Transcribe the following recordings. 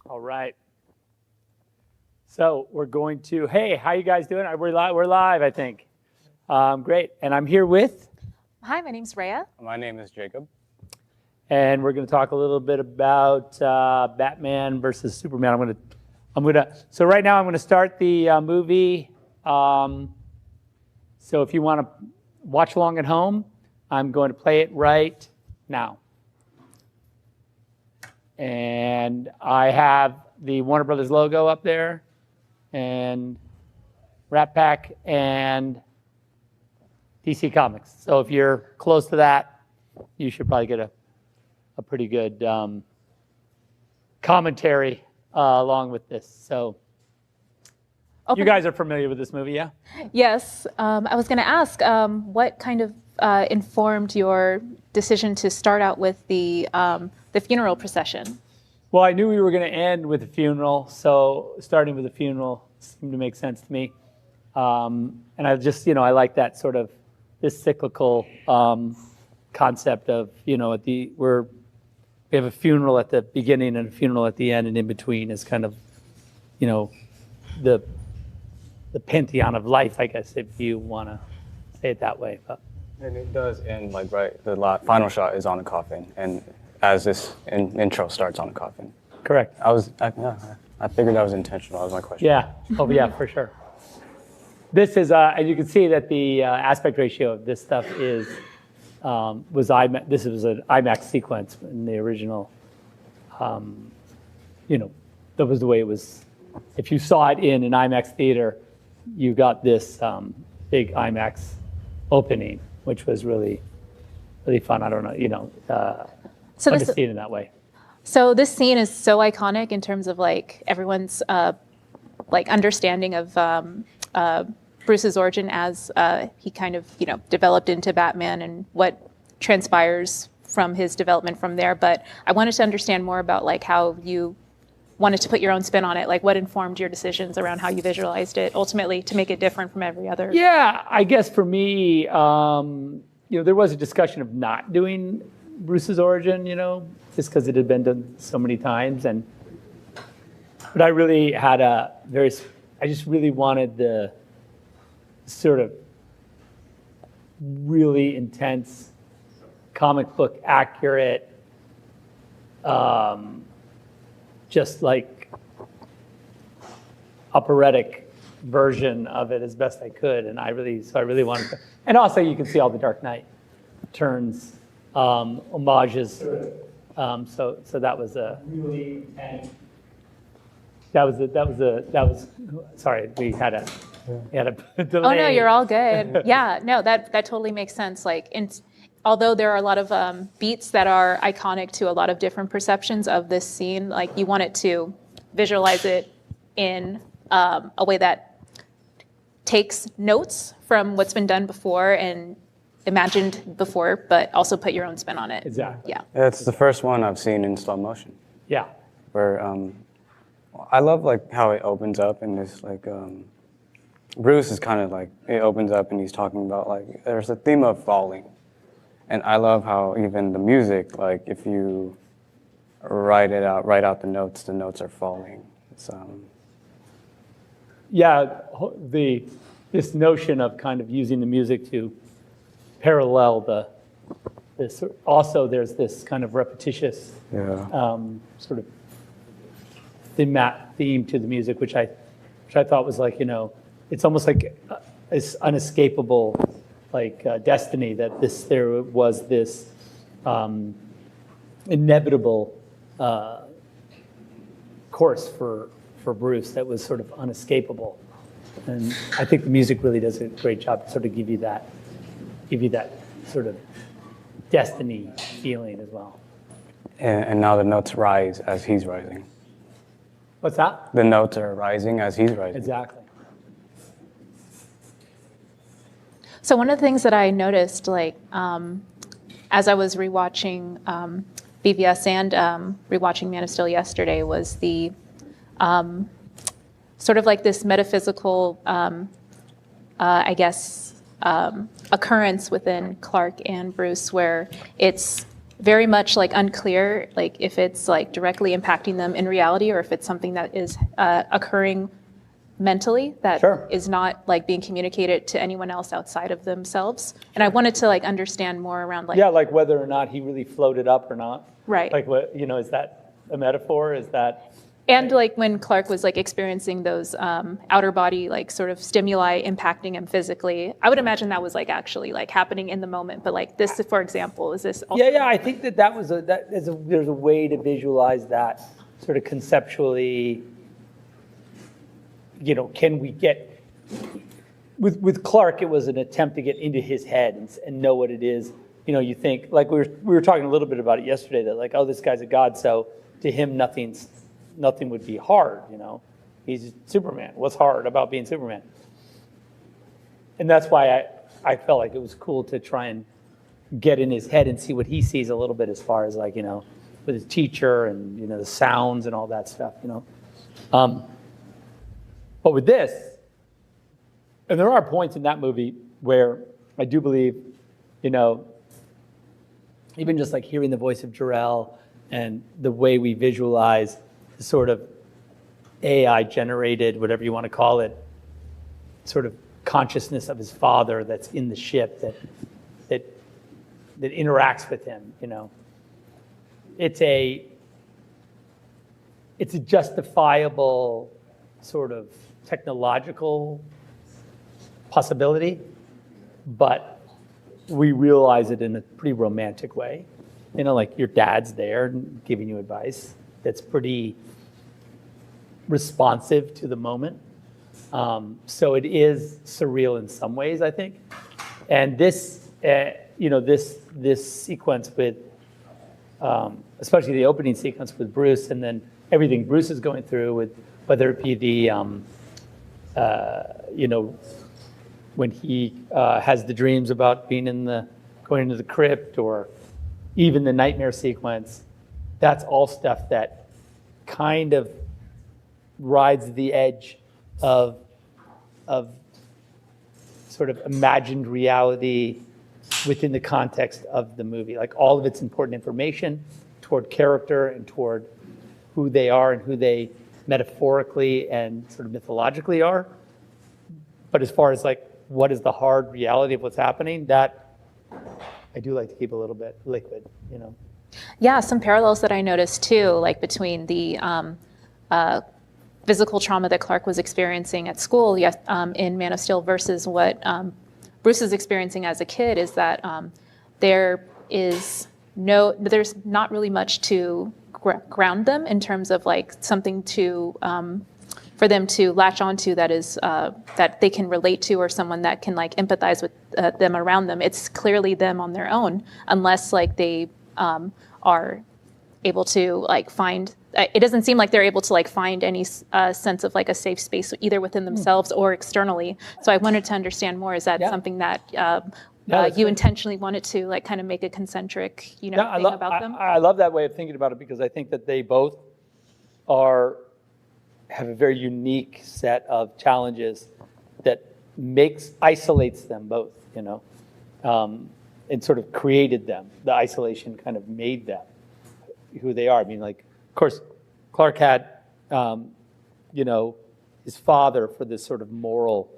All right. So we're going to, hey, how you guys doing? We're live, I think. Great. And I'm here with? Hi, my name's Rhea. My name is Jacob. And we're going to talk a little bit about Batman versus Superman. So right now I'm going to start the movie. So if you want to watch along at home, I'm going to play it right now. And I have the Warner Brothers logo up there, and Rat Pack, and DC Comics. So if you're close to that, you should probably get a pretty good commentary along with this. So you guys are familiar with this movie, yeah? Yes. I was going to ask, what kind of informed your decision to start out with the funeral procession? Well, I knew we were going to end with a funeral, so starting with a funeral seemed to make sense to me. And I just, I like that sort of this cyclical concept of, we have a funeral at the beginning and a funeral at the end, and in between is kind of, the pantheon of life, I guess, if you want to say it that way. But. And it does end right. The final shot is on a coffin, and as this intro starts on a coffin. Correct. I figured that was intentional. That was my question. Yeah. Oh, yeah, for sure. This is, as you can see, that the aspect ratio of this stuff is IMAX. This was an IMAX sequence in the original. That was the way it was. If you saw it in an IMAX theater, you got this big IMAX opening, which was really, really fun. I don't know, fun to see it in that way. So this scene is so iconic in terms of everyone's understanding of Bruce's origin as he kind of developed into Batman and what transpires from his development from there. But I wanted to understand more about how you wanted to put your own spin on it, what informed your decisions around how you visualized it ultimately to make it different from every other. Yeah, I guess for me, there was a discussion of not doing Bruce's origin, just because it had been done so many times. But I really had I just really wanted the sort of really intense, comic book accurate, just operatic version of it as best I could. And I really wanted to. And also you can see all the Dark Knight turns, homages. So that was a really intense. Sorry, we had a delay. Oh no, you're all good. Yeah, no, that totally makes sense. Although there are a lot of beats that are iconic to a lot of different perceptions of this scene, you want it to visualize it in a way that takes notes from what's been done before and imagined before, but also put your own spin on it. Exactly. Yeah. It's the first one I've seen in stop motion. Yeah. Where I love how it opens up, and this Bruce is kind of it opens up and he's talking about there's a theme of falling. And I love how even the music, if you write out the notes are falling. It's Yeah, this notion of kind of using the music to parallel this. Also, there's this kind of repetitious sort of theme to the music, which I thought was it's almost like it's unescapable. Destiny, that there was this inevitable course for Bruce that was sort of unescapable, and I think the music really does a great job to sort of give you that sort of destiny feeling as well. And now the notes rise as he's rising. What's that? The notes are rising as he's rising. Exactly. So one of the things that I noticed, as I was rewatching BVS and rewatching Man of Steel yesterday, was the sort of this metaphysical, I guess, occurrence within Clark and Bruce, where it's very much like unclear, like if it's like directly impacting them in reality or if it's something that is occurring mentally that Sure. is not like being communicated to anyone else outside of themselves. And I wanted to like understand more around like, Yeah, like whether or not he really floated up or not. Right. Like what, is that a metaphor? Is that? and like when Clark was like experiencing those outer body like sort of stimuli impacting him physically, I would imagine that was like actually like happening in the moment. But like this, for example, is this? Also Yeah, I think there's a way to visualize that sort of conceptually. Can we get with Clark? It was an attempt to get into his head and know what it is. You think like we were talking a little bit about it yesterday that like, oh, this guy's a god, so to him nothing would be hard. He's Superman. What's hard about being Superman? And that's why I felt like it was cool to try and get in his head and see what he sees a little bit as far as like with his teacher and the sounds and all that stuff. But with this, and there are points in that movie where I do believe, even just like hearing the voice of Jor-El and the way we visualize the sort of AI generated, whatever you want to call it, sort of consciousness of his father that's in the ship that interacts with him, It's a justifiable sort of technological possibility, but we realize it in a pretty romantic way. Like your dad's there giving you advice that's pretty responsive to the moment. So it is surreal in some ways, I think. And this, this sequence with, especially the opening sequence with Bruce, and then everything Bruce is going through with, whether it be the, when he has the dreams about being going into the crypt, or even the nightmare sequence, that's all stuff that kind of rides the edge of sort of imagined reality within the context of the movie. Like all of it's important information toward character and toward who they are and who they metaphorically and sort of mythologically are. But as far as like what is the hard reality of what's happening, that I do like to keep a little bit liquid, Yeah, some parallels that I noticed too, like between the physical trauma that Clark was experiencing at school in Man of Steel versus what Bruce is experiencing as a kid, is that there's not really much to ground them in terms of like something to for them to latch onto that is that they can relate to, or someone that can like empathize with them around them. It's clearly them on their own, unless like they are able to like find. It doesn't seem like they're able to like find any sense of like a safe space either within themselves or externally. So I wanted to understand more. Is that something that you intentionally wanted to like kind of make a concentric, thing about them? I love that way of thinking about it, because I think that they both have a very unique set of challenges that isolates them both, and sort of created them. The isolation kind of made them who they are. I mean, like, of course, Clark had, his father for this sort of moral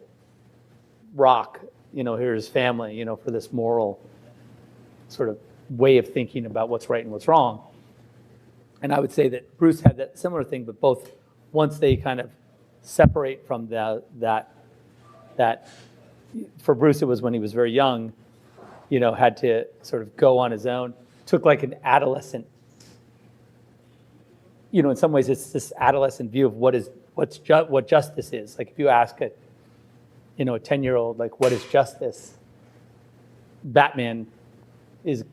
rock, here his family, for this moral sort of way of thinking about what's right and what's wrong. And I would say that Bruce had that similar thing, but both, once they kind of separate from that for Bruce, it was when he was very young, had to sort of go on his own, took like an adolescent, in some ways it's this adolescent view of what justice is. Like if you ask a 10-year-old, like, what is justice? Batman is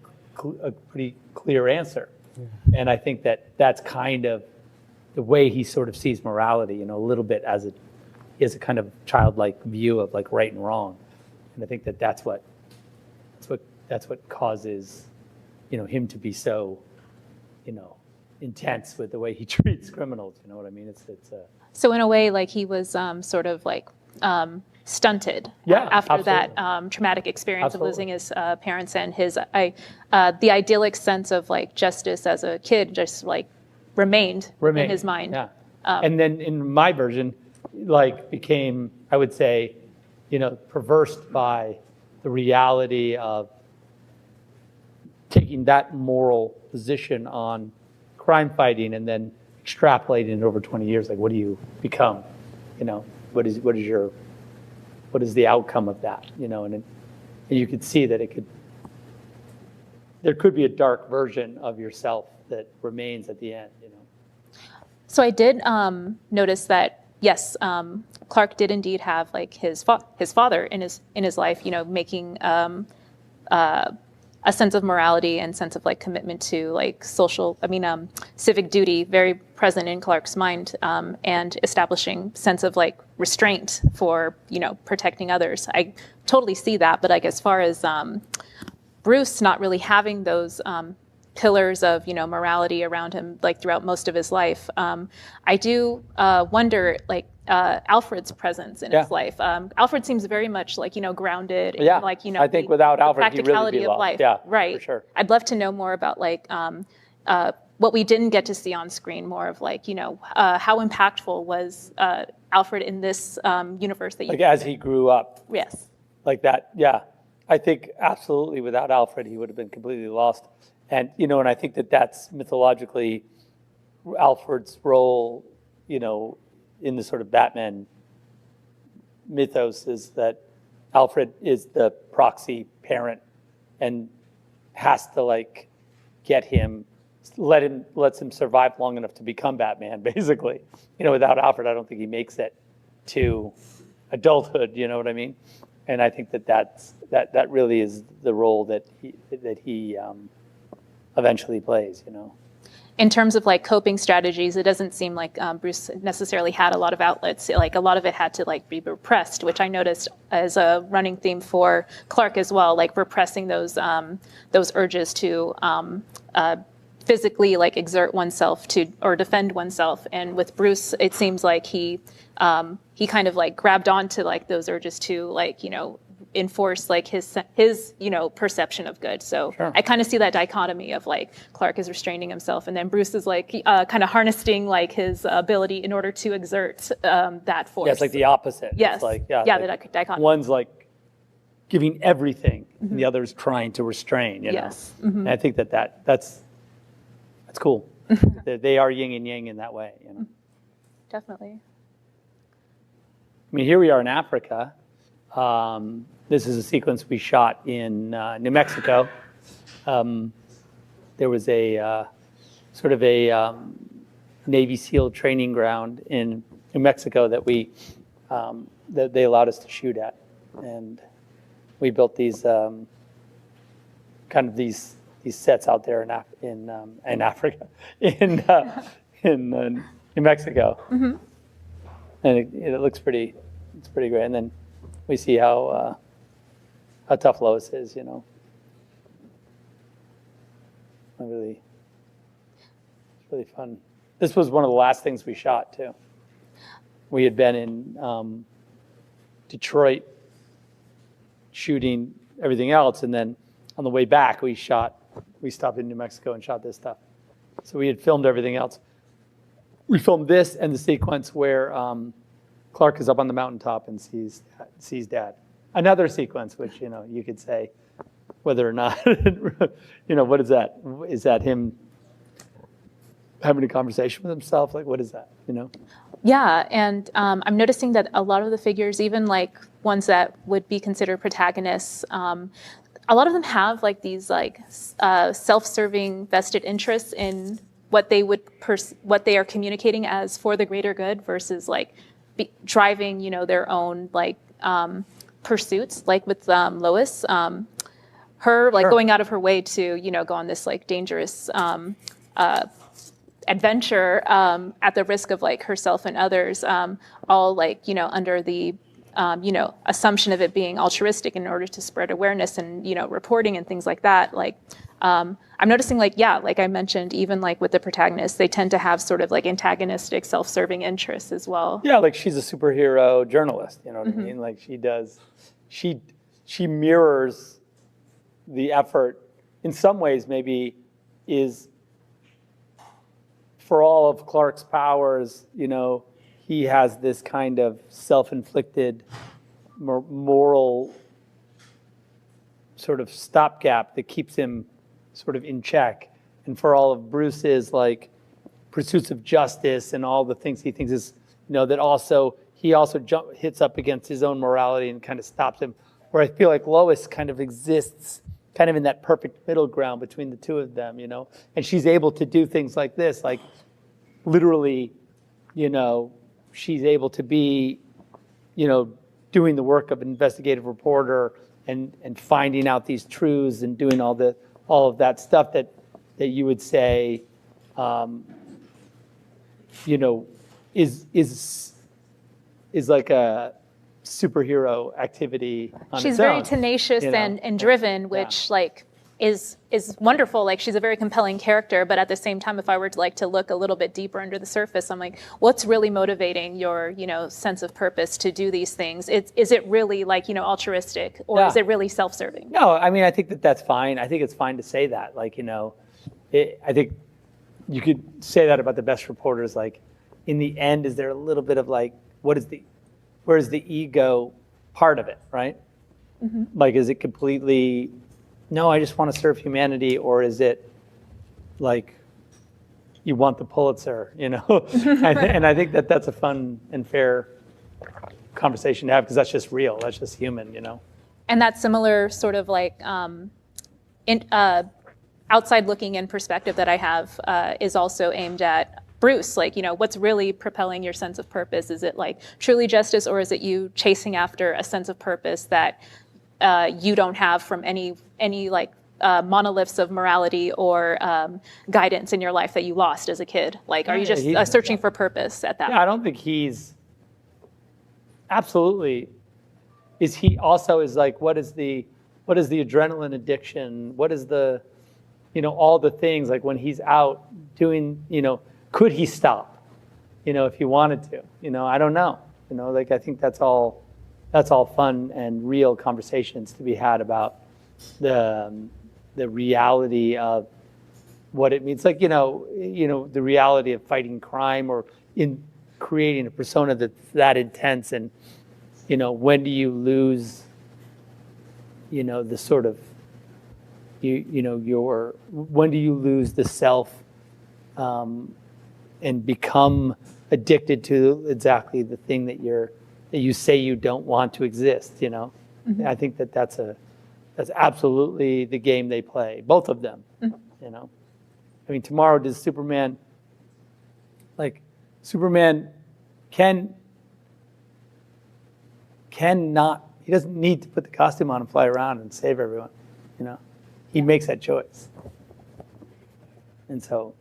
a pretty clear answer. Yeah. And I think that that's kind of the way he sort of sees morality, a little bit he has a kind of childlike view of like right and wrong. And I think that that's what causes, him to be so, intense with the way he treats criminals. You know what I mean? It's So in a way, like he was sort of like stunted Yeah, after that absolutely. traumatic experience of losing Absolutely. his parents, and the idyllic sense of like justice as a kid just like remained in his mind. Yeah. And then in my version, like became, I would say, perversed by the reality of taking that moral position on crime fighting and then extrapolating it over 20 years. Like, what do you become? What is the outcome of that? And you could see that there could be a dark version of yourself that remains at the end. So I did notice that yes, Clark did indeed have like his father in his life, making a sense of morality and sense of like commitment to like civic duty very present in Clark's mind, and establishing sense of like restraint for protecting others. I totally see that, but like as far as Bruce not really having those pillars of morality around him like throughout most of his life, I do wonder like Alfred's presence in his life. Alfred seems very much like grounded in like I think without Alfred, the practicality he'd really be of lost. life. Yeah, right. for sure. I'd love to know more about like what we didn't get to see on screen. More of like how impactful was Alfred in this universe that you like as he grew up. Yes. Like that, yeah. I think absolutely without Alfred, he would have been completely lost. And, and I think that's mythologically Alfred's role, in the sort of Batman mythos is that Alfred is the proxy parent and has to like lets him survive long enough to become Batman, basically. Without Alfred, I don't think he makes it to adulthood, you know what I mean? And I think that really is the role that he eventually plays, In terms of like coping strategies, it doesn't seem like Bruce necessarily had a lot of outlets. Like a lot of it had to like be repressed, which I noticed as a running theme for Clark as well, like repressing those urges to physically like exert oneself or defend oneself. And with Bruce, it seems like he kind of like grabbed onto like those urges to like enforce like his perception of good. So Sure. I kind of see that dichotomy of like Clark is restraining himself, and then Bruce is like kind of harnessing like his ability in order to exert that force. Yeah, it's like the opposite. Yes. It's like, the dichotomy. One's like giving everything, and the other's trying to restrain. Yes. And I think that's cool. They are yin and yang in that way. Definitely. I mean, here we are in Africa. This is a sequence we shot in New Mexico. There was a sort of a Navy SEAL training ground in New Mexico that that they allowed us to shoot at, and we built these these sets out there in Africa, in New Mexico, and it looks pretty. It's pretty great, and then we see how tough Lois is, It's really fun. This was one of the last things we shot too. We had been in Detroit shooting everything else, and then on the way back we stopped in New Mexico and shot this stuff. So we had filmed everything else. We filmed this and the sequence where Clark is up on the mountaintop and sees Dad. Another sequence, which you could say whether or not what is that? Is that him having a conversation with himself? Like, what is that? Yeah, and I'm noticing that a lot of the figures, even like ones that would be considered protagonists, a lot of them have like these like self-serving vested interests in what they are communicating as for the greater good versus like driving their own like pursuits, like with Lois, her like going out of her way to go on this like dangerous adventure at the risk of like herself and others, all like under the assumption of it being altruistic in order to spread awareness and reporting and things like that. Like I'm noticing like I mentioned, even like with the protagonists, they tend to have sort of like antagonistic, self-serving interests as well. Yeah, like she's a superhero journalist, you know what I mean? Like she mirrors the effort, in some ways maybe is, for all of Clark's powers, you know, he has this kind of self-inflicted moral sort of stopgap that keeps him sort of in check. And for all of Bruce's like pursuits of justice and all the things he thinks is, you know, that also he also hits up against his own morality and kind of stops him. Where I feel like Lois kind of exists kind of in that perfect middle ground between the two of them, you know, and she's able to do things like this, like literally, you know, she's able to be, you know, doing the work of an investigative reporter and finding out these truths and doing all of that stuff that you would say, you know, is like a superhero activity on She's its very own, tenacious you know? and driven, which like is wonderful. Like she's a very compelling character, but at the same time, if I were to like to look a little bit deeper under the surface, I'm like, what's really motivating your, you know, sense of purpose to do these things? Is it really like, you know, altruistic, or is it really self-serving? No, I mean, I think that's fine. I think it's fine to say that. Like, you know, I think you could say that about the best reporters. Like, in the end, is there a little bit of like, where's the ego part of it, right? Like, is it completely, no, I just want to serve humanity, or is it like you want the Pulitzer, you know? And I think that's a fun and fair conversation to have, because that's just real, that's just human, you know? And that similar sort of like outside looking in perspective that I have is also aimed at Bruce. Like, you know, what's really propelling your sense of purpose? Is it like truly justice, or is it you chasing after a sense of purpose that you don't have from any like monoliths of morality or guidance in your life that you lost as a kid? Like, are you just searching for purpose at that point? I don't think he's absolutely. Is he also is like, what is the adrenaline addiction? What is the, you know, all the things, like when he's out doing, you know, could he stop, you know, if he wanted to, you know, I don't know, you know, like I think that's all fun and real conversations to be had about the reality of what it means. Like, you know, the reality of fighting crime, or in creating a persona that's that intense. And, you know, when do you lose, you know, the sort of, when do you lose the self and become addicted to exactly the thing that you say you don't want to exist, you know? I think that's absolutely the game they play, both of them, you know? I mean, tomorrow does Superman cannot, he doesn't need to put the costume on and fly around and save everyone, you know? He makes that choice. And so,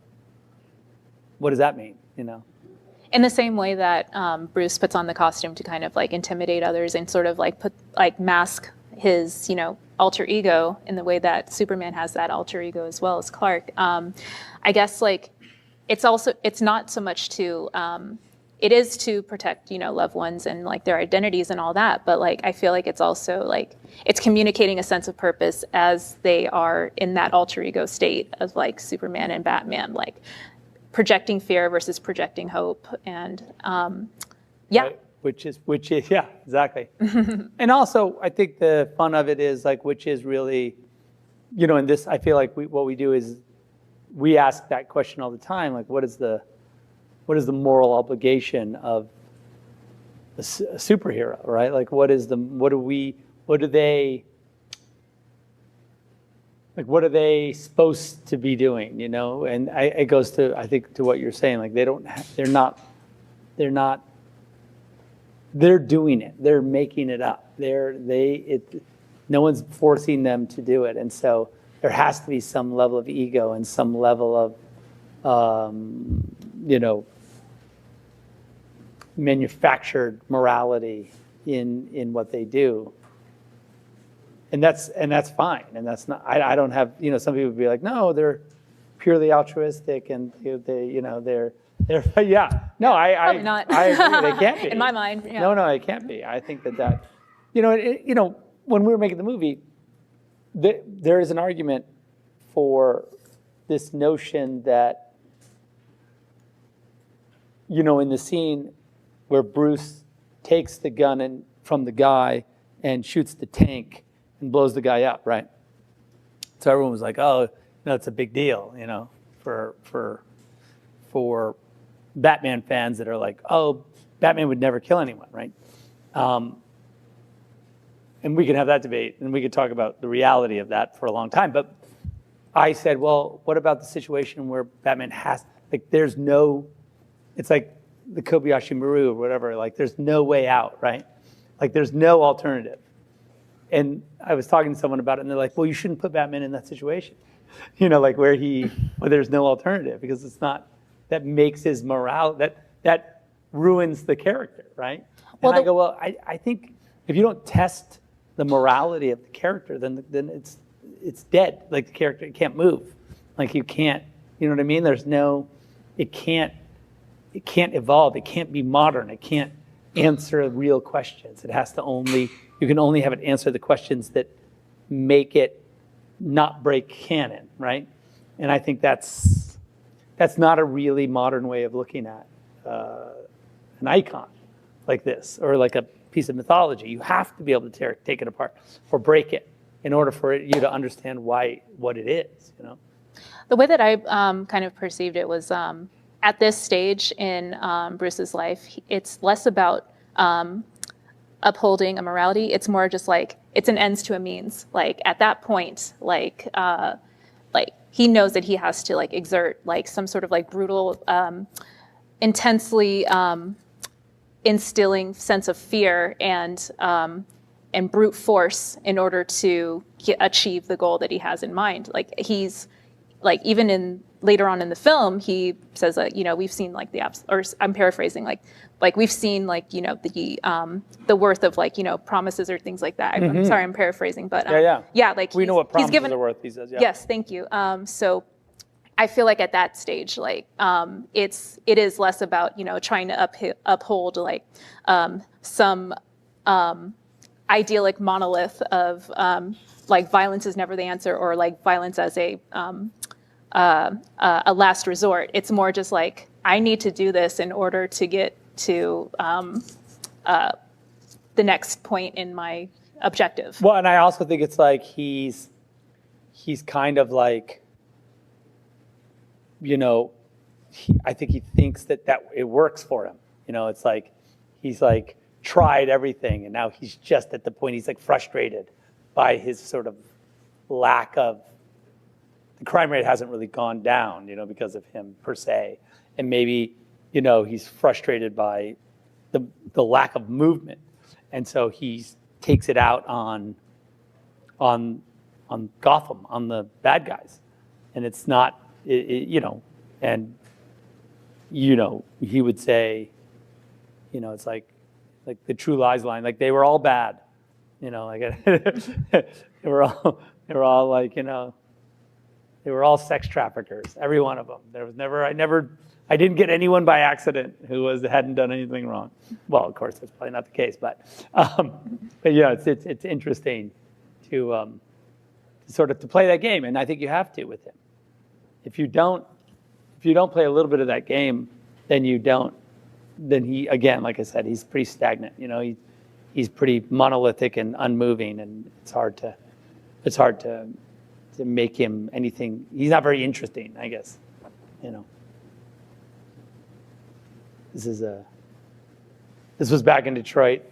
what does that mean, you know? In the same way that Bruce puts on the costume to kind of like intimidate others and sort of like mask his, you know, alter ego, in the way that Superman has that alter ego as well as Clark. I guess like it's not so much to, it is to protect, you know, loved ones and like their identities and all that. But like, I feel like it's also like, it's communicating a sense of purpose as they are in that alter ego state of like Superman and Batman, like projecting fear versus projecting hope. And yeah. Right. Which is, yeah, exactly. And also, I think the fun of it is like, which is really, you know, in this, I feel like what we do is we ask that question all the time, like, what is the moral obligation of a superhero, right? Like, what are they supposed to be doing, you know? And it goes to, I think, to what you're saying, like they're doing it. They're making it up. No one's forcing them to do it. And so there has to be some level of ego and some level of, you know, manufactured morality in what they do. and that's fine, and that's not. I don't have, some people would be like, no, they're purely altruistic, and they're yeah. No, Probably not. I agree. They can't be. In my mind, yeah. No, it can't be. I think that when we were making the movie, there is an argument for this notion that, in the scene where Bruce takes the gun from the guy and shoots the tank and blows the guy up, right? So everyone was like, "Oh, no, it's a big deal," for Batman fans that are like, "Oh, Batman would never kill anyone," right? And we can have that debate, and we could talk about the reality of that for a long time. But I said, well, what about the situation where Batman there's no, it's like the Kobayashi Maru or whatever, like there's no way out, right? Like there's no alternative. And I was talking to someone about it, and they're like, well, you shouldn't put Batman in that situation, like where there's no alternative, because it's not, that makes his morale, that ruins the character, right? And I go, well, I think if you don't test the morality of the character, then it's dead. Like the character, it can't move. Like you can't, you know what I mean? It can't evolve. It can't be modern. It can't answer real questions. It has to you can only have it answer the questions that make it not break canon, right? And I think that's not a really modern way of looking at an icon like this, or like a piece of mythology. You have to be able to take it apart or break it in order for you to understand what it is, The way that I kind of perceived it was at this stage in Bruce's life, it's less about upholding a morality. It's more just like, it's an ends to a means. Like at that point, like he knows that he has to like exert like some sort of like brutal, intensely instilling sense of fear and brute force in order to achieve the goal that he has in mind. Like he's like, even later on in the film, he says that, we've seen like or I'm paraphrasing, like we've seen like, the worth of like, promises or things like that. I'm sorry, I'm paraphrasing, but yeah, like we know what promises are worth, he says. Yeah. Yes, thank you. So I feel like at that stage, like it is less about trying to uphold like some idyllic monolith of like violence is never the answer, or like violence as a last resort. It's more just like, I need to do this in order to get to the next point in my objective. Well, and I also think it's like he's kind of like, I think he thinks that it works for him. It's like he's like tried everything, and now he's just at the point he's like frustrated by his sort of lack of, the crime rate hasn't really gone down, because of him per se. And maybe, he's frustrated by the lack of movement. And so he takes it out on Gotham, on the bad guys. And it's not, and, he would say, it's like the True Lies line, like they were all bad, like they were all like, they were all sex traffickers, every one of them. There was never, I didn't get anyone by accident who hadn't done anything wrong. Well, of course, that's probably not the case, but yeah, it's interesting to sort of to play that game, and I think you have to with him. If you don't play a little bit of that game, then he, again, like I said, he's pretty stagnant. He's pretty monolithic and unmoving, and it's hard to make him anything. He's not very interesting, I guess. This was back in Detroit,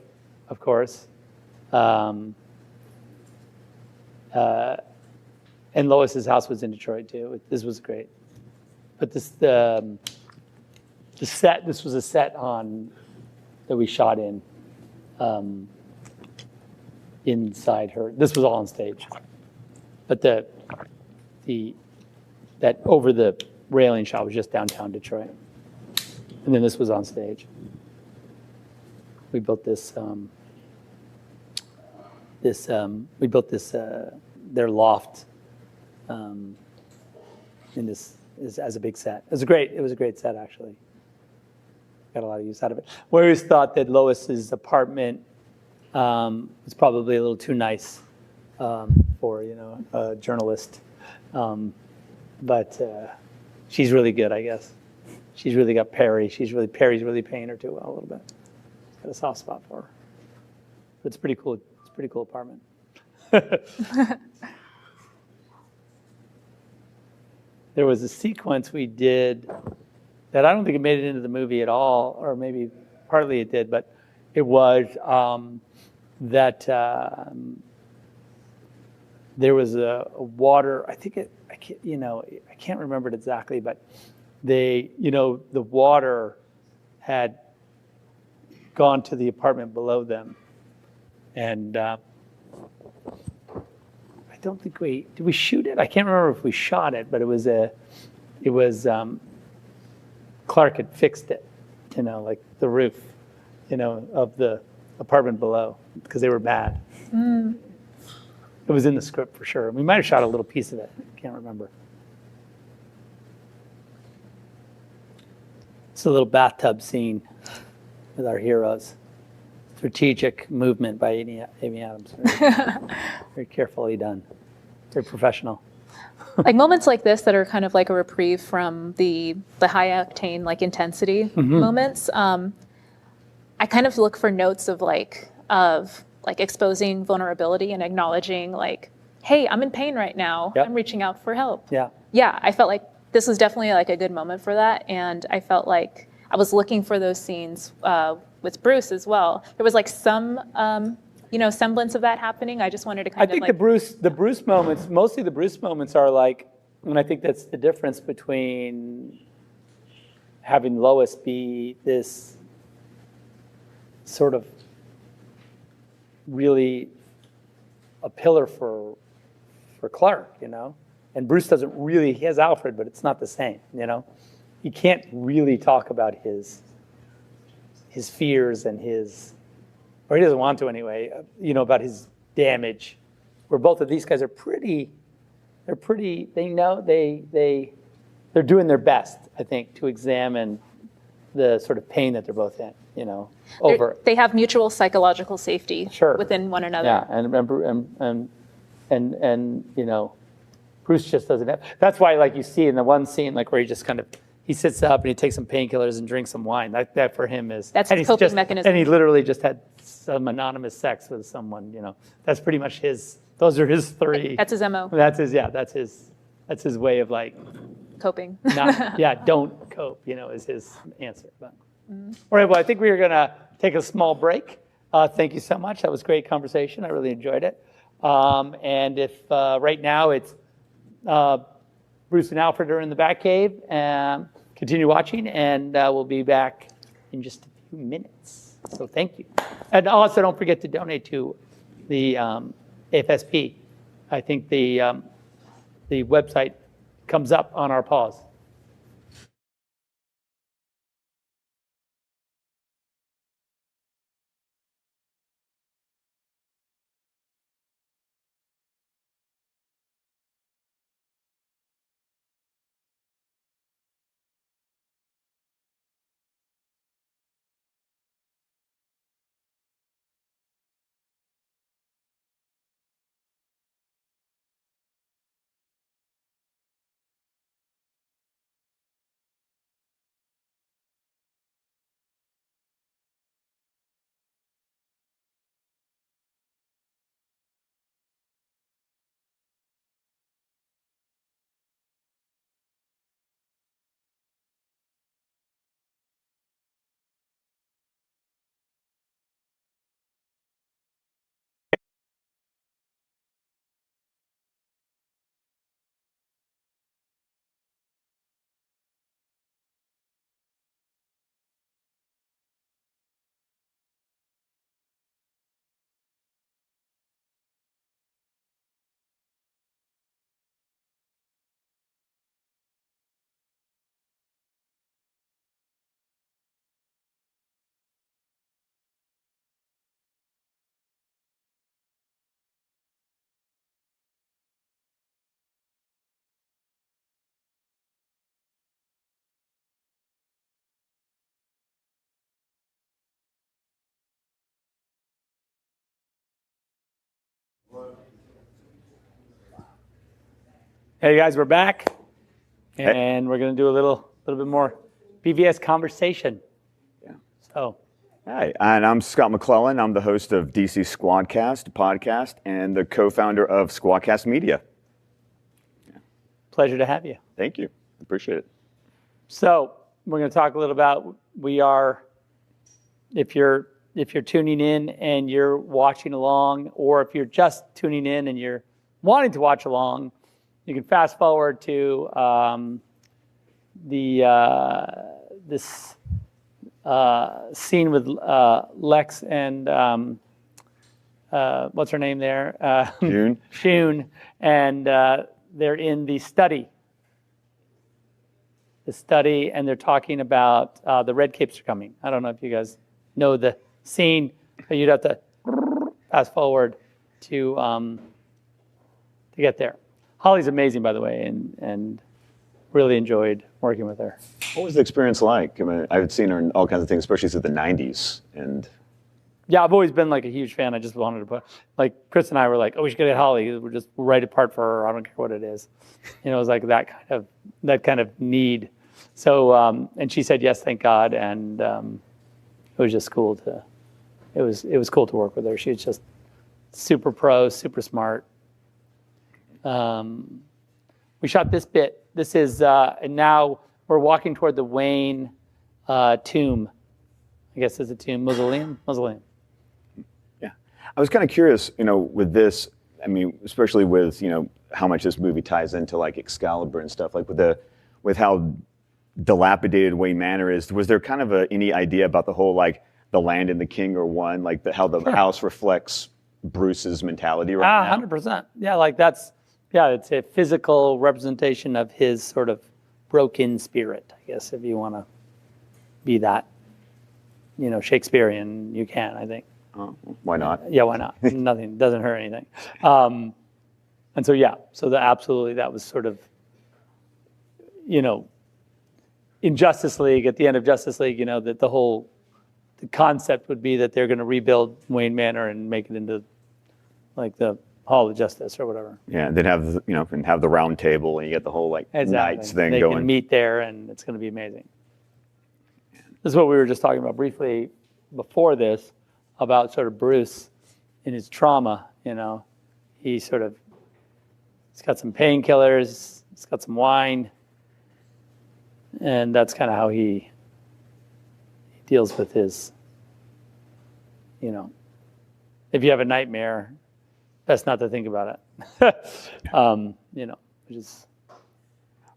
of course, and Lois's house was in Detroit too. This was great, but this was a set that we shot inside her. This was all on stage, but that over the railing shot was just downtown Detroit, and then this was on stage. We built this this we built this their loft in this as a big set. It was a great set actually. Got a lot of use out of it. We always thought that Lois's apartment was probably a little too nice for a journalist, but she's really good, I guess. She's really got Perry. Perry's really paying her too well a little bit. Got a soft spot for her. But it's pretty cool. It's a pretty cool apartment. There was a sequence we did that I don't think it made it into the movie at all, or maybe partly it did, but it was that there was a water. I can't remember it exactly, but the water had gone to the apartment below them, and I don't think did we shoot it? I can't remember if we shot it, but it was Clark had fixed it, like the roof, of the apartment below because they were bad. Mm. It was in the script for sure. We might have shot a little piece of it. I can't remember. It's a little bathtub scene with our heroes. Strategic movement by Amy Adams. Very carefully done. Very professional. Like moments like this that are kind of like a reprieve from the high octane like intensity moments. I kind of look for notes of exposing vulnerability and acknowledging like, hey, I'm in pain right now. Yep. I'm reaching out for help. Yeah. Yeah, I felt like this was definitely like a good moment for that, and I felt like I was looking for those scenes with Bruce as well. There was like some semblance of that happening. I just wanted to kind of like... the Bruce moments, mostly the Bruce moments are like, and I think that's the difference between having Lois be this sort of really a pillar for Clark, and Bruce doesn't really, he has Alfred, but it's not the same, He can't really talk about his fears and or he doesn't want to anyway, about his damage, where both of these guys are they're doing their best, I think, to examine the sort of pain that they're both in, They have mutual psychological safety within one another. Yeah, and Bruce just doesn't have, that's why like you see in the one scene, like where he sits up and he takes some painkillers and drinks some wine. That for him is... That's his coping mechanism. And he literally just had some anonymous sex with someone, That's pretty much those are his three. That's his MO. That's his way of like... Coping. Don't cope, is his answer. But. All right, well, I think we are going to take a small break. Thank you so much. That was a great conversation. I really enjoyed it. And if right now it's Bruce and Alfred are in the Batcave, continue watching, and we'll be back in just a few minutes. So thank you. And also don't forget to donate to the AFSP. I think the website comes up on our pause. Hey guys, we're back, and we're going to do a little bit more BVS conversation. Yeah. So, hi, and I'm Scott McClellan. I'm the host of DC Squadcast podcast and the co-founder of Squadcast Media. pleasure to have you. Thank you. Appreciate it. So, we're going to talk a little about if you're tuning in and you're watching along, or if you're just tuning in and you're wanting to watch along, you can fast forward to this scene with Lex and what's her name there? June. Shun, and they're in the study. And they're talking about the Red Capes are coming. I don't know if you guys know the scene, but you'd have to fast forward to get there. Holly's amazing, by the way, and really enjoyed working with her. What was the experience like? I mean, I've seen her in all kinds of things, especially since the 90s. And Yeah, I've always been like a huge fan. I just wanted to put, like, Chris and I were like, oh, we should get Holly. We're just right apart for her. I don't care what it is. You know, it was like that kind of need. So, and she said yes, thank God, and it was just cool to. It was cool to work with her. She was just super pro, super smart. We shot this bit. This is, and now we're walking toward the Wayne tomb. I guess it's a tomb, mausoleum. yeah, I was kind of curious, you know, with this. I mean, especially with, you know, how much this movie ties into like Excalibur and stuff. Like with how dilapidated Wayne Manor is. Was there kind of any idea about the whole like the land and the king are one, like how the house reflects Bruce's mentality right now? 100%. Yeah, like it's a physical representation of his sort of broken spirit, I guess, if you want to be that, you know, Shakespearean, you can, I think. Why not? Yeah, why not? Nothing, doesn't hurt anything. And so, absolutely, that was sort of, you know, in Justice League, at the end of Justice League, you know, that the concept would be that they're going to rebuild Wayne Manor and make it into like the Hall of Justice or whatever. Yeah, and then have the round table, and you get the whole like knights thing they going. Can meet there, and it's going to be amazing. This is what we were just talking about briefly before this, about sort of Bruce and his trauma. You know, he's got some painkillers, he's got some wine, and that's kind of how he deals with his, you know, if you have a nightmare, best not to think about it. You know, which is.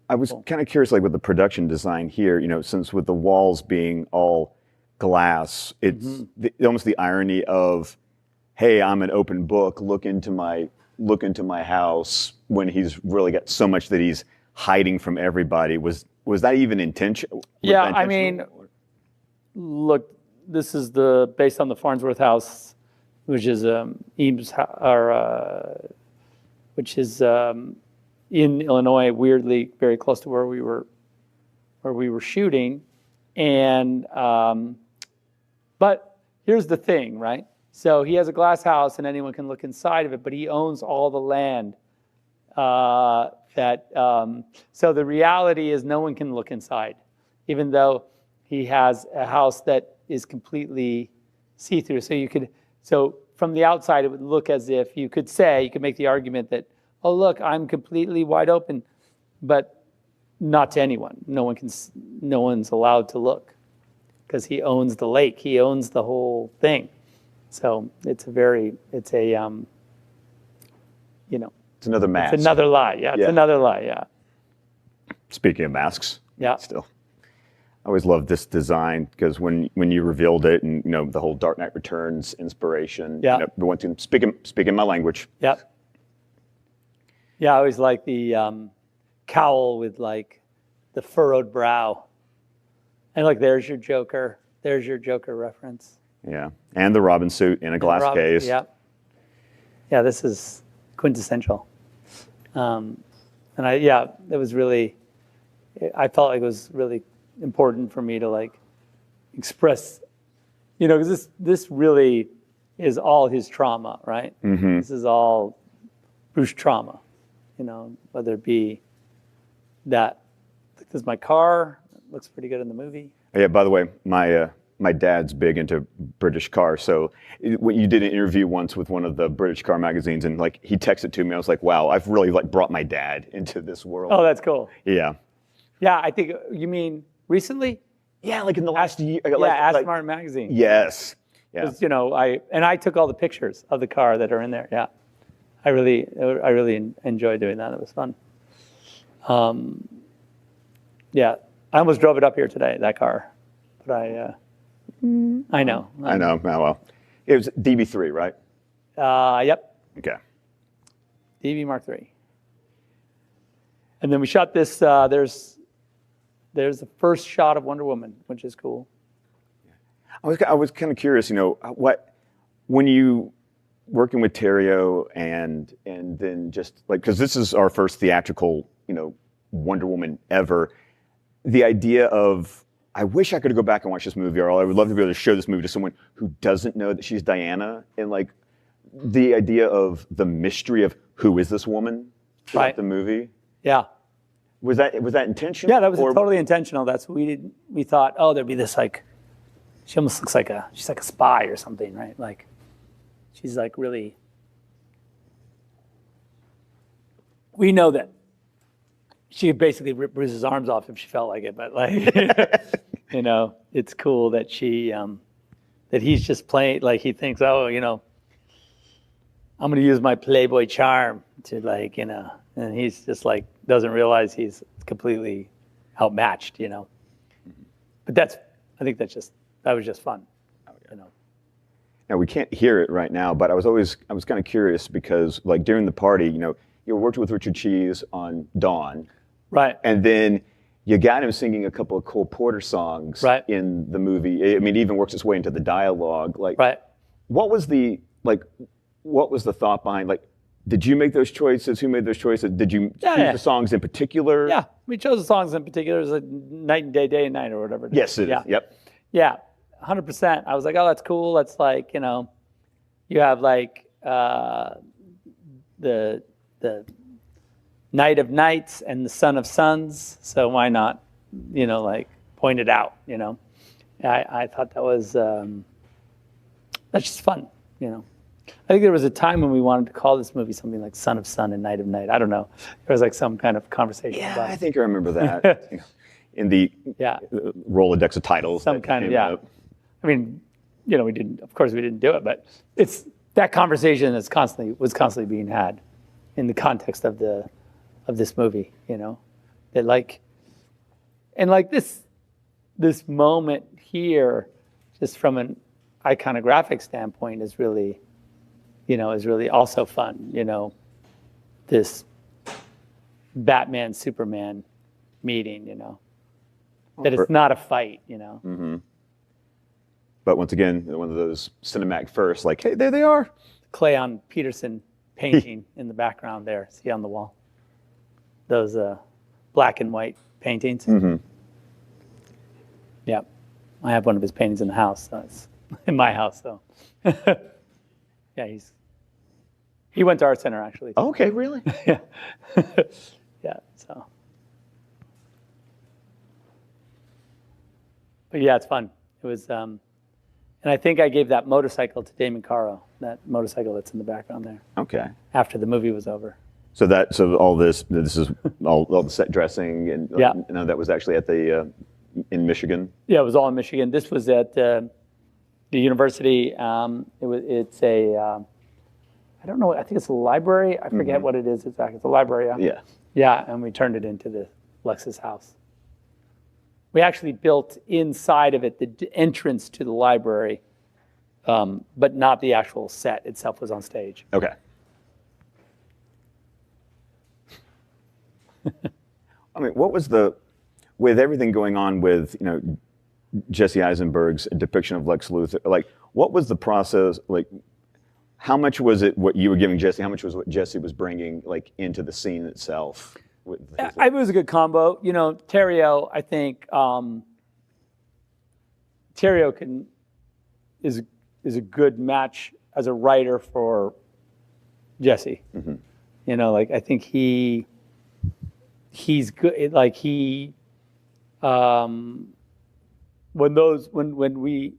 I was kind of curious, like with the production design here, you know, since with the walls being all glass, it's almost the irony of, hey, I'm an open book. Look into my house, when he's really got so much that he's hiding from everybody. Was that even intentional? Yeah, I mean, look, this is based on the Farnsworth House, which is Eames, which is in Illinois, weirdly very close to where we were shooting, and but here's the thing, right? So he has a glass house, and anyone can look inside of it, but he owns all the land. So the reality is, no one can look inside, even though he has a house that is completely see-through. So from the outside, it would look as if you could make the argument that, oh, look, I'm completely wide open, but not to anyone. No one's allowed to look, because he owns the lake. He owns the whole thing. So it's you know. It's another mask. It's another lie. Yeah, it's another lie. Yeah. Speaking of masks. Yeah. Still, I always loved this design, because when you revealed it, and you know the whole Dark Knight Returns inspiration. Yeah. You know, speaking my language. Yeah. Yeah, I always like the cowl with like the furrowed brow, and like there's your Joker reference. Yeah, and the Robin suit in a glass case. Yeah. Yeah, this is quintessential. And it was really, I felt like it was really important for me to like express, you know, because this really is all his trauma, right? Mm-hmm. This is all Bruce trauma. whether it be that, because my car looks pretty good in the movie. Yeah, by the way, my dad's big into British cars. So when you did an interview once with one of the British car magazines, and like he texted to me, I was like, wow, I've really like brought my dad into this world. Oh, that's cool. Yeah. Yeah, I think you mean recently? Yeah, like in the last year. Yeah, Aston Martin magazine. Yes. Yeah. 'Cause, I took all the pictures of the car that are in there. Yeah, I really enjoyed doing that. It was fun. Yeah, I almost drove it up here today, that car, but I know. I know. Oh, well, it was DB3, right? Yep, Okay. DB Mark III. And then we shot this. There's the first shot of Wonder Woman, which is cool. I was kind of curious, when you working with Terrio and then just like, because this is our first theatrical, Wonder Woman ever. The idea of, I wish I could go back and watch this movie, or I would love to be able to show this movie to someone who doesn't know that she's Diana, and like the idea of the mystery of who is this woman throughout Right. the movie. Yeah. Was that intentional? Yeah, that was totally intentional. That's what we did. We thought, oh, there'd be this like, she almost looks like she's like a spy or something, right? Like, she's like really. We know that she could basically rip Bruce's arms off if she felt like it, but like, it's cool that she, that he's just playing, like he thinks, oh, I'm going to use my Playboy charm to like, and he's just like, doesn't realize he's completely outmatched, But I think that was just fun, Now we can't hear it right now, but I was kind of curious because like during the party, you were working with Richard Cheese on Dawn. Right. And then you got him singing a couple of Cole Porter songs Right. in the movie. I mean, it even works its way into the dialogue. Like, Right. what was the thought behind, like, did you make those choices? Who made those choices? Did you choose the songs in particular? Yeah, we chose the songs in particular. It was like night and day, day and night, or whatever. Yes, it is. Yeah. Yep. Yeah, 100%. I was like, oh, that's cool. That's like, you have like the night of nights and the sun of suns. So why not, like point it out, I thought that was, that's just fun, I think there was a time when we wanted to call this movie something like Son of Sun and Night of Night. I don't know. There was like some kind of conversation Yeah, about I it. think I remember that in the Yeah. Rolodex of titles. Some that kind of, came yeah. out. I mean, we didn't do it, but it's that conversation was constantly being had in the context of this movie, that like, and like this moment here, just from an iconographic standpoint is really also fun, this Batman, Superman meeting, that it's not a fight, Mm-hmm. But once again, one of those cinematic firsts, like, hey, there they are. Cleon Peterson painting in the background there, see on the wall. Those black and white paintings. Mm-hmm. Yeah, I have one of his paintings in the house. So it's in my house, so. Yeah, he went to Art Center actually. Oh, okay, really? Yeah. Yeah, so. But yeah, it's fun. It was, and I think I gave that motorcycle to Damon Caro, that motorcycle that's in the background there, Okay. after the movie was over. So all this is all the set dressing and Yeah. that was actually at the in Michigan. Yeah, it was all in Michigan. This was at the university. It's a, I don't know, I think it's a library. I forget what it is exactly. It's a library. Yeah. Yeah, and we turned it into the Lexus house. We actually built inside of it the entrance to the library, but not the actual set itself was on stage. Okay. I mean, what was with everything going on with, Jesse Eisenberg's depiction of Lex Luthor, like, what was the process, like, how much was it what you were giving Jesse, how much was what Jesse was bringing, like, into the scene itself? It was a good combo. Terrio, I think, Terrio is a good match as a writer for Jesse. Mm-hmm. You know, like I think he's good. Like he, when we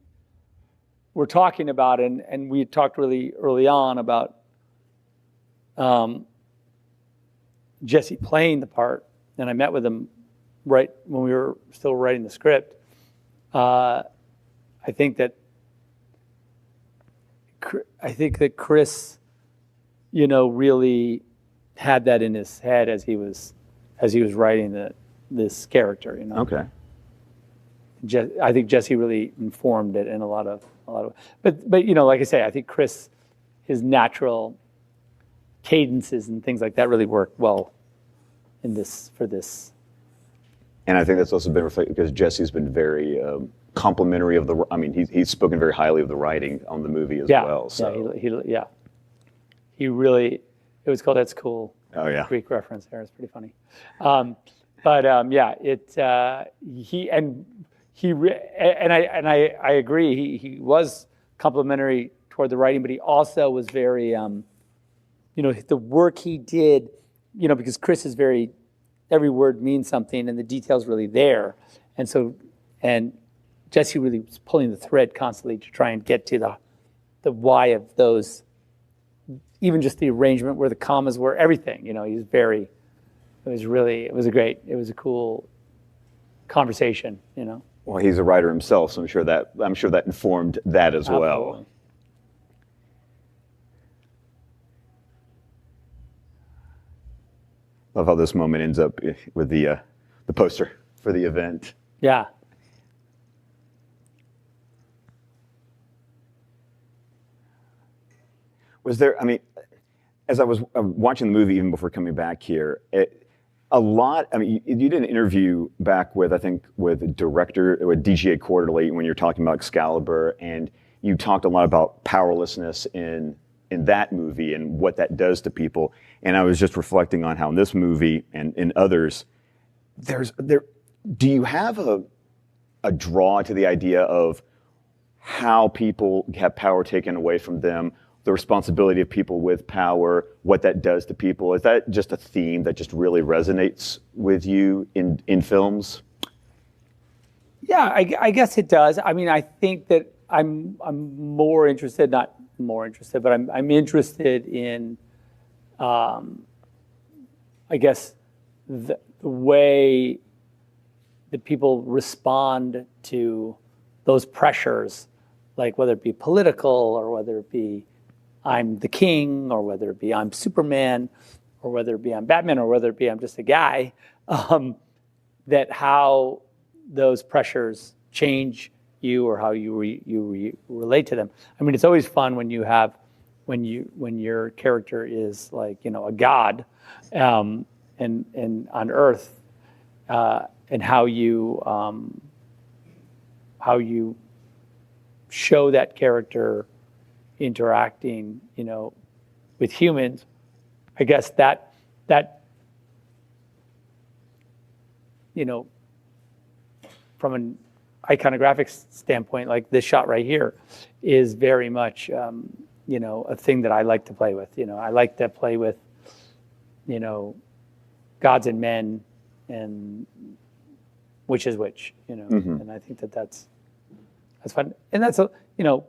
were talking about it, and we talked really early on about Jesse playing the part, and I met with him right when we were still writing the script. I think that Chris, you know, really had that in his head as he was writing this character. You know. Okay. I think Jesse really informed it in a lot of, but you know, like I say, I think Chris, his natural cadences and things like that really work well for this. And I think that's also been reflected because Jesse's been very complimentary of the. I mean, he's spoken very highly of the writing on the movie as well. So he really. It was called "That's Cool." Oh yeah. Greek reference there. It's pretty funny. But I agree. He was complimentary toward the writing, but he also was very, you know, the work he did, you know, because Chris is every word means something, and the detail's really there, and Jesse really was pulling the thread constantly to try and get to the why of those, even just the arrangement where the commas were, everything. You know, he was very. It was a cool conversation. You know. Well, he's a writer himself, so I'm sure that informed that as well. Absolutely. Love how this moment ends up with the poster for the event. Yeah. Was there? I mean, as I was watching the movie, even before coming back here, a lot. I mean, you did an interview back with, I think, with D.J. Quarterly when you're talking about Excalibur, and you talked a lot about powerlessness in that movie and what that does to people. And I was just reflecting on how in this movie and in others, do you have a draw to the idea of how people have power taken away from them, the responsibility of people with power, what that does to people? Is that just a theme that just really resonates with you in films? Yeah, I guess it does. I mean, I think that I'm more interested, not more interested, but I'm interested in, I guess, the way that people respond to those pressures, like whether it be political or whether it be I'm the king, or whether it be I'm Superman, or whether it be I'm Batman, or whether it be I'm just a guy, that how those pressures change you or how you relate to them. I mean, it's always fun when your character is like, you know, a god, and on Earth, and how you show that character interacting, you know, with humans. I guess that you know, from an iconographic standpoint, like this shot right here is very much you know, a thing that I like to play with. You know, I like to play with, you know, gods and men and which is which, you know. And I think that's fun. And that's, you know,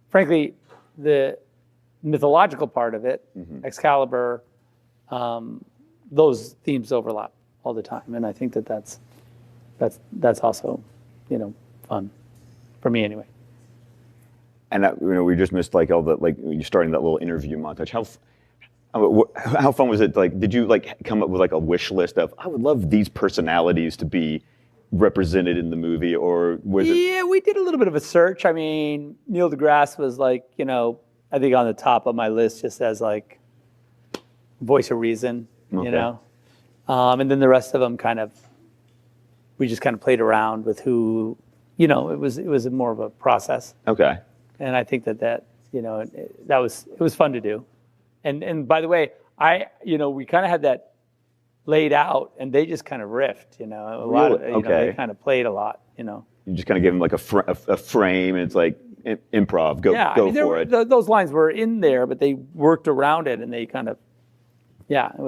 frankly, the mythological part of it, Excalibur, those themes overlap all the time, and I think that's also, you know, fun for me anyway. And you know, we just missed like all the, like you're starting that little interview montage. How fun was it? Like, did you like come up with like a wish list of I would love these personalities to be represented in the movie, or was it? Yeah, we did a little bit of a search. I mean, Neil deGrasse was like, you know, I think on the top of my list just as like voice of reason, you know, and then the rest of them we just kind of played around with who, you know, it was more of a process. Okay. And I think that you know, it was fun to do. And by the way, we kind of had that laid out, and they just kind of riffed, you know, lot of, you know, they kind of played a lot, you know. You just kind of give them like a frame, and it's like improv. Go I mean, for it. Those lines were in there, but they worked around it, and they kind of Yeah, it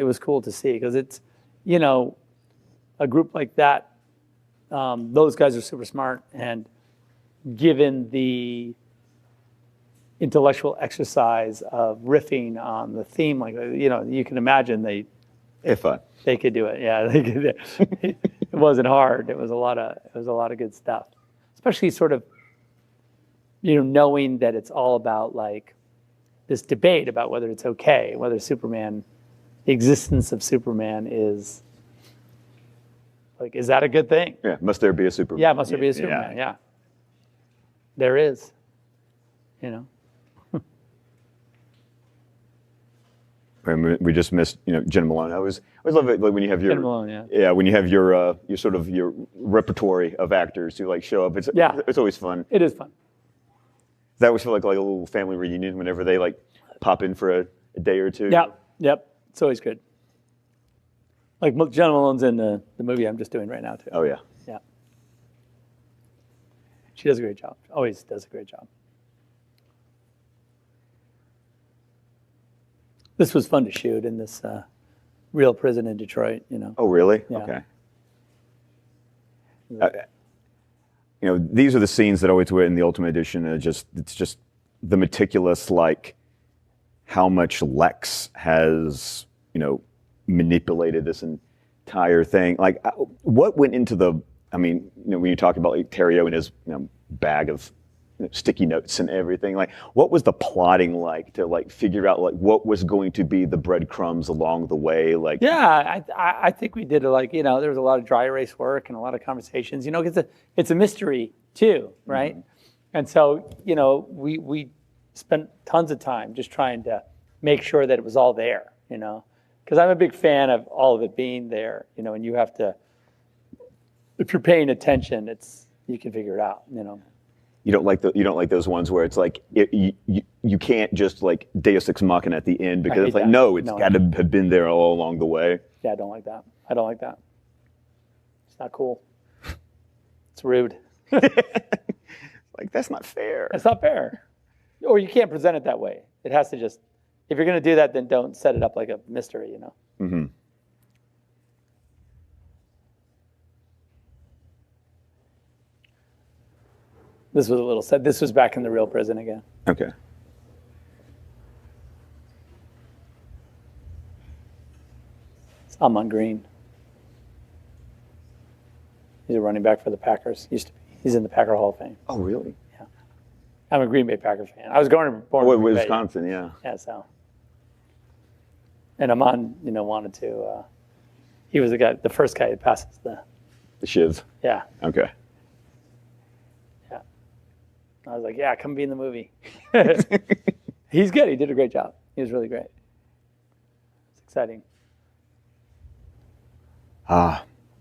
was cool to see because it's, you know, a group like that, those guys are super smart, and given the intellectual exercise of riffing on the theme, like, you know, you can imagine they could do it. Yeah, they could. It wasn't hard. It was a lot of good stuff, especially sort of, you know, knowing that it's all about like this debate about whether it's okay, whether Superman, the existence of Superman is like, is that a good thing? Yeah. Must there be a Superman? Yeah, must there be a Superman? Yeah. There is. You know. We just missed, you know, Jen Malone. I always love it, like, when you have your Jen Malone, yeah. when you have your sort of your repertory of actors who like show up. It's always fun. It is fun. That always feel like a little family reunion whenever they like pop in for a day or two. Yep. It's always good. Like Jen Malone's in the movie I'm just doing right now too. Oh yeah. Yeah. She does a great job. Always does a great job. This was fun to shoot in this real prison in Detroit, you know. Oh really? Yeah. Okay. You know, these are the scenes that always were in the Ultimate Edition. It's just the meticulous, like, how much Lex has, you know, manipulated this entire thing. Like, what went into I mean, you know, when you talk about like Terrio and his, you know, bag of sticky notes and everything, like, what was the plotting like to like figure out like what was going to be the breadcrumbs along the way? Like, yeah, I think we did, like, you know, there was a lot of dry erase work and a lot of conversations, you know, because it's a mystery too, right? Mm-hmm. And so, you know, we spent tons of time just trying to make sure that it was all there, you know, because I'm a big fan of all of it being there, you know, and you have to, if you're paying attention, you can figure it out, you know. You don't like those ones where it's like you can't just like Deus Ex Machina at the end because it's like, no, it's got to have been there all along the way. Yeah, I don't like that. It's not cool. It's rude. Like, that's not fair. It's not fair. Or you can't present it that way. It has to just, if you're going to do that, then don't set it up like a mystery, you know. Mm-hmm. This was a little sad. This was back in the real prison again. Okay. It's Amon Green. He's a running back for the Packers. Used to be. He's in the Packer Hall of Fame. Oh, really? Yeah. I'm a Green Bay Packer fan. I was born in Green Bay. Wisconsin, yeah. Yeah, so. And Amon, you know, wanted to. He was the first guy that passes the shiv. Yeah. Okay. I was like, yeah, come be in the movie. He's good. He did a great job. He was really great. It's exciting.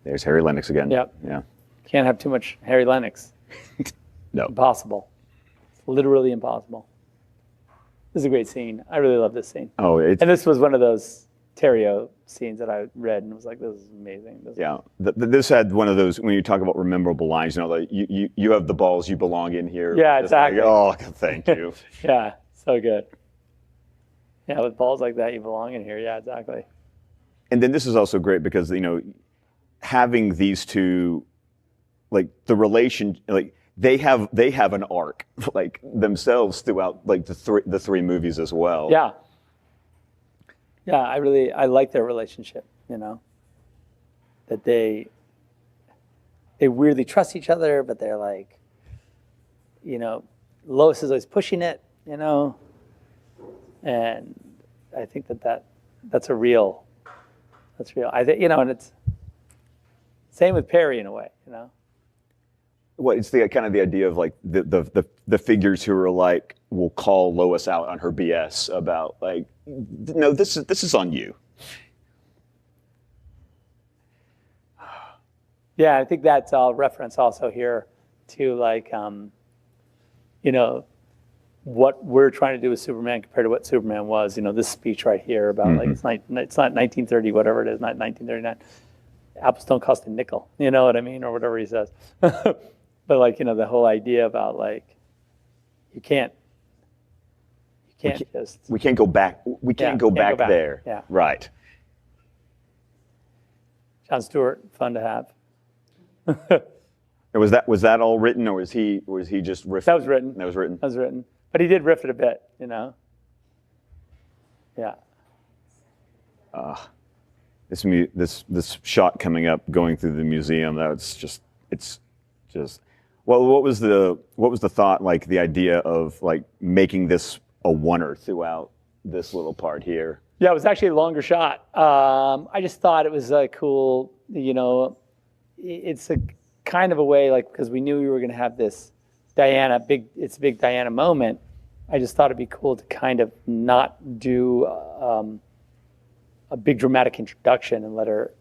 There's Harry Lennox again. Yep. Yeah. Can't have too much Harry Lennox. No. Impossible. It's literally impossible. This is a great scene. I really love this scene. Oh, and this was one of those Terrio scenes that I read and was like, this is amazing. This had one of those, when you talk about memorable lines, you know, like, you have the balls, you belong in here. Yeah, exactly. Like, oh, thank you. Yeah, so good. Yeah, with balls like that, you belong in here. Yeah, exactly. And then this is also great because, you know, having these two, like, the relation, like, they have an arc, like, themselves throughout, like, the three movies as well. Yeah. Yeah, I like their relationship, you know, that they weirdly trust each other, but they're like, you know, Lois is always pushing it, you know, and I think that's real. I think, you know, and it's same with Perry in a way, you know. Well, it's the kind of the idea of like the figures who are like will call Lois out on her BS about like, no, this is on you. Yeah, I think that's a reference also here to like, you know, what we're trying to do with Superman compared to what Superman was. You know, this speech right here about like it's not 1930, whatever it is, not 1939. Apples don't cost a nickel. You know what I mean, or whatever he says. But like, you know, the whole idea about like you can't can't just. We can't go back. We can't go back there. Yeah. Right. Jon Stewart, fun to have. And was that all written, or was he just riffing? That was written. That was written. That was written. But he did riff it a bit, you know. Yeah. This shot coming up, going through the museum. It's just. Well, what was the thought, like the idea of like making this a oneer throughout this little part here? Yeah, it was actually a longer shot. I just thought it was cool, you know. It's a kind of a way, like, because we knew we were going to have this it's a big Diana moment. I just thought it'd be cool to kind of not do a big dramatic introduction and let her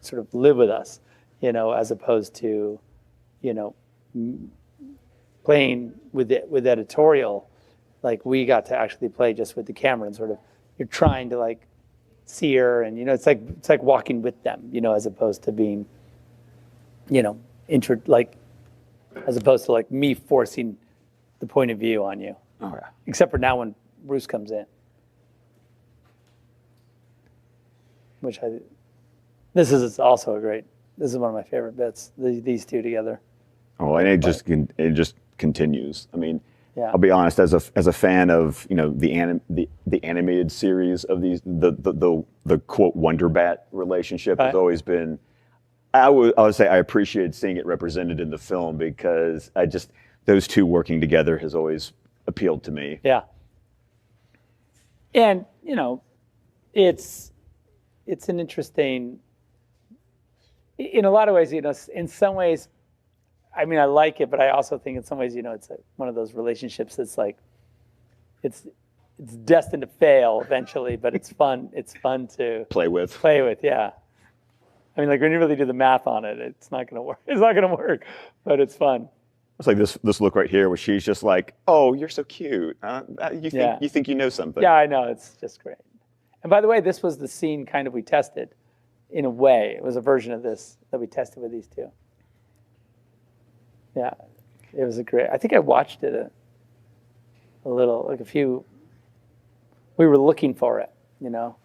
sort of live with us, you know, as opposed to, you know, playing with editorial. Like, we got to actually play just with the camera and sort of, you're trying to like see her, and you know, it's like walking with them, you know, as opposed to being, you know, as opposed to like me forcing the point of view on you. Oh yeah. Except for now when Bruce comes in, this is also this is one of my favorite bits. These two together. Oh, and it just continues. I mean, yeah. I'll be honest, as a fan of, you know, the animated series of these, the quote Wonderbat relationship has always been. I would say I appreciated seeing it represented in the film, because those two working together has always appealed to me. Yeah. And you know, it's an interesting, in a lot of ways, you know, in some ways, I mean, I like it, but I also think in some ways, you know, it's one of those relationships that's like, it's destined to fail eventually, but it's fun. It's fun to play with. Yeah. I mean, like, when you really do the math on it, it's not going to work. It's not going to work, but it's fun. It's like this look right here, where she's just like, "Oh, you're so cute. You think you know something." Yeah, I know. It's just great. And by the way, this was the scene kind of we tested, in a way. It was a version of this that we tested with these two. Yeah, it was I think I watched it a little, like a few. We were looking for it, you know.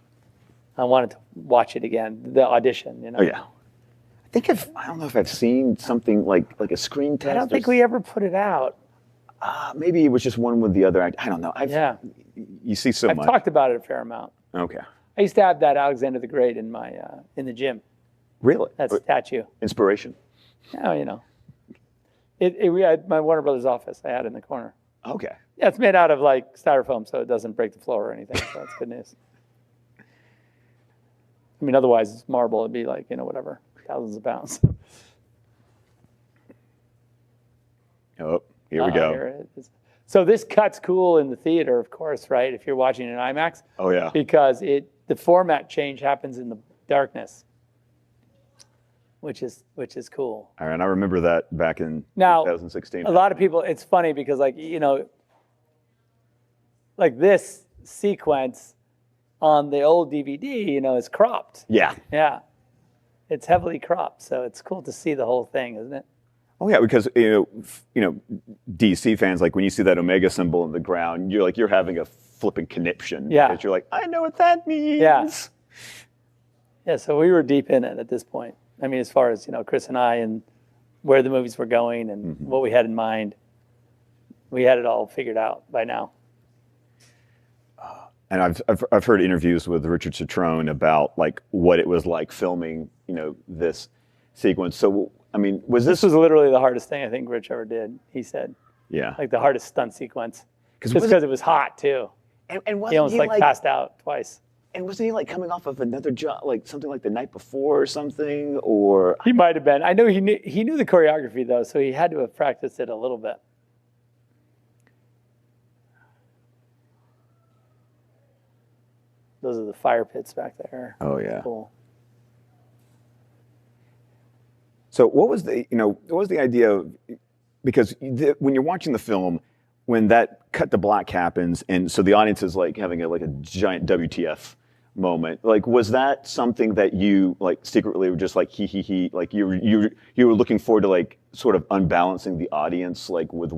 I wanted to watch it again, the audition, you know. Oh yeah. I don't know if I've seen something like a screen test. I don't think we ever put it out. Maybe it was just one with the other act. I don't know. You see so much. I've talked about it a fair amount. Okay. I used to have that Alexander the Great in my in the gym. Really? That statue. Inspiration. Oh, you know. We had my Warner Brothers office. I had it in the corner. Okay. Yeah, it's made out of like styrofoam, so it doesn't break the floor or anything. So that's good news. I mean, otherwise it's marble. It'd be like, you know, whatever, thousands of pounds. Oh, here we go. Here it is. So this cut's cool in the theater, of course, right? If you're watching in IMAX. Oh yeah. Because the format change happens in the darkness, which is cool. All right, and I remember that back in 2016. A lot of people, it's funny because, like, you know, like this sequence on the old DVD, you know, is cropped. Yeah. Yeah. It's heavily cropped, so it's cool to see the whole thing, isn't it? Oh yeah, because you know, DC fans, like when you see that Omega symbol in the ground, you're having a flipping conniption. Yeah. Because you're like, I know what that means. Yeah. Yeah. So we were deep in it at this point. I mean, as far as, you know, Chris and I and where the movies were going and what we had in mind, we had it all figured out by now. And I've heard interviews with Richard Citrone about like what it was like filming, you know, this sequence. So I mean, this was literally the hardest thing I think Rich ever did. He said, yeah, like the hardest stunt sequence, just because it was hot too. And wasn't he almost like passed out twice. And wasn't he like coming off of another job, like something like the night before or something? Or he might have been. I know he knew the choreography though, so he had to have practiced it a little bit. Those are the fire pits back there. Oh yeah. Cool. So what was the idea of, because when you're watching the film, when that cut to black happens, and so the audience is like having a giant WTF moment, like was that something that you like secretly were just like he, like you were looking forward to, like sort of unbalancing the audience, like with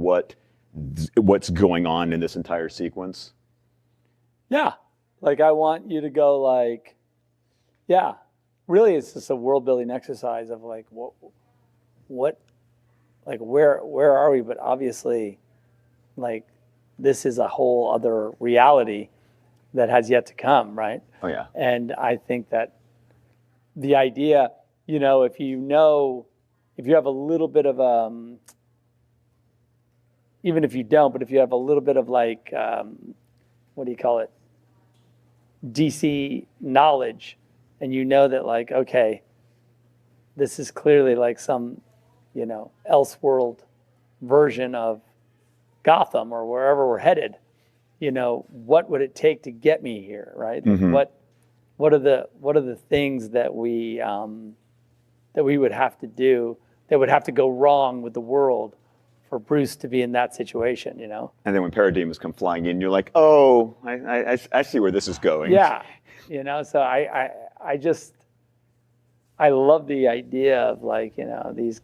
what's going on in this entire sequence? Yeah. Like, I want you to go like, yeah, really it's just a world building exercise of like, what, like, where are we? But obviously, like, this is a whole other reality that has yet to come, right? Oh yeah. And I think that the idea, if you have a little bit of, even if you don't, but if you have a little bit of like, what do you call it? DC knowledge, and that like, okay, this is clearly like some, elseworld version of Gotham or wherever we're headed. What would it take to get me here, right? Like what are the things that we would have to do, that would have to go wrong with the world for Bruce to be in that situation, And then when parademons come flying in, you're like, oh, I see where this is going. Yeah, So I love the idea of like, this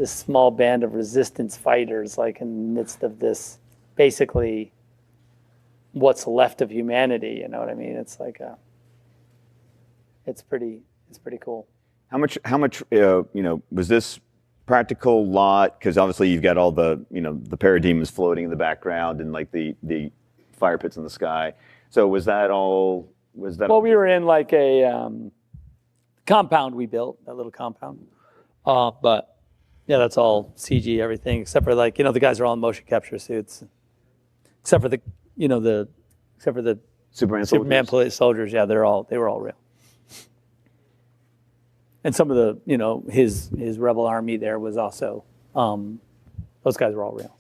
small band of resistance fighters, like in the midst of this, basically what's left of humanity. You know what I mean? It's like it's pretty cool. How much was this practical lot? Because obviously you've got all the the parademons floating in the background and like the fire pits in the sky. So was that all? Well, we were in like a compound we built, that little compound. But yeah, that's all CG, everything except for like the guys are all in motion capture suits, except for the Superman police soldiers. Yeah, they were all real. And some of the his rebel army there was also those guys were all real.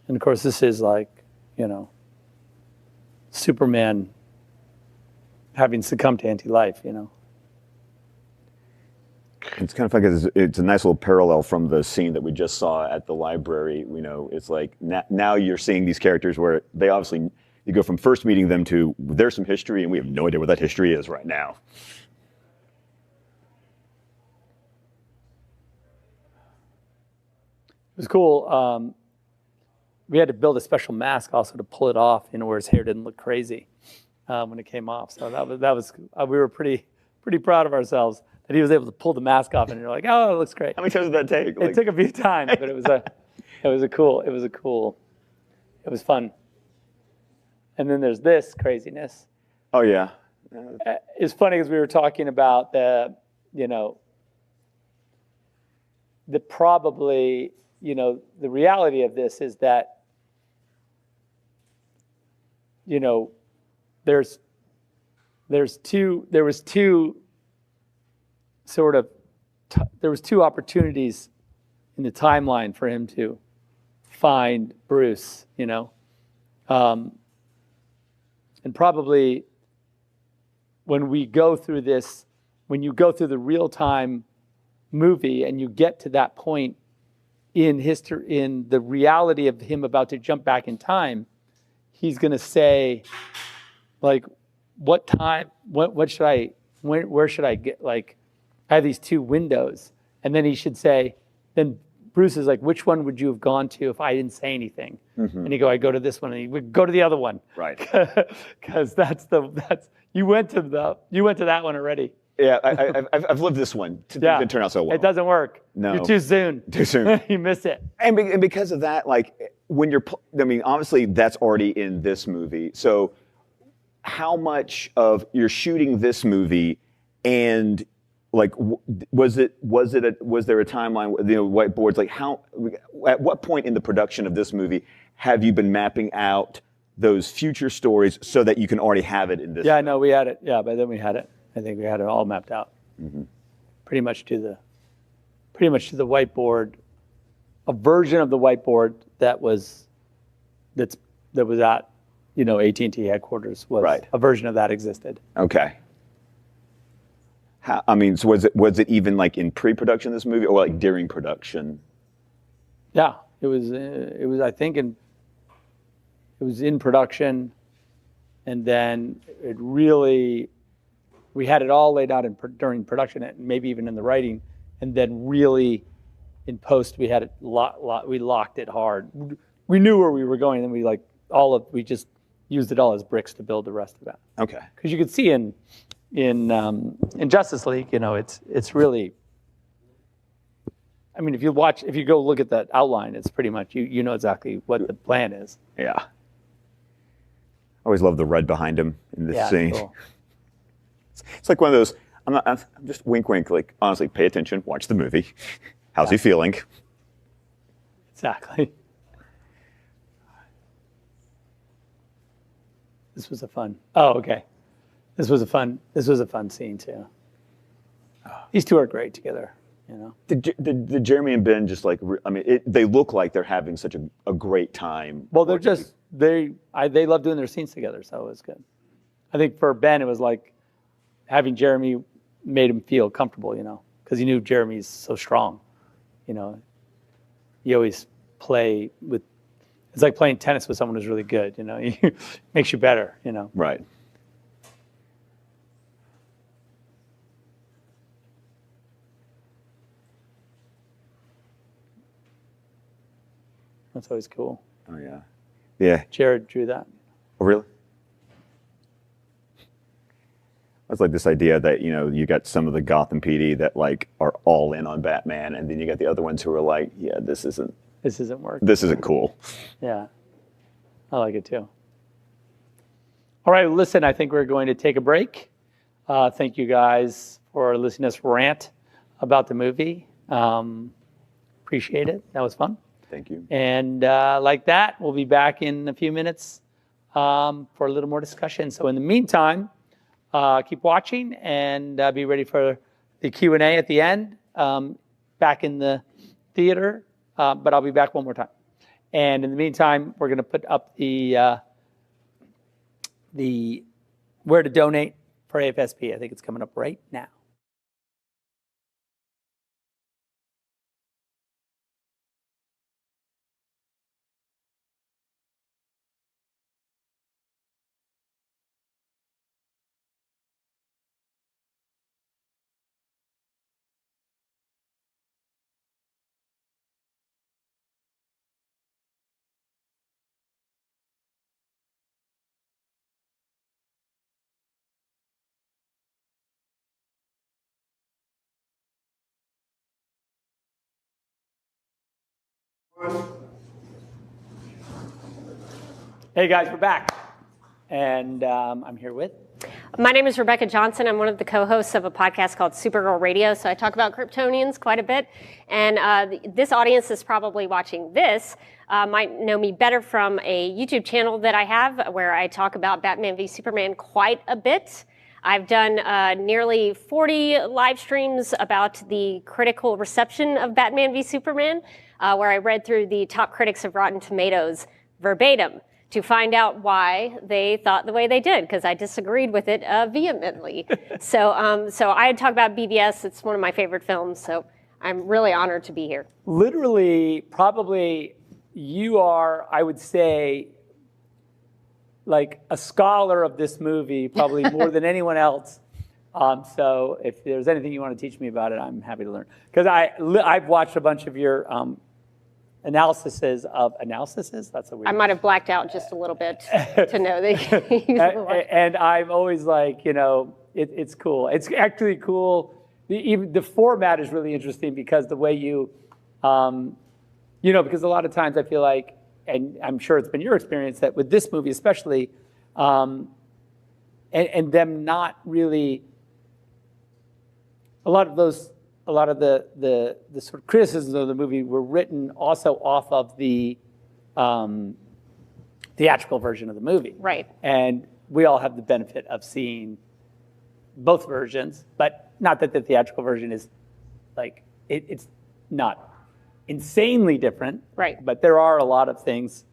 And of course, this is like, Superman having succumbed to anti-life, It's kind of funny because it's a nice little parallel from the scene that we just saw at the library. It's like now you're seeing these characters where they obviously, you go from first meeting them to there's some history and we have no idea what that history is right now. It was cool. We had to build a special mask also to pull it off, where his hair didn't look crazy when it came off. So that was we were pretty proud of ourselves that he was able to pull the mask off, and you're like, oh, it looks great. How many times did that take? It took a few times, but it was fun. And then there's this craziness. Oh yeah. It's funny because we were talking about the probably, the reality of this is that, there was two opportunities in the timeline for him to find Bruce, and probably when you go through the real-time movie and you get to that point in history, in the reality of him about to jump back in time, he's going to say, like, what time, where should I get, like, I have these two windows. And then he should say, then Bruce is like, which one would you have gone to if I didn't say anything? Mm-hmm. And you go, I go to this one, and he would go to the other one. Right. Because you went to that one already. Yeah, I've lived this one. It didn't turn out so well. It doesn't work. No. You're too soon. Too soon. You miss it. And because of that, like, obviously that's already in this movie. So how much of you're shooting this movie, and like, was there a timeline, whiteboards, like at what point in the production of this movie have you been mapping out those future stories so that you can already have it in this? Yeah, no, we had it. Yeah, by then we had it. I think we had it all mapped out. Mm-hmm. Pretty much to the whiteboard, a version of the whiteboard that was at AT&T headquarters was right. A version of that existed. Okay. So was it even like in pre-production of this movie, or like during production? Yeah, it was. I think it was in production, and then we had it all laid out during production, and maybe even in the writing, and then really in post we had it we locked it hard. We knew where we were going, and we just used it all as bricks to build the rest of that. Okay. Because you could see in Justice League, it's really. I mean, if you go look at that outline, it's pretty much you know exactly what the plan is. Yeah. I always love the red behind him in this scene. Cool. It's like one of those. I'm just wink, wink. Like honestly, pay attention. Watch the movie. How's he feeling? Exactly. This was a fun. Oh, okay. This was a fun scene too. These two are great together. Did Jeremy and Ben just they look like they're having such a great time. Well, they love doing their scenes together, so it was good. I think for Ben, it was like having Jeremy made him feel comfortable, because he knew Jeremy's so strong. You always play with. It's like playing tennis with someone who's really good. It makes you better. Right. That's always cool. Oh yeah. Yeah. Jared drew that. Oh really? It's like this idea that you got some of the Gotham PD that are all in on Batman, and then you got the other ones who are like, yeah, this isn't working. This isn't cool. Yeah, I like it too. All right, listen, I think we're going to take a break. Thank you guys for listening to us rant about the movie. Appreciate it. That was fun. Thank you. And like that, we'll be back in a few minutes for a little more discussion. So in the meantime, keep watching and be ready for the Q&A at the end, back in the theater, but I'll be back one more time. And in the meantime, we're going to put up the where to donate for AFSP. I think it's coming up right now. Hey guys, we're back. And I'm here with... My name is Rebecca Johnson. I'm one of the co-hosts of a podcast called Supergirl Radio. So I talk about Kryptonians quite a bit. And this audience is probably watching this might know me better from a YouTube channel that I have where I talk about Batman v Superman quite a bit. I've done nearly 40 live streams about the critical reception of Batman v Superman, where I read through the top critics of Rotten Tomatoes verbatim to find out why they thought the way they did, because I disagreed with it vehemently. So I talk about BVS. It's one of my favorite films, so I'm really honored to be here. Literally, probably you are, I would say, like a scholar of this movie, probably more than anyone else. So if there's anything you want to teach me about it, I'm happy to learn. Because I've watched a bunch of your analyses. That's a weird. I might have blacked out just a little bit to know that you use the word. And I'm always like, it's cool. It's actually cool. Even the format is really interesting because the way you, because a lot of times I feel like, and I'm sure it's been your experience that with this movie especially, and them not really, a lot of the sort of criticisms of the movie were written also off of the theatrical version of the movie. Right. And we all have the benefit of seeing both versions, but not that the theatrical version is like, it's not insanely different. Right. But there are a lot of things,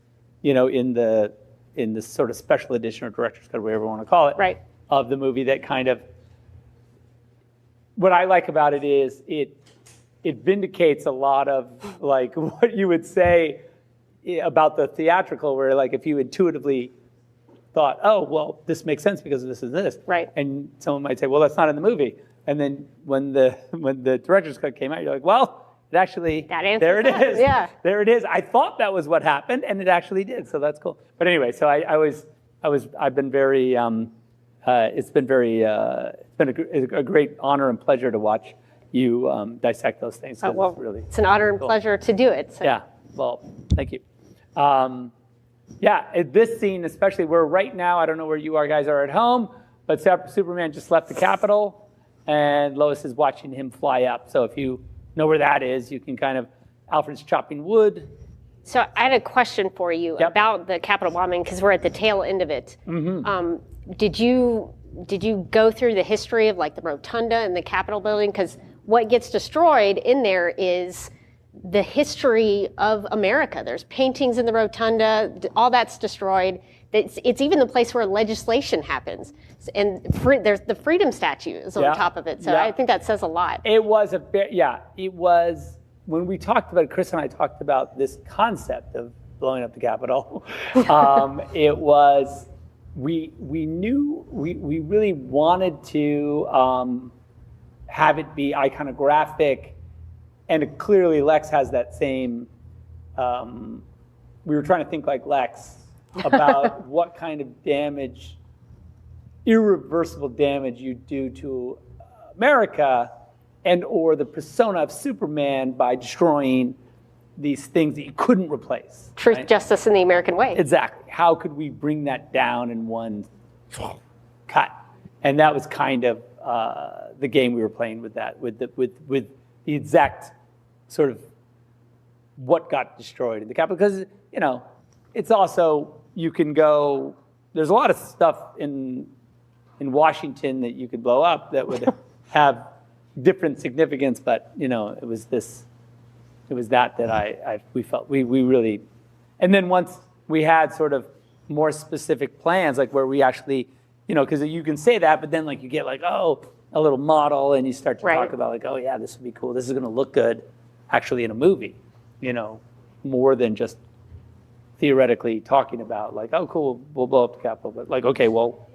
in the sort of special edition or director's cut, whatever you want to call it, right, of the movie that kind of, what I like about it is it vindicates a lot of like what you would say about the theatrical, where like if you intuitively thought, oh, well, this makes sense because this is this. Right. And someone might say, well, that's not in the movie. And then when the director's cut came out, you're like, well, It actually, That answers there it that, is. yeah. There it is. I thought that was what happened, and it actually did. So that's cool. But anyway, so I've been very, it's been a great honor and pleasure to watch you dissect those things. 'Cause Well, really, it's an honor and cool. pleasure to do it. So. Yeah. Well, thank you. This scene, especially where right now, I don't know where you guys are at home, but Superman just left the Capitol, and Lois is watching him fly up. So if you know where that is, you can kind of, Alfred's chopping wood. So I had a question for you Yep. about the Capitol bombing because we're at the tail end of it. Mm-hmm. Did you go through the history of like the rotunda and the Capitol building? Because what gets destroyed in there is the history of America. There's paintings in the rotunda, all that's destroyed. It's even the place where legislation happens. And there's the freedom statue is on top of it. So I think that says a lot. It was it was, when we talked about it, Chris and I talked about this concept of blowing up the Capitol. It was, we knew, we really wanted to have it be iconographic, and clearly Lex has that same, we were trying to think like Lex about what kind of damage, irreversible damage you do to America and or the persona of Superman by destroying these things that you couldn't replace. Truth, right? justice, and the American way. Exactly. How could we bring that down in one cut? And that was kind of the game we were playing with that, with the exact sort of what got destroyed in the Capitol. Because, it's also, you can go, there's a lot of stuff in Washington that you could blow up that would have different significance, but, it was that we felt we really, and then once we had sort of more specific plans, like where we actually, because you can say that, but then like you get like, oh, a little model, and you start to talk about like, oh yeah, this would be cool. This is going to look good, actually, in a movie. More than just theoretically talking about like, oh, cool, we'll blow up the Capitol, but like, okay, well,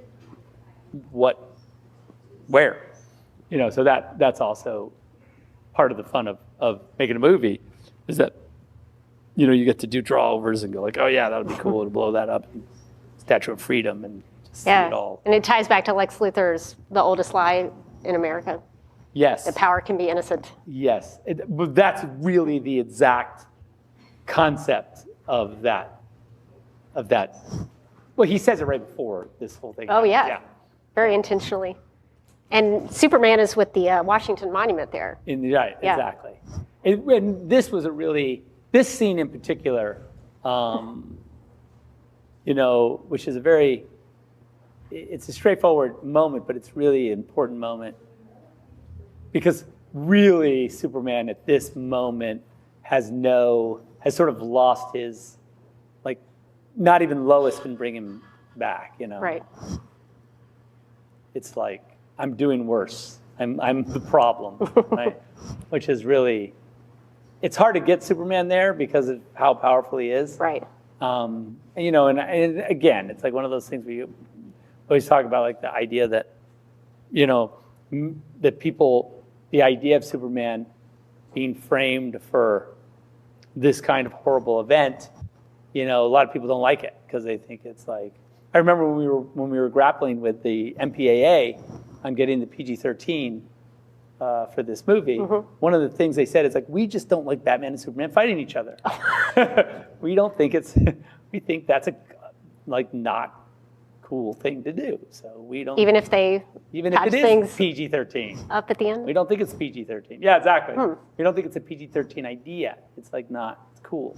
where? So that's also part of the fun of making a movie, is that, you get to do draw-overs and go like, oh yeah, that would be cool to blow that up, and Statue of Freedom, and just see it all. And it ties back to Lex Luthor's The Oldest Lie in America. Yes. The power can be innocent. Yes, but that's really the exact concept of that. Well, he says it right before this whole thing. Oh yeah. Yeah. Very intentionally. And Superman is with the Washington Monument there. Right, exactly. And this was this scene in particular, which is it's a straightforward moment, but it's really an important moment. Because really, Superman at this moment has sort of lost his, like, not even Lois can bring him back, Right. It's like, I'm doing worse. I'm the problem, right? Which is really, it's hard to get Superman there because of how powerful he is. Right. And again, it's like one of those things where you always talk about, like the idea that, that people, the idea of Superman being framed for this kind of horrible event, a lot of people don't like it because they think it's like, I remember when we were grappling with the MPAA on getting the PG-13 for this movie, one of the things they said is like, we just don't like Batman and Superman fighting each other. We think that's a not cool thing to do. So we don't. Even if it is PG-13 up at the end. we don't think it's PG-13. Yeah, exactly. We don't think it's a PG-13 idea. It's like it's cool.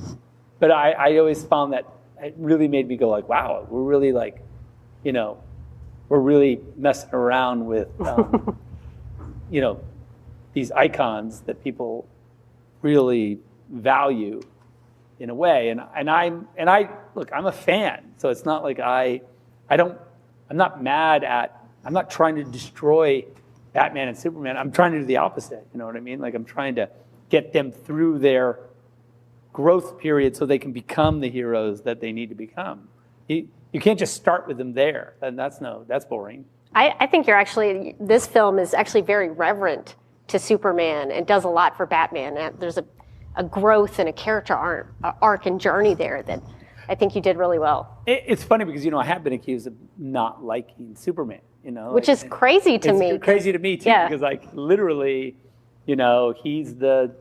But I always found that it really made me go like, wow, we're really like, we're really messing around with, these icons that people really value in a way. And I look, I'm a fan, so it's not like I'm not mad at, I'm not trying to destroy Batman and Superman. I'm trying to do the opposite. You know what I mean? Like I'm trying to get them through their growth period so they can become the heroes that they need to become. You can't just start with them there. And that's boring. I think this film is actually very reverent to Superman and does a lot for Batman. And there's a growth and a character arc and journey there that I think you did really well. It's funny because, I have been accused of not liking Superman, Which is crazy to me. It's crazy to me too, Yeah. because like literally, he's the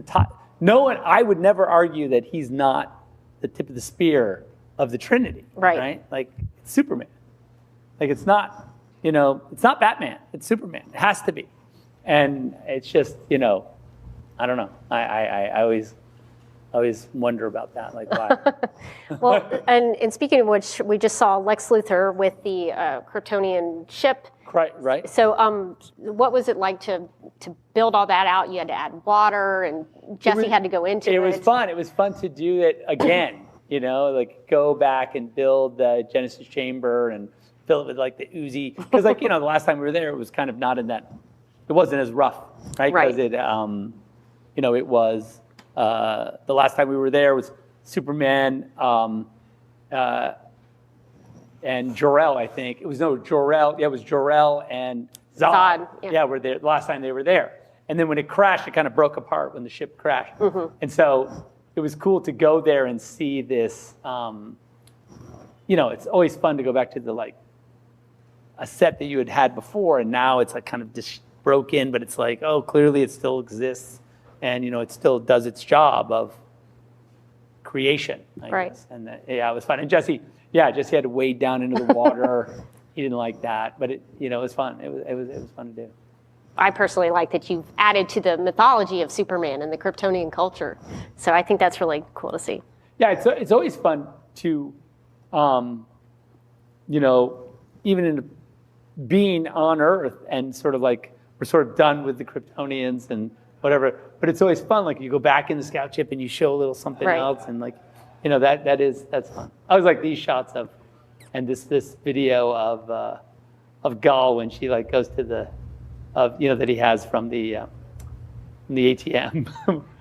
top. No one, I would never argue that he's not the tip of the spear of the Trinity, right? Like it's Superman. Like it's not, it's not Batman, it's Superman. It has to be. And it's just, I don't know. I always wonder about that, like why. Well, and speaking of which, we just saw Lex Luthor with the Kryptonian ship. Right. So what was it like to build all that out? You had to add water, and Jesse had to go into it. It was fun. It was fun to do it again, like go back and build the Genesis chamber and fill it with like the Uzi. Because like, the last time we were there, it was kind of not in that, it wasn't as rough, right? Because it, it was, the last time we were there was Superman and Jor-El, I think. It was Jor-El. Yeah, it was Jor-El and Zod. Yeah, were there last time they were there. And then when it crashed, it kind of broke apart when the ship crashed. Mm-hmm. And so it was cool to go there and see this. It's always fun to go back to the a set that you had before, and now it's like kind of just broken, but it's like, oh, clearly it still exists, and it still does its job of creation, I guess. And it was fun. And Jesse had to wade down into the water. He didn't like that, but it was fun. It was fun to do. I personally like that you've added to the mythology of Superman and the Kryptonian culture. So I think that's really cool to see. Yeah, it's always fun to, even in being on Earth and sort of like we're sort of done with the Kryptonians and whatever, but it's always fun. Like you go back in the scout ship and you show a little something else, and like, that's fun. I was like these shots of, and this video of Gal when she like goes to the, that he has from the ATM.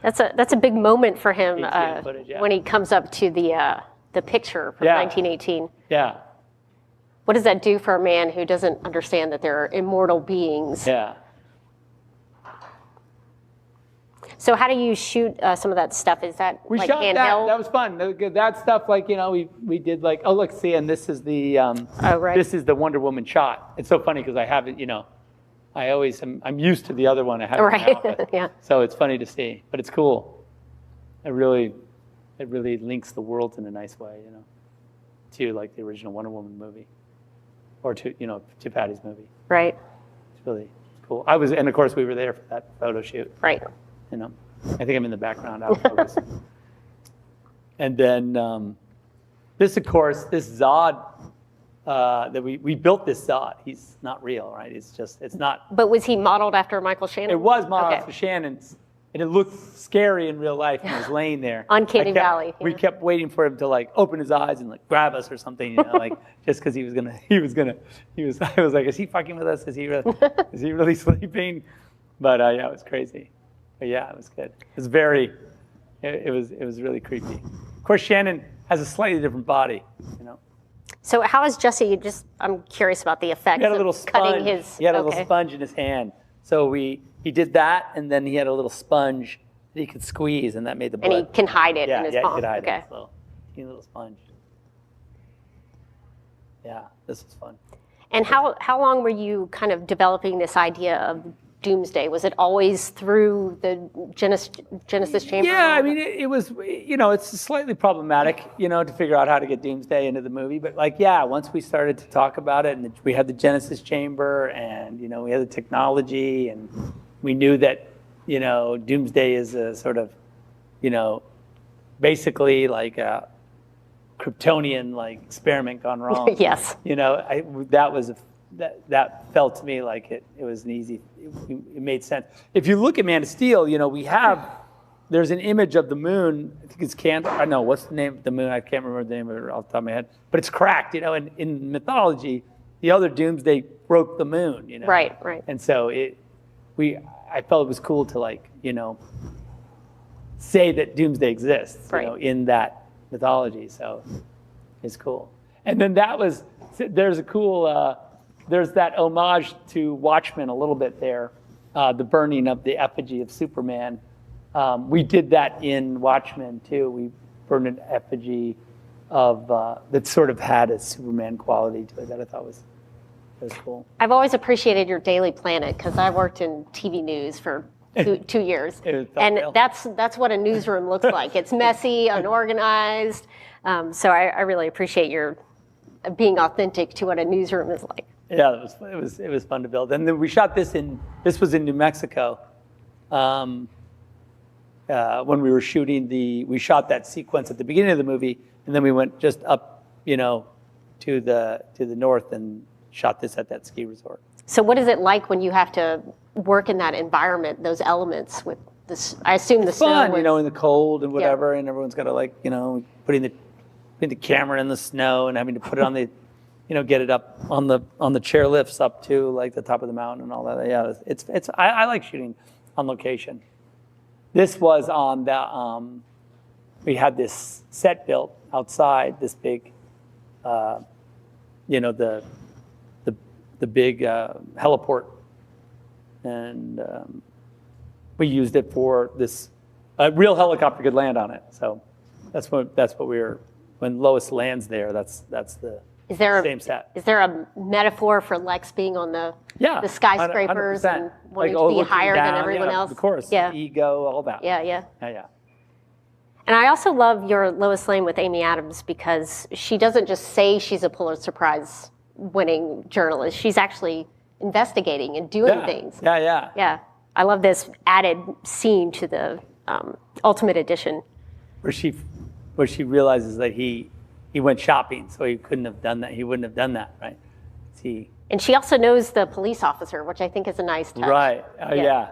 That's a big moment for him footage, when he comes up to the picture from 1918. Yeah. What does that do for a man who doesn't understand that there are immortal beings? Yeah. So how do you shoot some of that stuff? Is that we like shot handheld? That was fun. That stuff, like we did like, oh look, see, and this is the this is the Wonder Woman shot. It's so funny because I have it, I'm used to the other one I have. Right. Yeah. So it's funny to see, but it's cool. It really links the worlds in a nice way, to like the original Wonder Woman movie, or to Patty's movie. Right. It's really cool. And of course we were there for that photo shoot. Right. I think I'm in the background out of focus. And then this Zod, that we built this Zod. He's not real, right? It's not. But was he modeled after Michael Shannon? It was modeled after Shannon's, and it looked scary in real life when he was laying there. Uncanny Valley. We kept waiting for him to like open his eyes and like grab us or something, like just because I was like, is he fucking with us? Is he really sleeping? But yeah, it was crazy. But yeah, it was good. It was it was really creepy. Of course, Shannon has a slightly different body, So how is Jesse? I'm curious about the effects. He had a little of cutting sponge. his. He had a little sponge in his hand. So he did that, and then he had a little sponge that he could squeeze, and that made the blood. And he can hide it in his palm. He could hide okay. it. So he had a little sponge. Yeah, this was fun. And how long were you kind of developing this idea of Doomsday? Was it always through the Genesis chamber? Yeah, I mean, it was, it's slightly problematic, to figure out how to get Doomsday into the movie. But once we started to talk about it, and we had the Genesis chamber, and, we had the technology, and we knew that, Doomsday is a sort of, basically like a Kryptonian like experiment gone wrong. Yes. That felt to me like it was an easy, it made sense. If you look at Man of Steel, there's an image of the moon, I think it's what's the name of the moon? I can't remember the name of it off the top of my head, but it's cracked, and in mythology, the other Doomsday broke the moon, Right. And so I felt it was cool to say that Doomsday exists, in that mythology, so it's cool. And then there's a cool, there's that homage to Watchmen a little bit there, the burning of the effigy of Superman. We did that in Watchmen too. We burned an effigy of that sort of had a Superman quality to it that I thought was cool. I've always appreciated your Daily Planet because I worked in TV news for 2 years, and that's what a newsroom looks like. It's messy, unorganized. So I really appreciate your being authentic to what a newsroom is like. Yeah, it was fun to build. And then we shot this was in New Mexico. When we were shooting we shot that sequence at the beginning of the movie, and then we went just up, to the north and shot this at that ski resort. So what is it like when you have to work in that environment, those elements with this? I assume the Fun, snow. in the cold and whatever, and everyone's got to putting the camera in the snow and having to put it on the, get it up on the chair lifts up to like the top of the mountain and all that. Yeah, I like shooting on location. This was on the we had this set built outside, this big, the big heliport, and we used it for this. A real helicopter could land on it, so that's what we were. When Lois lands there, that's the same set. Is there a metaphor for Lex being on the skyscrapers 100%. and wanting to be higher than everyone else? Of course, ego, all that. Yeah. And I also love your Lois Lane with Amy Adams because she doesn't just say she's a Pulitzer Prize winning journalist. She's actually investigating and doing things. Yeah. I love this added scene to the Ultimate Edition. Where she realizes that he went shopping, so he couldn't have done that. He wouldn't have done that, right? And she also knows the police officer, which I think is a nice touch. Right. Yeah.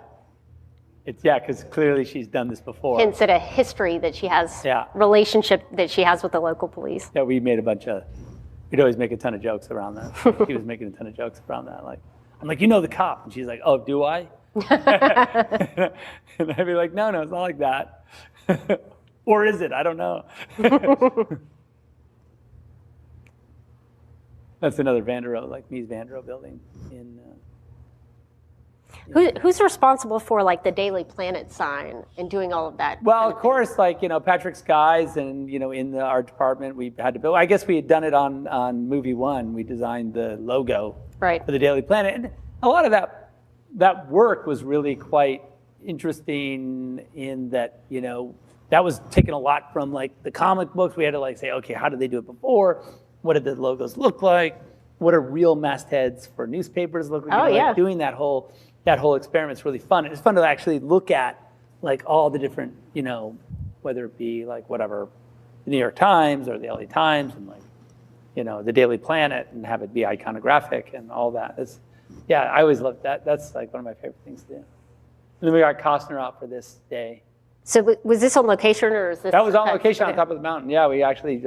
Because clearly she's done this before. Hints at a history that she has, relationship that she has with the local police. Yeah, we made we'd always make a ton of jokes around that. She was making a ton of jokes around that. Like, I'm like, the cop. And she's like, oh, do I? And I'd be like, no, it's not like that. Or is it? I don't know. That's another Vanderohe, like Mies Vanderohe building in. Who's responsible for like the Daily Planet sign and doing all of that? Well, of course, Patrick's guys and in the art department we had to build. I guess we had done it on movie one. We designed the logo for the Daily Planet, and a lot of that work was really quite interesting in that that was taken a lot from like the comic books. We had to say, okay, how did they do it before? What did the logos look like? What are real mastheads for newspapers look like? Doing that whole experiment is really fun. It's fun to actually look at like all the different, whether it be like whatever, the New York Times or the LA Times and the Daily Planet and have it be iconographic and all that. I always loved that. That's like one of my favorite things to do. And then we got Costner out for this day. So was this on location or is this? That was on location on top of the mountain. Yeah, we actually,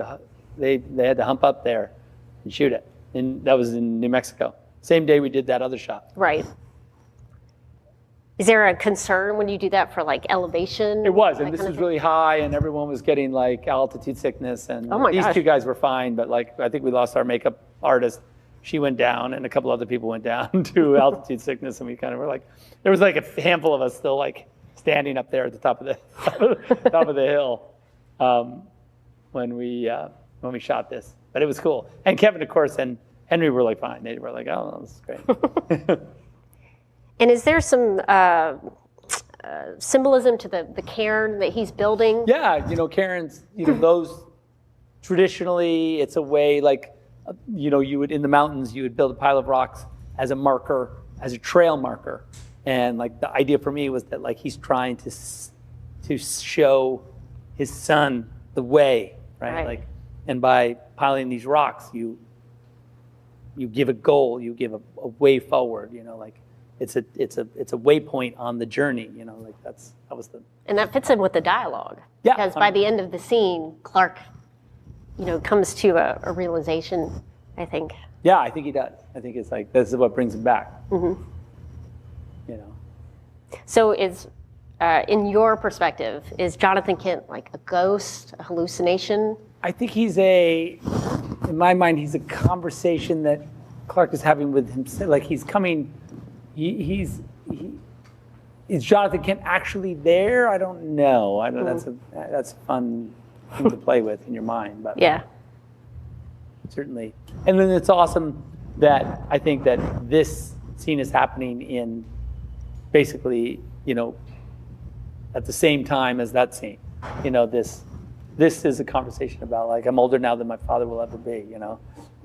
they had to hump up there and shoot it. And that was in New Mexico. Same day we did that other shot. Right. Is there a concern when you do that for like elevation? It was, and this was really high, and everyone was getting like altitude sickness, and these two guys were fine, but I think we lost our makeup artist. She went down, and a couple other people went down to altitude sickness, and we kind of were like, there was like a handful of us still like standing up there at the top of the hill when we shot this, but it was cool. And Kevin, of course, and Henry were like fine. They were like, oh, this is great. And is there some symbolism to the cairn that he's building? Yeah, cairns, those traditionally, it's a way like, you would, in the mountains, you would build a pile of rocks as a marker, as a trail marker. And like the idea for me was that like he's trying to show his son the way, right? Like, and by piling these rocks, you give a goal, you give a way forward, like. It's a waypoint on the journey, like that was the. And that fits in with the dialogue. Yeah. Because by the end of the scene, Clark, comes to a realization, I think. Yeah, I think he does. I think it's like this is what brings him back. Mm-hmm. So is, in your perspective, is Jonathan Kent like a ghost, a hallucination? I think in my mind, he's a conversation that Clark is having with himself. Like he's coming. Is Jonathan Kent actually there? I don't know. I don't. That's a fun thing to play with in your mind. But Yeah. certainly. And then it's awesome that I think that this scene is happening in basically, at the same time as that scene. This is a conversation about like, I'm older now than my father will ever be,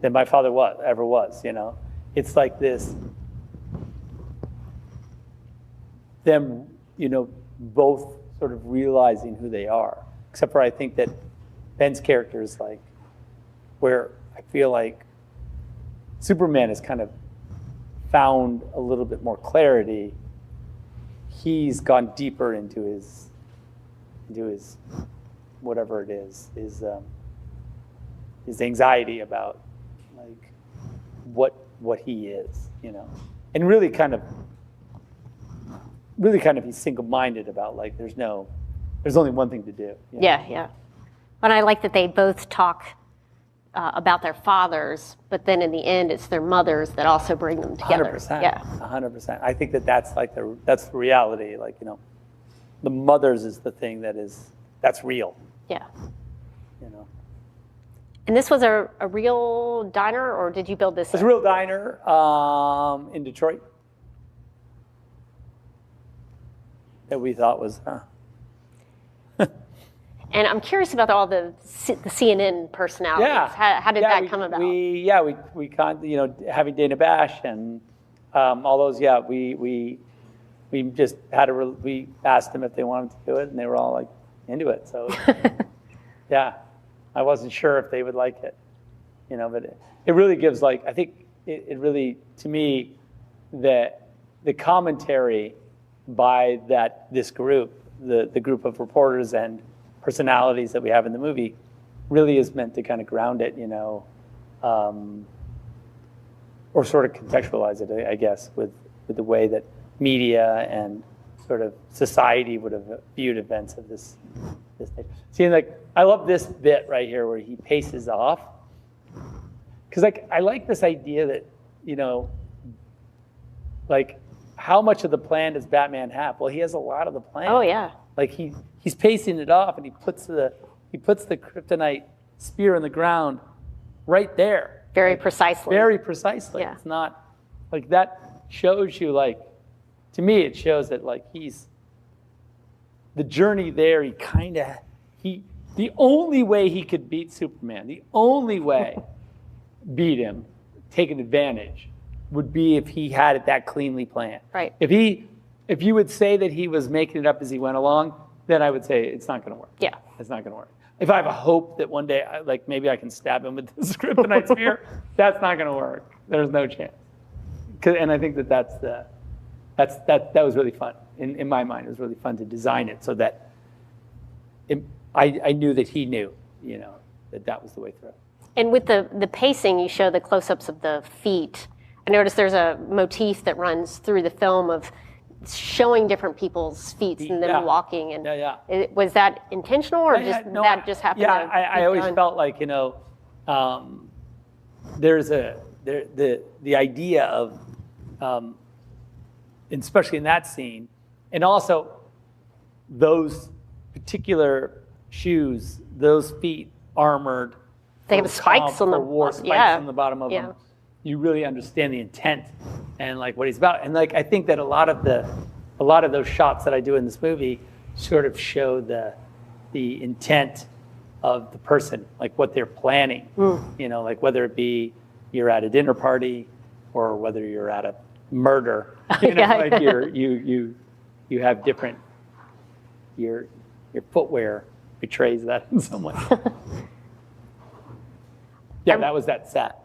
than my father ever was. It's like this, them, both sort of realizing who they are. Except for I think that Ben's character is like, where I feel like Superman has kind of found a little bit more clarity. He's gone deeper into his whatever it is, his anxiety about like what he is, and really kind of he's single-minded about like there's only one thing to do. Yeah. But I like that they both talk about their fathers, but then in the end, it's their mothers that also bring them together. 100%. Yeah. 100%. I think that's like that's the reality. Like the mothers is the thing that's real. Yeah. And this was a real diner, or did you build this? It's a real diner in Detroit that we thought was. And I'm curious about all the CNN personalities. Yeah. How did that come about? We having Dana Bash and all those. Yeah, we just we asked them if they wanted to do it, and they were all like into it. So yeah, I wasn't sure if they would like it, but it really gives like I think it really to me the commentary by this group, the group of reporters and personalities that we have in the movie really is meant to kind of ground it, or sort of contextualize it, I guess, with the way that media and sort of society would have viewed events of this nature. See, like, I love this bit right here where he paces off. Because, like, I like this idea that, like, how much of the plan does Batman have? Well, he has a lot of the plan. Oh, yeah. Like he's pacing it off, and he puts the kryptonite spear in the ground right there. Very precisely. Very precisely. Yeah. It's not like that shows you like to me it shows that like he's the journey there. The only way he could beat Superman, the only way beat him, taking advantage, would be if he had it that cleanly planned. Right. If you would say that he was making it up as he went along, then I would say it's not going to work. Yeah. It's not going to work. If I have a hope that one day, like maybe I can stab him with this kryptonite spear, that's not going to work. There's no chance. And I think that was really fun. In my mind, it was really fun to design it so that I knew that he knew, that was the way through. And with the pacing, you show the close-ups of the feet. I noticed there's a motif that runs through the film of showing different people's feet and them walking. And was that intentional, or that just happened? Yeah, I always felt like there's the idea of, especially in that scene, and also those particular shoes, those feet armored. They have spikes on the on the bottom of them. You really understand the intent and like what he's about. And like I think that a lot of those shots that I do in this movie sort of show the intent of the person, like what they're planning. Like whether it be you're at a dinner party or whether you're at a murder. Like you have different your footwear betrays that in some way. Yeah, that was that set.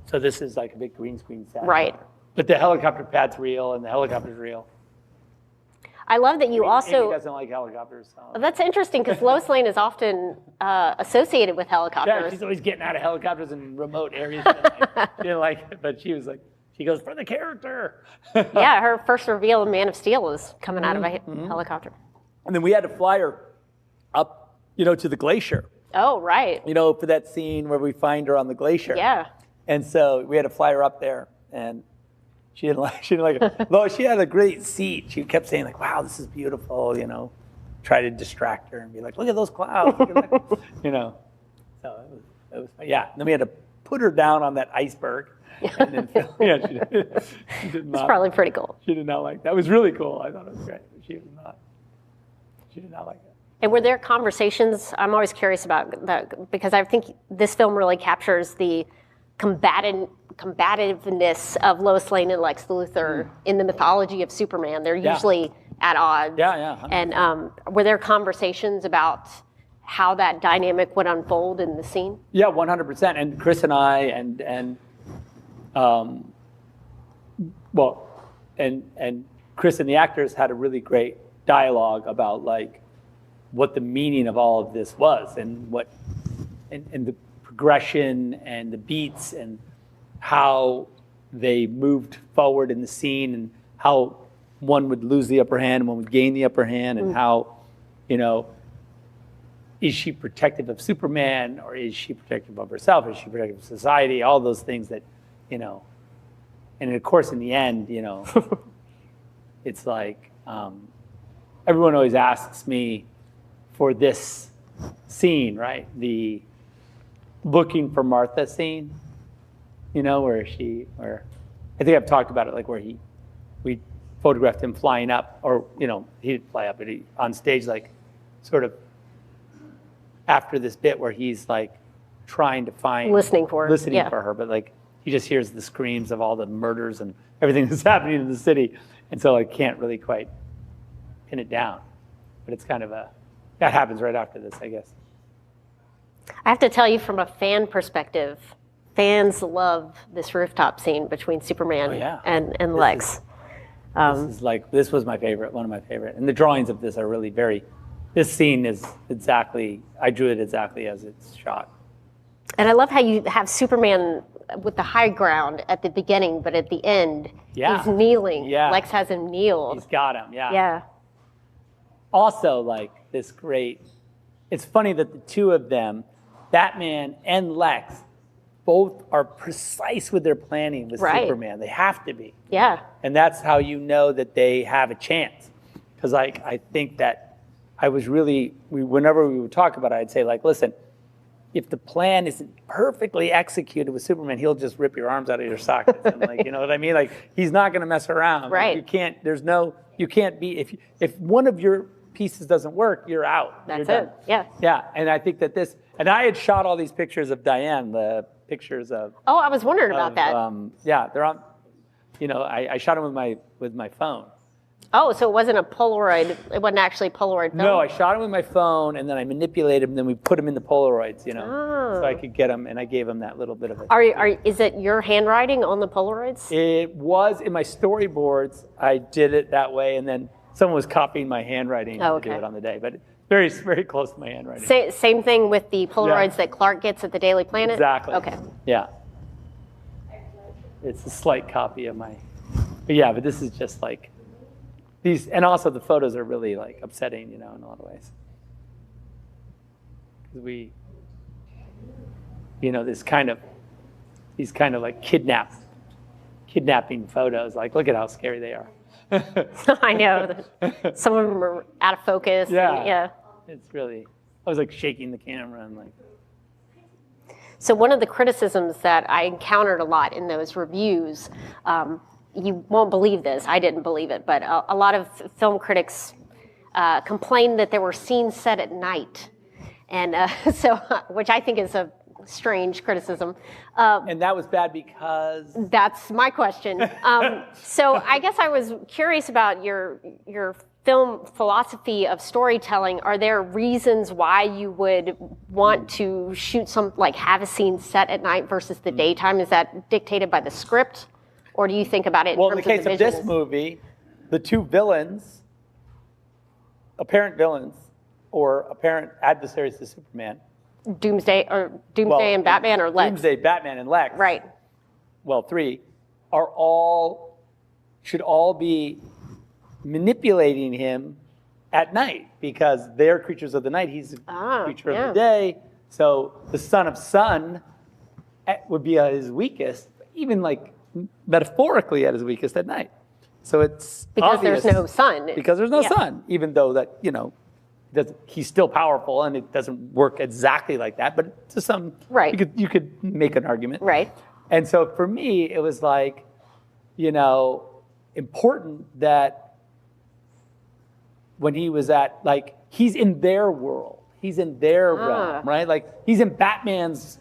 So this is like a big green screen set. Right. But the helicopter pad's real and the helicopter's real. I love that you also... Amy doesn't like helicopters. So. That's interesting because Lois Lane is often associated with helicopters. Yeah, she's always getting out of helicopters in remote areas. She didn't like it, but she was like, she goes, for the character. Yeah, her first reveal in Man of Steel is coming out of a helicopter. And then we had to fly her up, to the glacier. Oh, right. For that scene where we find her on the glacier. Yeah. And so we had to fly her up there, and she didn't like it. Though she had a great seat, she kept saying like, "Wow, this is beautiful," you know. Try to distract her and be like, "Look at those clouds," look at that. You know. So it was yeah. And then we had to put her down on that iceberg. And then, yeah, she did not. It's probably pretty cool. She did not like that. It was really cool. I thought it was great. She did not like it. And were there conversations? I'm always curious about that because I think this film really captures the combativeness of Lois Lane and Lex Luthor in the mythology of Superman. They're usually at odds. Yeah. 100%. And were there conversations about how that dynamic would unfold in the scene? Yeah, 100%. And Chris and I and Chris and the actors had a really great dialogue about like what the meaning of all of this was and what and the progression and the beats and how they moved forward in the scene and how one would lose the upper hand and one would gain the upper hand and how, you know, is she protective of Superman or is she protective of herself? Is she protective of society? All those things that, you know, and of course in the end, you know, it's like everyone always asks me for this scene, right? The looking for Martha scene, you know, where I think I've talked about it, like where we photographed him flying up, or, you know, he didn't fly up, but he on stage, like sort of after this bit where he's like trying to find Listening for her, but like he just hears the screams of all the murders and everything that's happening in the city, and so I can't really quite pin it down. But it's kind of that happens right after this, I guess. I have to tell you, from a fan perspective, fans love this rooftop scene between Superman and Lex. This was my favorite, one of my favorite. And the drawings of this are really this scene is exactly, I drew it exactly as it's shot. And I love how you have Superman with the high ground at the beginning, but at the end, he's kneeling. Yeah. Lex has him kneeled. He's got him, yeah. Yeah. Also, like this great, it's funny that the two of them, Batman and Lex, both are precise with their planning with Superman. They have to be. Yeah. And that's how you know that they have a chance. Because I think that I was really, whenever we would talk about it, I'd say like, listen, if the plan isn't perfectly executed with Superman, he'll just rip your arms out of your sockets. And like, you know what I mean? Like, he's not going to mess around. Right. Like, you can't be, if one of your pieces doesn't work, you're out. That's you're it. Yeah. Yeah. And I think that and I had shot all these pictures of Diane, the pictures of. Oh, I was wondering about that. Yeah, they're on, you know, I shot them with my phone. Oh, so it wasn't a Polaroid. It wasn't actually Polaroid film? No, I shot them with my phone, and then I manipulated them, and then we put them in the Polaroids, you know, so I could get them, and I gave them that little bit of it. Is it your handwriting on the Polaroids? It was in my storyboards. I did it that way, and then someone was copying my handwriting to do it on the day, but very, very close to my handwriting. Same thing with the Polaroids that Clark gets at the Daily Planet? Exactly. Okay. Yeah. It's a slight copy of but this is just like, these, and also the photos are really like upsetting, you know, in a lot of ways. Because you know, these kind of like kidnapping photos. Like, look at how scary they are. I know. Some of them are out of focus. Yeah. It's really, I was like shaking the camera and like. So one of the criticisms that I encountered a lot in those reviews, you won't believe this, I didn't believe it, but a lot of film critics complained that there were scenes set at night. And which I think is a strange criticism. And that was bad because? That's my question. So I guess I was curious about your film philosophy of storytelling. Are there reasons why you would want to shoot have a scene set at night versus the daytime? Is that dictated by the script? Or do you think about it in terms of the visuals? Well, in the case of this movie, the two villains, apparent villains, or apparent adversaries to Superman. Doomsday and Batman, or Lex? Doomsday, Batman, and Lex. Right. Well, three should all be manipulating him at night because they're creatures of the night. He's a creature of the day. So the son of sun would be at his weakest, even like metaphorically at his weakest at night. So it's Because obvious, there's no sun. because there's no Yeah. sun, even though that, he's still powerful and it doesn't work exactly like that, but to some, Right. you could make an argument. Right. And so for me, it was like, important that when he was at, like, he's in their world, he's in their realm, right? Like, he's in Batman's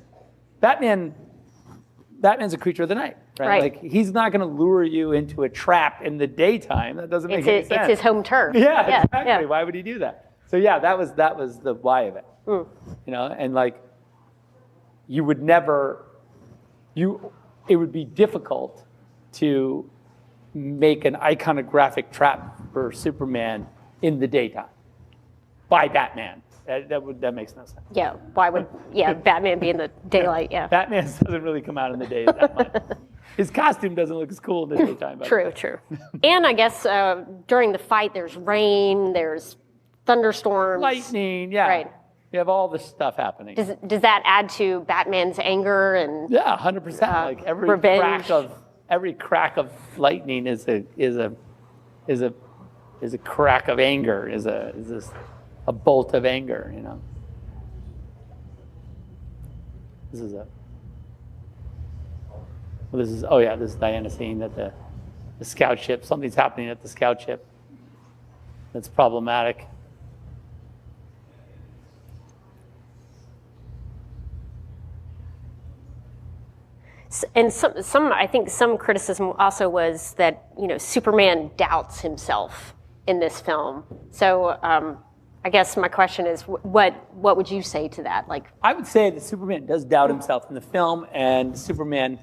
a creature of the night, right? Right. Like, he's not going to lure you into a trap in the daytime. That doesn't make any sense. It's his home turf. Yeah, exactly. Yeah. Why would he do that? So yeah, that was the why of it. And like, you would never, it would be difficult to make an iconographic trap for Superman in the daytime by Batman. That makes no sense. Yeah. Why would Batman be in the daylight? Yeah. Batman doesn't really come out in the day that much. His costume doesn't look as cool in the daytime. True. And I guess during the fight, there's rain, there's thunderstorms, Lightning, yeah. Right. You have all this stuff happening. Does that add to Batman's anger and? Yeah, 100%. Like revenge. every crack of lightning is a crack of anger, is a bolt of anger, This is Diana seeing that the scout ship, something's happening at the scout ship that's problematic. And I think some criticism also was that Superman doubts himself in this film. So I guess my question is, what would you say to that? Like, I would say that Superman does doubt himself in the film, and Superman,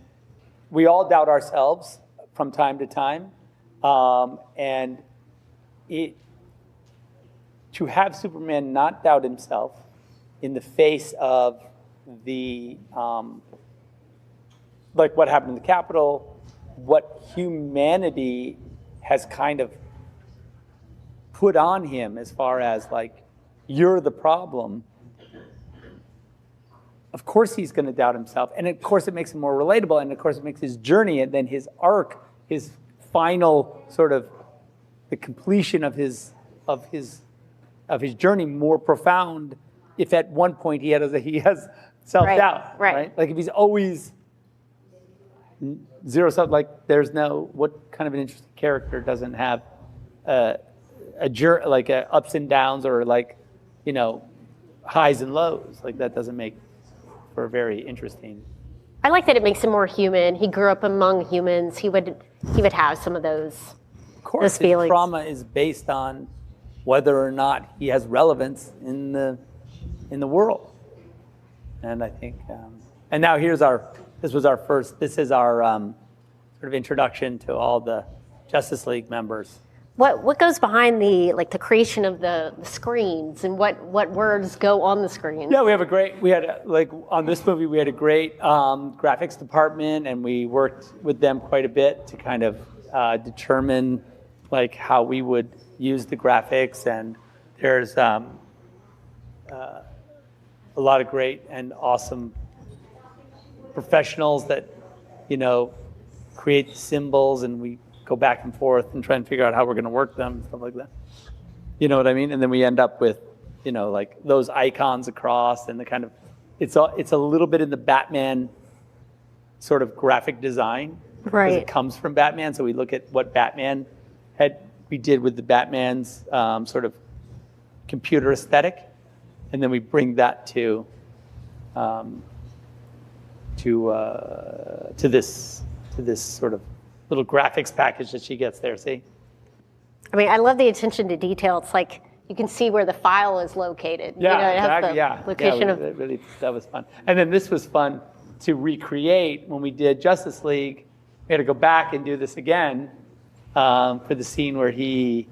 we all doubt ourselves from time to time, and to have Superman not doubt himself in the face of the like what happened in the Capitol, what humanity has kind of put on him as far as like, you're the problem. Of course he's going to doubt himself, and of course it makes him more relatable, and of course it makes his journey and then his arc, his final sort of the completion of his journey more profound. If at one point he has self-doubt, right? Like if he's always zero self, like what kind of an interesting character doesn't have like ups and downs or like highs and lows? Like that doesn't make for a very interesting. I like that it makes him more human. He grew up among humans. He would have some of those. Of course, those feelings. His trauma is based on whether or not he has relevance in the world. And I think, and now this is our sort of introduction to all the Justice League members. What goes behind the creation of the screens and what words go on the screen? Yeah, on this movie we had a great graphics department, and we worked with them quite a bit to kind of determine like how we would use the graphics, and there's a lot of great and awesome professionals that create the symbols, and we go back and forth and try and figure out how we're going to work them and stuff like that. You know what I mean? And then we end up with like those icons across, and the kind of it's a little bit in the Batman sort of graphic design, right? Because it comes from Batman, so we look at what Batman we did with the Batman's sort of computer aesthetic, and then we bring that to this sort of little graphics package that she gets there. See? I mean, I love the attention to detail. It's like you can see where the file is located. Yeah, it has exactly. the location of. That was fun. And then this was fun to recreate when we did Justice League. We had to go back and do this again for the scene where he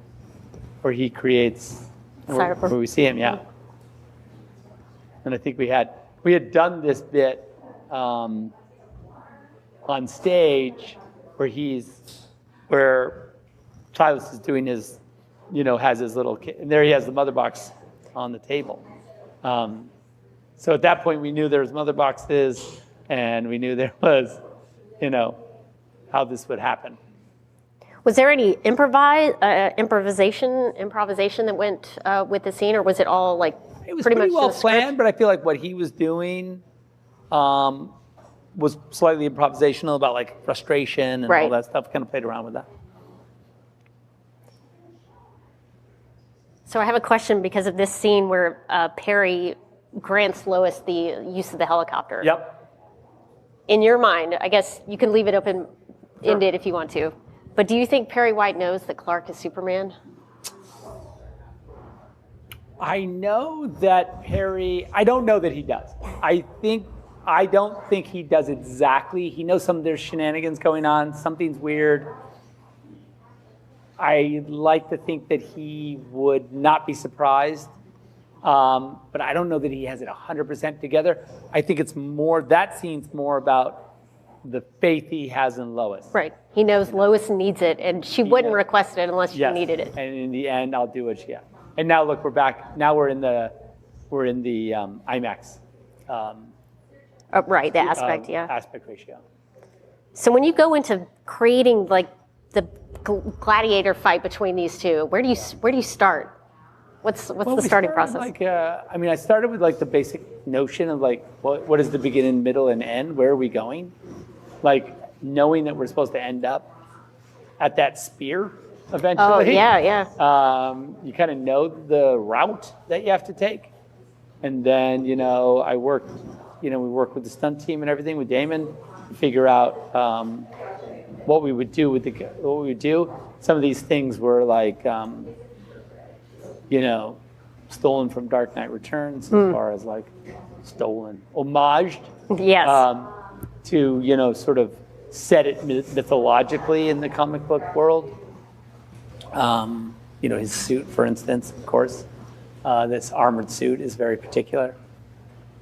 creates where we see him. Yeah. And I think we had done this bit on stage where Silas is doing his, has his little kid, and there he has the mother box on the table. So at that point we knew there was mother boxes. and we knew there was, how this would happen. Was there any improvisation that went with the scene, or was it all like It was pretty much well the script? planned, but I feel like what he was doing was slightly improvisational about like frustration and all that stuff. Kind of played around with that. So I have a question because of this scene where Perry grants Lois the use of the helicopter. Yep. In your mind, I guess you can leave it open-ended if you want to, but do you think Perry White knows that Clark is Superman? I know that I don't know that he does. I don't think he does exactly. He knows there's shenanigans going on, something's weird. I like to think that he would not be surprised, but I don't know that he has it 100% together. I think that scene's more about the faith he has in Lois. Right. He knows Lois needs it, and she wouldn't request it unless she needed it. And in the end, I'll do what she has. And now look, we're back. Now we're in the IMAX. Right, the aspect, aspect ratio. So when you go into creating like the gladiator fight between these two, where do you start? What's the starting process? I started with like the basic notion of like what is the beginning, middle, and end? Where are we going? Like knowing that we're supposed to end up at that spear eventually. Oh yeah. You kind of know the route that you have to take, and then we work with the stunt team and everything with Damon to figure out what we would do Some of these things were like, stolen from Dark Knight Returns, as far as like stolen, homaged. Yes. To sort of set it mythologically in the comic book world. His suit, for instance, of course, this armored suit is very particular.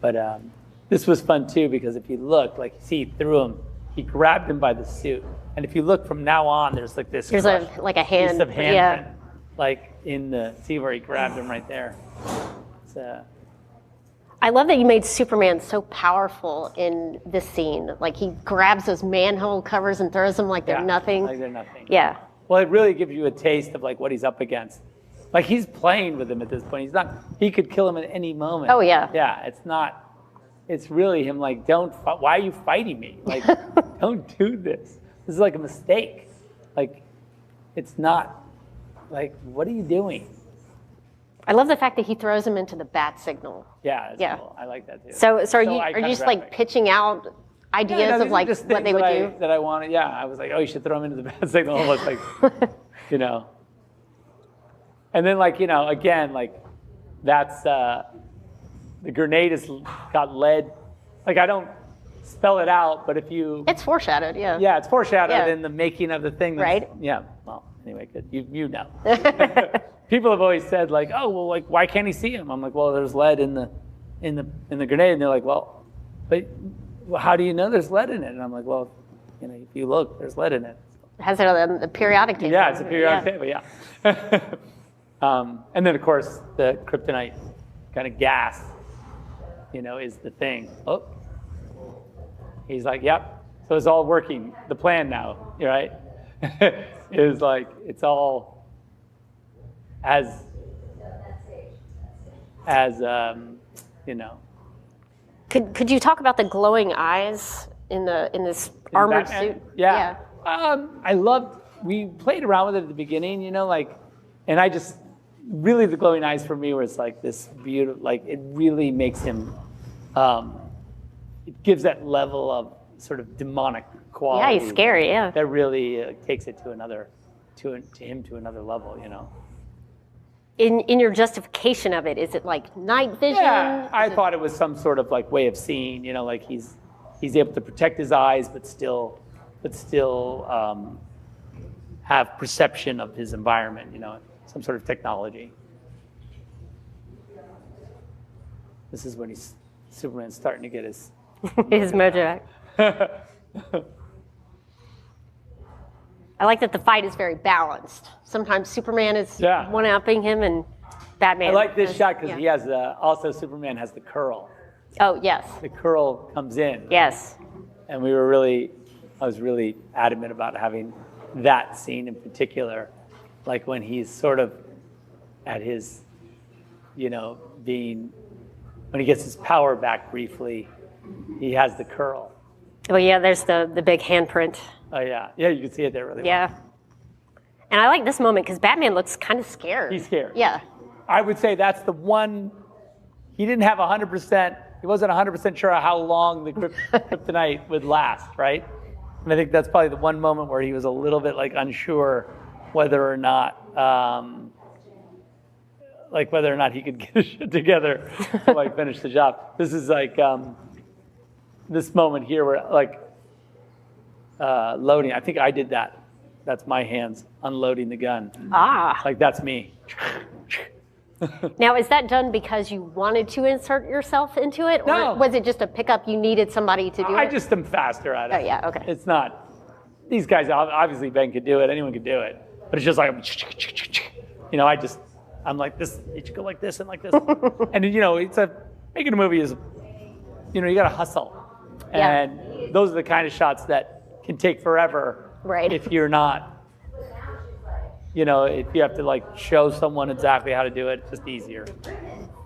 But this was fun too, because if you look, like you see through him, he grabbed him by the suit. And if you look from now on, there's like this There's a hand. piece of handprint, like see where he grabbed him right there. I love that you made Superman so powerful in this scene. Like he grabs those manhole covers and throws them like they're nothing. Like they're nothing. Yeah. Well, it really gives you a taste of like what he's up against. Like he's playing with him at this point. He could kill him at any moment. Oh yeah. Yeah, it's really him like, why are you fighting me? Like, don't do this. This is like a mistake. Like, it's not, like, what are you doing? I love the fact that he throws him into the bat signal. Yeah, that's cool. I like that too. So are you just like pitching out ideas of like what they would do? That I wanted, I was like, oh, you should throw him into the bat signal. Almost like, And then like, again, like that's, the grenade has got lead. Like I don't spell it out, but if you... It's foreshadowed, yeah. Yeah, it's foreshadowed in the making of the thing. Right. Yeah, well, anyway, good. You know. People have always said like, oh, well, like, why can't he see him? I'm like, well, there's lead in the grenade. And they're like, well, but how do you know there's lead in it? And I'm like, well, if you look, there's lead in it. It has it on the periodic table. Yeah, it's a periodic table, yeah. And then, of course, the kryptonite kind of gas, is the thing. Oh, he's like, yep. So it's all working. The plan now, right? Is like, it's all as Could you talk about the glowing eyes in this armored Batman? suit? Yeah. We played around with it at the beginning, and I just, really the glowing eyes for me was like this beautiful, like it really makes him, it gives that level of sort of demonic quality. Yeah, he's scary, yeah. That really takes it to another level, In your justification of it, is it like night vision? Yeah, I thought it was some sort of like way of seeing, like he's able to protect his eyes, but still have perception of his environment, some sort of technology. This is when Superman's starting to get his his mojo back. I like that the fight is very balanced. Sometimes Superman is one-upping him, and Batman. I like this shot because he has also Superman has the curl, Oh, yes. the curl comes in. Yes. And I was really adamant about having that scene in particular, like when he's sort of at his, when he gets his power back briefly, he has the curl. Oh, yeah, there's the big handprint. Oh, yeah. Yeah, you can see it there really well. Yeah. And I like this moment because Batman looks kind of scared. He's scared. Yeah. I would say that's the one, he didn't have 100%, he wasn't 100% sure how long the kryptonite would last, right? And I think that's probably the one moment where he was a little bit like unsure whether or not, he could get his shit together to like finish the job. This is like this moment here where like loading. I think I did that. That's my hands unloading the gun. Ah. Like that's me. Now, is that done because you wanted to insert yourself into it? Or No. was it just a pickup you needed somebody to do I it? just am faster at it. Oh, yeah, okay. It's not, these guys, obviously Ben could do it, anyone could do it. But it's just like, I'm like this, it should go like this and like this. And making a movie is, you gotta hustle. Yeah. And those are the kind of shots that can take forever. Right. If you're not, if you have to like show someone exactly how to do it, it's just easier.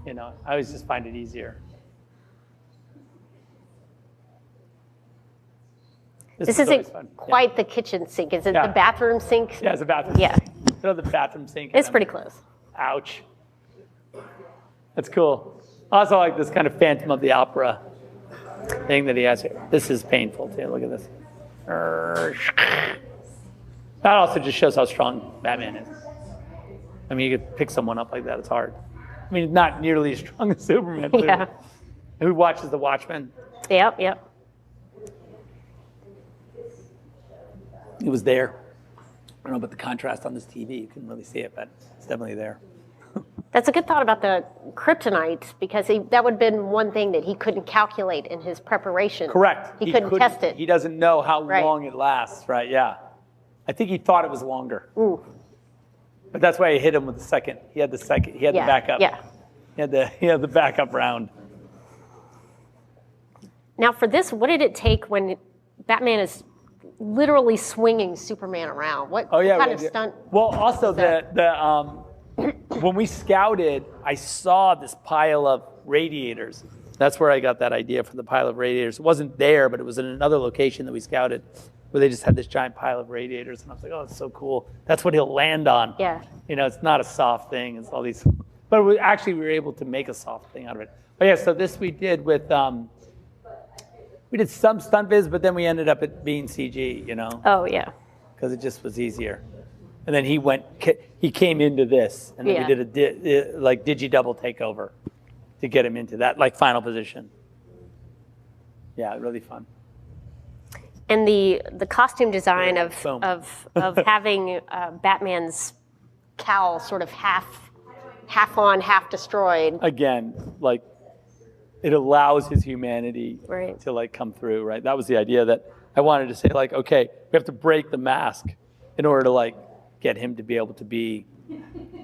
I always just find it easier. This is always isn't fun. quite the kitchen sink. Is it Yeah. the bathroom sink? Yeah, it's a bathroom Yeah. sink. The bathroom sink. It's pretty close. Ouch. That's cool. I also like this kind of Phantom of the Opera thing that he has here. This is painful too. Look at this. That also just shows how strong Batman is. I mean, you could pick someone up like that. It's hard. I mean, not nearly as strong as Superman. Clearly. Yeah. Who watches The Watchmen? Yep. It was there. I don't know about the contrast on this TV. You couldn't really see it, but it's definitely there. That's a good thought about the kryptonite because that would have been one thing that he couldn't calculate in his preparation. Correct. He couldn't test it. He doesn't know how Right. long it lasts, right? Yeah. I think he thought it was longer. Ooh. But that's why he hit him with the second. He had the backup. Yeah. He had the backup round. Now, for this, what did it take when Batman is literally swinging Superman around? What kind of stunt? Well, also was when we scouted, I saw this pile of radiators. That's where I got that idea for the pile of radiators. It wasn't there, but it was in another location that we scouted where they just had this giant pile of radiators. And I was like, oh, that's so cool. That's what he'll land on. Yeah. It's not a soft thing. It's all these. But we were able to make a soft thing out of it. But yeah, so this we did with, we did some stunt viz, but then we ended up it being CG, Oh, yeah. because it just was easier. And then he came into this, and then Yeah. we did a digi double takeover to get him into that final position. Yeah, really fun. And the costume design Boom. of having Batman's cowl sort of half on, half destroyed. Again, it allows his humanity Right. to come through, right? That was the idea that I wanted to say, okay, we have to break the mask in order to get him to be able to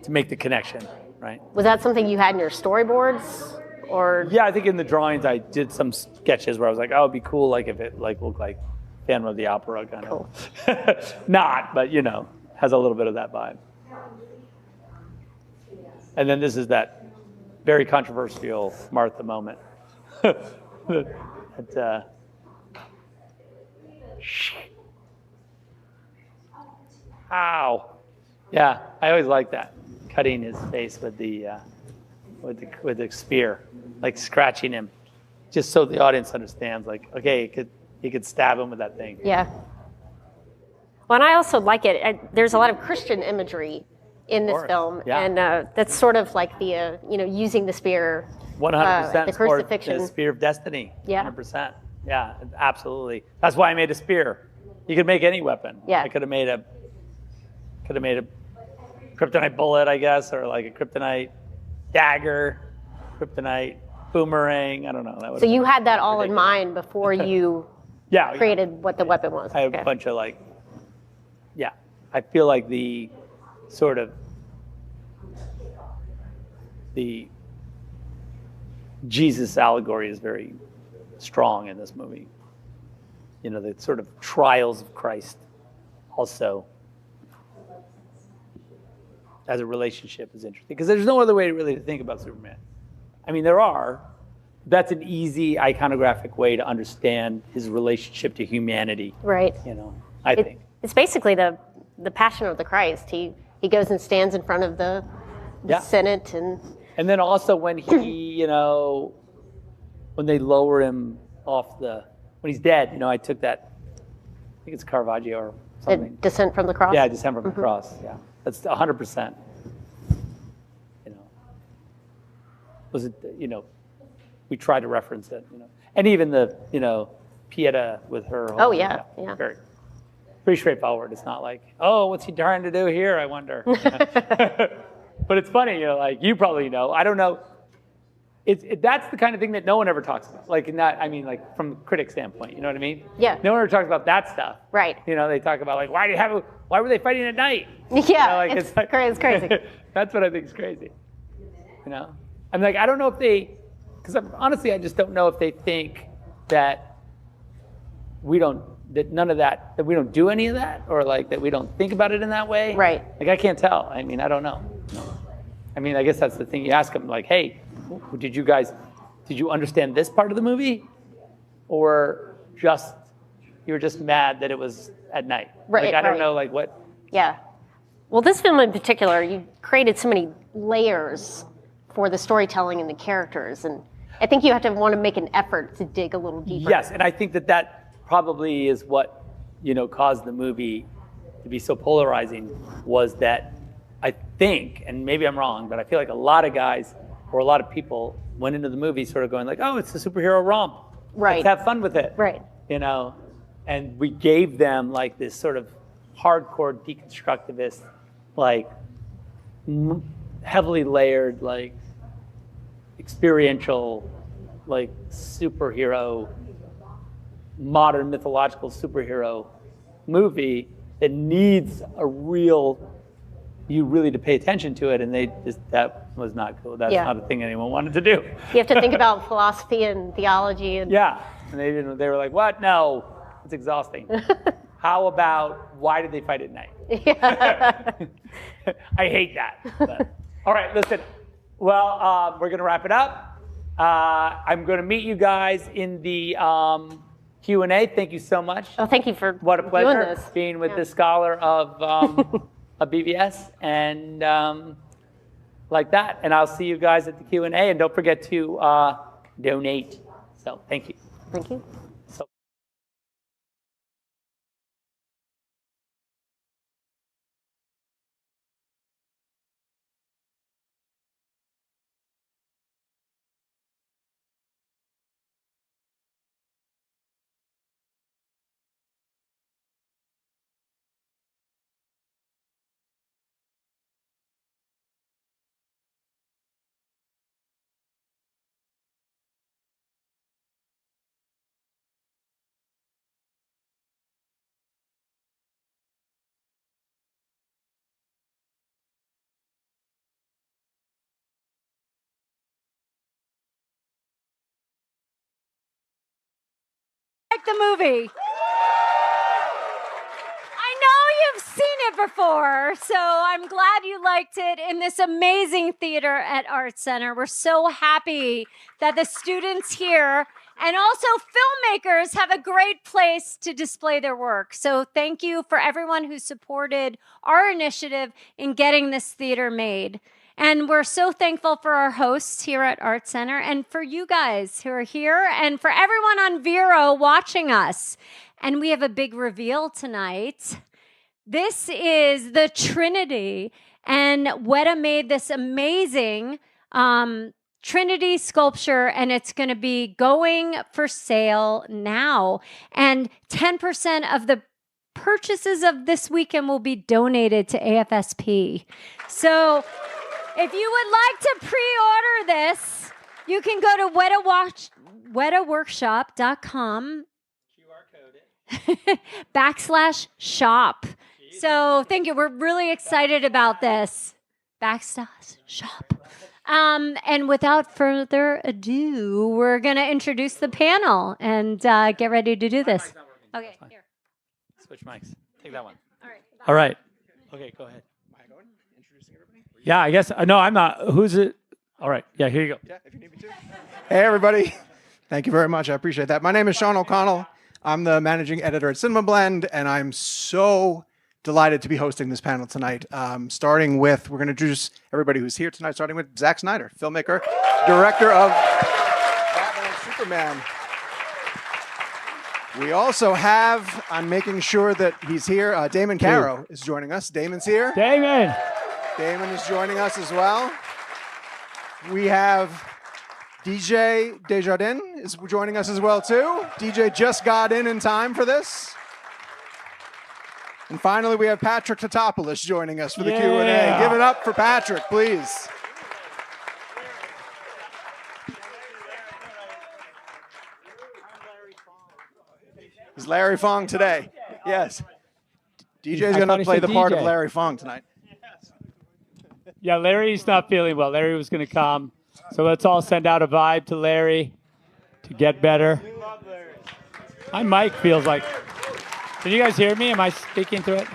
make the connection, right? Was that something you had in your storyboards, or? Yeah, I think in the drawings I did some sketches where I was like, oh, it'd be cool if it looked like Phantom of the Opera kind of. Not, but has a little bit of that vibe. And then this is that very controversial Martha moment. Ow. Yeah, I always like that. Cutting his face with the spear, scratching him, just so the audience understands. Okay, he could stab him with that thing. Yeah. Well, and I also like it. There's a lot of Christian imagery in this course, film, yeah. and that's sort of like the using the spear, 100% the for crucifixion. the spear of destiny. Yeah. 100%. Yeah, absolutely. That's why I made a spear. You could make any weapon. Yeah. I could have made a kryptonite bullet, I guess, or a kryptonite dagger, kryptonite boomerang. I don't know. That So you had that all in mind before you yeah, created what the weapon was. I have Okay. a bunch of yeah. I feel like the sort of the Jesus allegory is very strong in this movie. You know, the sort of trials of Christ also as a relationship is interesting, because there's no other way really to think about Superman. I mean, there are. That's an easy iconographic way to understand his relationship to humanity. Right. You know, I think. It's basically the Passion of the Christ. He goes and stands in front of the Senate And then also when he, you know, when they lower him off when he's dead, you know, I took that, I think it's Caravaggio or something. Descent from the Cross? Yeah, Descent from the Cross, yeah. That's 100%. You know, was it, you know, we try to reference it, you know. And even the, you know, Pieta with her. Oh, yeah. Very, pretty straightforward. It's not like, oh, what's he trying to do here, I wonder. But it's funny, you know, like you probably know. I don't know. That's the kind of thing that no one ever talks about. Like, not, I mean, like from a critic standpoint, you know what I mean? Yeah. No one ever talks about that stuff. Right. You know, they talk about like, why were they fighting at night? Yeah, you know, like, it's like, crazy. That's what I think is crazy. You know, I'm like, I don't know if because honestly, I just don't know if they think that we don't do any of that, or like that we don't think about it in that way. Right. Like, I can't tell. I mean, I don't know. I mean, I guess that's the thing. You ask them, like, hey, did you understand this part of the movie? Or you were just mad that it was at night? Right, like, I don't know, like, what? Yeah. Well, this film in particular, you created so many layers for the storytelling and the characters. And I think you have to want to make an effort to dig a little deeper. Yes, and I think that probably is what, you know, caused the movie to be so polarizing, was that I think, and maybe I'm wrong, but I feel like a lot of guys or a lot of people went into the movie sort of going like, oh, it's a superhero romp. Right. Let's have fun with it. Right. You know, and we gave them like this sort of hardcore deconstructivist, like heavily layered, like experiential, like superhero, modern mythological superhero movie that needs you really to pay attention to it, and that was not cool. That's not a thing anyone wanted to do. You have to think about philosophy and theology. And yeah, and they were like, what? No, it's exhausting. How about, why did they fight at night? Yeah. I hate that. But, all right, listen. Well, we're going to wrap it up. I'm going to meet you guys in the Q&A. Thank you so much. Oh, thank you for what a pleasure doing this. Being with the scholar of BVS, and like that. And I'll see you guys at the Q&A. And don't forget to donate. So thank you. Thank you. Like the movie. I know you've seen it before, so I'm glad you liked it in this amazing theater at Art Center. We're so happy that the students here and also filmmakers have a great place to display their work. So thank you for everyone who supported our initiative in getting this theater made. And we're so thankful for our hosts here at Art Center, and for you guys who are here, and for everyone on Vero watching us. And we have a big reveal tonight. This is the Trinity, and Weta made this amazing Trinity sculpture, and it's going to be going for sale now. And 10% of the purchases of this weekend will be donated to AFSP. So if you would like to pre-order this, you can go to wetaworkshop.com /shop. So thank you. We're really excited about this. /shop. And without further ado, we're going to introduce the panel and get ready to do this. Okay, here. Switch mics. Take that one. All right. All right. Okay, go ahead. Yeah, I guess. No, I'm not. Who's it? All right. Yeah, here you go. Yeah, if you need me to. Hey, everybody. Thank you very much. I appreciate that. My name is Sean O'Connell. I'm the managing editor at Cinema Blend, and I'm so delighted to be hosting this panel tonight. Starting with, we're going to introduce everybody who's here tonight, starting with Zack Snyder, filmmaker, director of Batman and Superman. We also have, I'm making sure that he's here, Damon Caro is joining us. Damon's here. Damon. Damon is joining us as well. We have D.J. Des Jardin is joining us as well too. DJ just got in time for this. And finally, we have Patrick Tatopoulos joining us for the Q&A. Give it up for Patrick, please. He's Larry Fong today. Yes. DJ's going to play the part of Larry Fong tonight. Yeah, Larry's not feeling well. Larry was going to come. So let's all send out a vibe to Larry to get better. My mic feels like... Can you guys hear me? Am I speaking through it?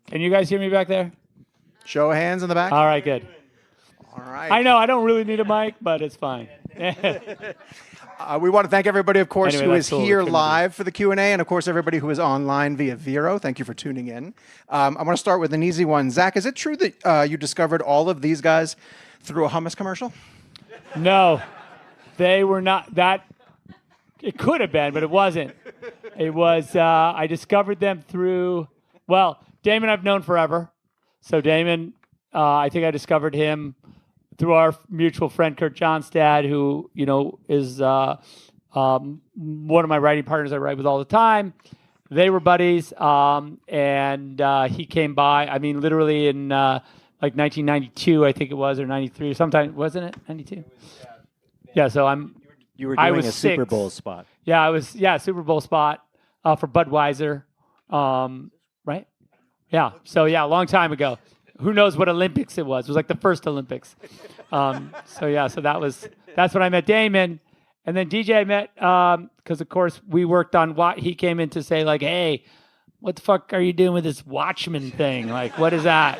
Can you guys hear me back there? Show of hands in the back. All right, good. All right. I know I don't really need a mic, but it's fine. We want to thank everybody, of course, Anyway, who that's is cool. here Couldn't live for the Q&A, and of course, everybody who is online via Vero. Thank you for tuning in. I want to start with an easy one. Zach, is it true that you discovered all of these guys through a hummus commercial? No, they were not that. It could have been, but it wasn't. It was, I discovered them through, well, Damon I've known forever. So Damon, I think I discovered him through our mutual friend, Kurt Johnstad, who, you know, is one of my writing partners I write with all the time. They were buddies, and he came by, I mean, literally in like 1992, I think it was, or 93, sometime, wasn't it, 92? Yeah, so You were I doing was a Super 6. Bowl spot. Yeah, I was, Super Bowl spot for Budweiser, right? Yeah, so yeah, a long time ago. Who knows what Olympics it was? It was like the first Olympics. So yeah, so that's when I met Damon. And then DJ I met, because of course we worked on what he came in to say like, hey, what the fuck are you doing with this Watchmen thing? Like, what is that?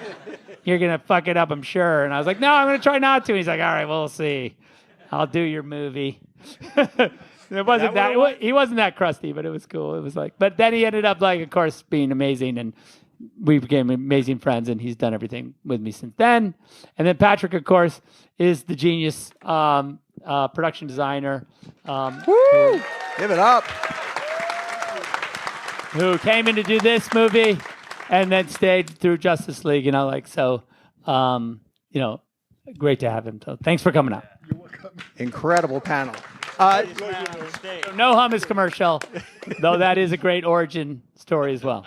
You're going to fuck it up, I'm sure. And I was like, no, I'm going to try not to. And he's like, all right, we'll see. I'll do your movie. It wasn't he wasn't that crusty, but it was cool. It was like, but then he ended up like, of course, being amazing, and we became amazing friends, and he's done everything with me since then. And then Patrick, of course, is the genius production designer. Give it up. Who came in to do this movie and then stayed through Justice League, you know, like, so, you know, great to have him. So thanks for coming out. Incredible panel. So no hummus commercial, though that is a great origin story as well.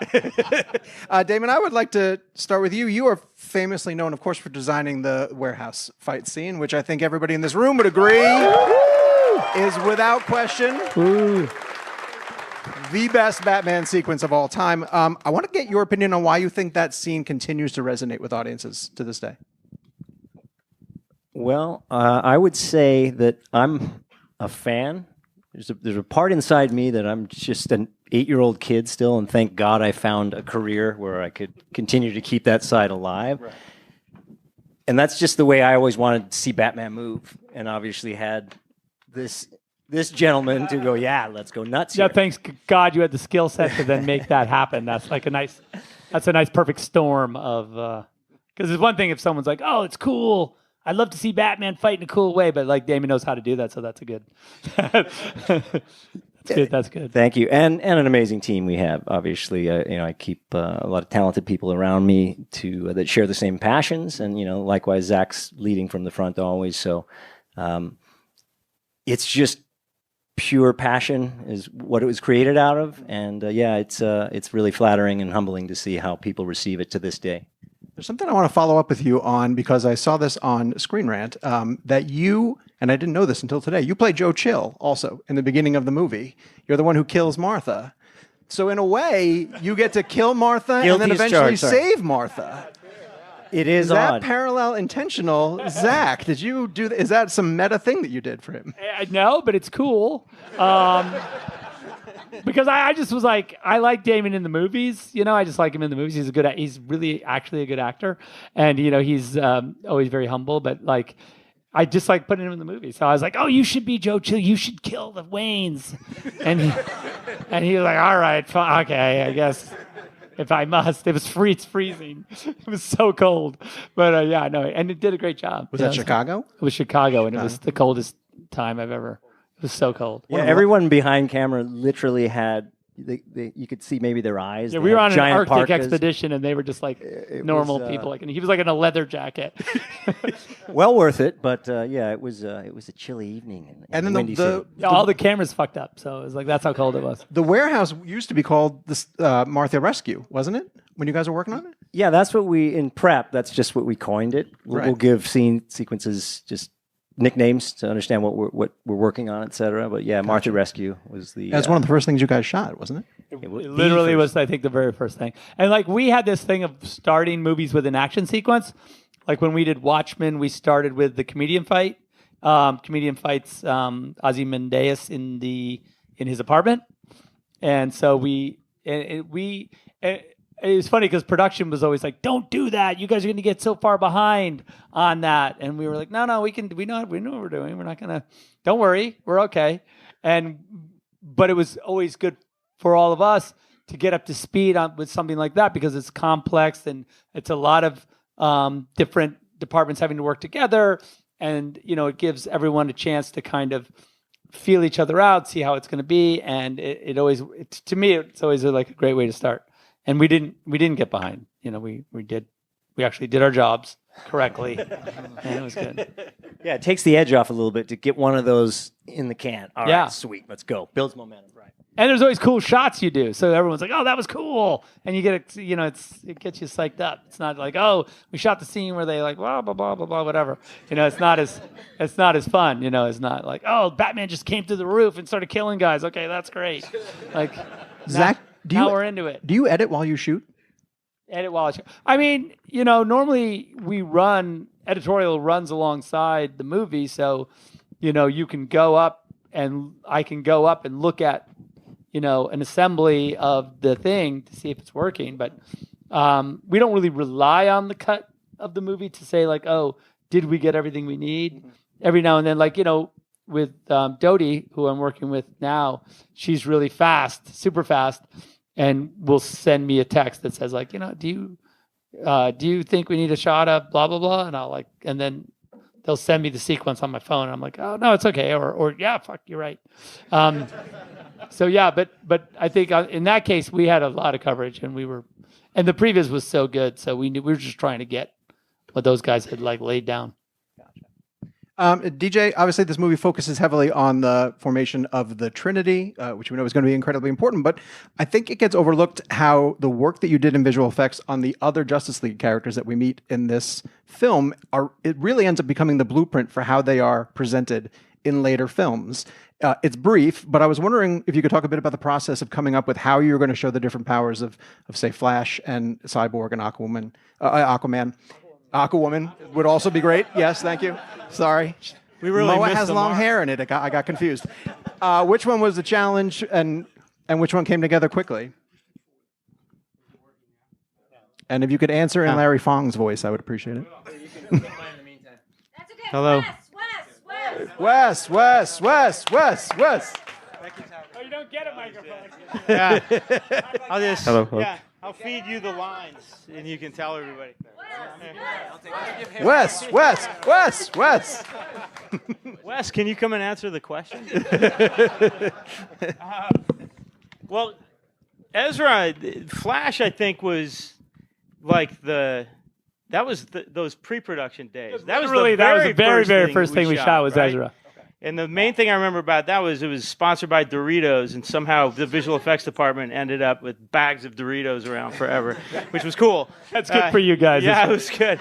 Damon, I would like to start with you. You are famously known, of course, for designing the warehouse fight scene, which I think everybody in this room would agree is without question the best Batman sequence of all time. I want to get your opinion on why you think that scene continues to resonate with audiences to this day. Well, I would say that I'm a fan. There's a part inside me that I'm just an 8-year-old kid still, and thank God I found a career where I could continue to keep that side alive. Right. And that's just the way I always wanted to see Batman move, and obviously had this gentleman to go, yeah, let's go nuts here. Yeah, thanks God you had the skill set to then make that happen. That's like a nice perfect storm of, because there's one thing if someone's like, oh, it's cool. I'd love to see Batman fight in a cool way, but like Damon knows how to do that, so that's a good. That's good. Thank you, and an amazing team we have. Obviously, you know, I keep a lot of talented people around me that share the same passions, and you know, likewise, Zach's leading from the front always. So, it's just pure passion is what it was created out of, and yeah, it's really flattering and humbling to see how people receive it to this day. There's something I want to follow up with you on because I saw this on Screen Rant that you, and I didn't know this until today, you play Joe Chill also in the beginning of the movie. You're the one who kills Martha. So in a way, you get to kill Martha and then eventually save Martha. It is that odd. parallel intentional? Zach, did you do? Is that some meta thing that you did for him? No, but it's cool. Because I just was like, I like Damon in the movies. I just like him in the movies. He's really actually a good actor. And, he's always very humble. But, like, I just like putting him in the movie. So I was like, oh, you should be Joe Chill. You should kill the Waynes. And he was like, all right, fine, okay, I guess. If I must. It was it's freezing. It was so cold. But, yeah, no. And it did a great job. Was that Chicago? It was Chicago. And it was the coldest time I've ever. It was so cold. Yeah, everyone behind camera literally had. You could see maybe their eyes. Yeah, They we were had on an giant Arctic parkas. expedition, and they were just like normal people. And he was like in a leather jacket. Well worth it, but yeah, it was a chilly evening. And then Windy City. All the cameras fucked up, so it was like that's how cold it was. The warehouse used to be called the Martha Rescue, wasn't it? When you guys were working on it? Yeah, that's what in prep. That's just what we coined it. We'll Right. give scene sequences just nicknames to understand what we're working on, etc. But yeah, Martha Rescue was the. That's one of the first things you guys shot, wasn't it? It literally was, I think, the very first thing. And like we had this thing of starting movies with an action sequence. Like when we did Watchmen, we started with the comedian fight. Comedian fights Ozymandias in his apartment, and so it was funny because production was always like, "Don't do that. You guys are going to get so far behind on that." And we were like, "No, we know what we're doing. We're not going to. Don't worry, we're okay." But it was always good for all of us to get up to speed with something like that because it's complex and it's a lot of different departments having to work together, and it gives everyone a chance to kind of feel each other out, see how it's going to be, and to me it's always like a great way to start. And we didn't get behind. We actually did our jobs correctly, and it was good. Yeah, it takes the edge off a little bit to get one of those in the can. All Yeah. right, sweet, let's go. Builds momentum, right? And there's always cool shots you do, so everyone's like, "Oh, that was cool," and you get it. It gets you psyched up. It's not like, "Oh, we shot the scene where they like blah blah blah blah blah whatever." It's not as fun. It's not like, "Oh, Batman just came through the roof and started killing guys." Okay, that's great. Like, Zach, now we're into it. Do you edit while you shoot? Edit while I shoot. I mean, normally editorial runs alongside the movie, so you can go up and I can go up and look at an assembly of the thing to see if it's working. But we don't really rely on the cut of the movie to say like, oh, did we get everything we need? Mm-hmm. Every now and then, like, with Dodie, who I'm working with now, she's really fast, super fast, and will send me a text that says like, do you think we need a shot of blah, blah, blah? And and then they'll send me the sequence on my phone. And I'm like, oh, no, it's okay. Or yeah, fuck, you're right. So yeah, but I think in that case we had a lot of coverage, and the previs was so good, so we were just trying to get what those guys had like laid down. DJ, obviously this movie focuses heavily on the formation of the Trinity, which we know is going to be incredibly important, but I think it gets overlooked how the work that you did in visual effects on the other Justice League characters that we meet in this film, it really ends up becoming the blueprint for how they are presented in later films. It's brief, but I was wondering if you could talk a bit about the process of coming up with how you're going to show the different powers of say, Flash and Cyborg and Aquaman. Aquawoman would also be great. Yes, thank you. Sorry. We really Moa missed has the long mark. hair in it. I got confused. Which one was the challenge, and which one came together quickly? And if you could answer in Larry Fong's voice, I would appreciate it. That's okay. Hello. Wes. Oh, you don't get a microphone. Yeah. I'll just. Hello. Yeah. I'll feed you the lines, and you can tell everybody. Wes. Wes, can you come and answer the question? Well, Ezra, Flash, I think, was like those pre-production days. That was the very first thing we shot was right? Ezra. And the main thing I remember about that was it was sponsored by Doritos, and somehow the visual effects department ended up with bags of Doritos around forever, which was cool. That's good for you guys. Yeah, it was good.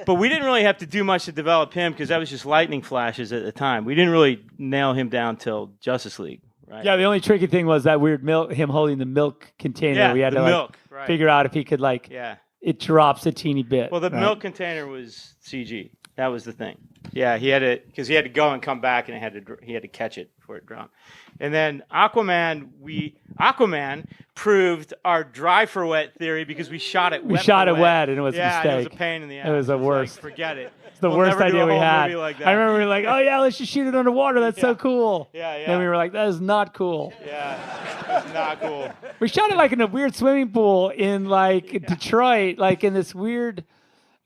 But we didn't really have to do much to develop him because that was just lightning flashes at the time. We didn't really nail him down till Justice League, right? Yeah, the only tricky thing was that weird him holding the milk container. Yeah, We had the to milk, right. figure out if he could Yeah. it drops a teeny bit. Well, the right? milk container was CG. That was the thing. Yeah, he had to because he had to go and come back, and he had to catch it before it dropped. And then Aquaman proved our dry for wet theory because we shot it. We shot it wet, and it was a yeah, mistake. and it was a pain in the ass. It was the worst. Like, forget it. It's the worst never do idea a we whole had. movie like that. I remember we were like, oh yeah, let's just shoot it underwater. That's so cool. Yeah, yeah. Then we were like, that is not cool. Yeah, it's not cool. We shot it like in a weird swimming pool in like Detroit, like in this weird.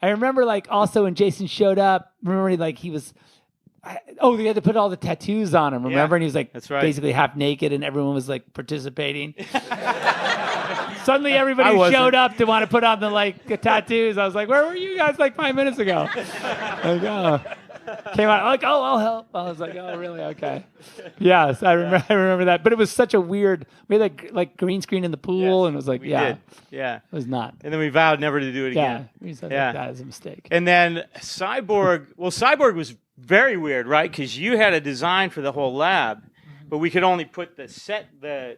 I remember like also when Jason showed up. Remember like he was. They had to put all the tattoos on him. Remember, and he was like that's right. basically half naked, and everyone was like participating. Suddenly, everybody showed up to want to put on the tattoos. I was like, "Where were you guys like 5 minutes ago?" Came out like, "Oh, I'll help." I was like, "Oh, really? Okay." Yes, I remember. I remember that. But it was such a weird. We had like green screen in the pool, and it was like, did. It was not. And then we vowed never to do it again. We said that is a mistake. And then Cyborg. Well, Cyborg was very weird, right? Because you had a design for the whole lab, but we could only put the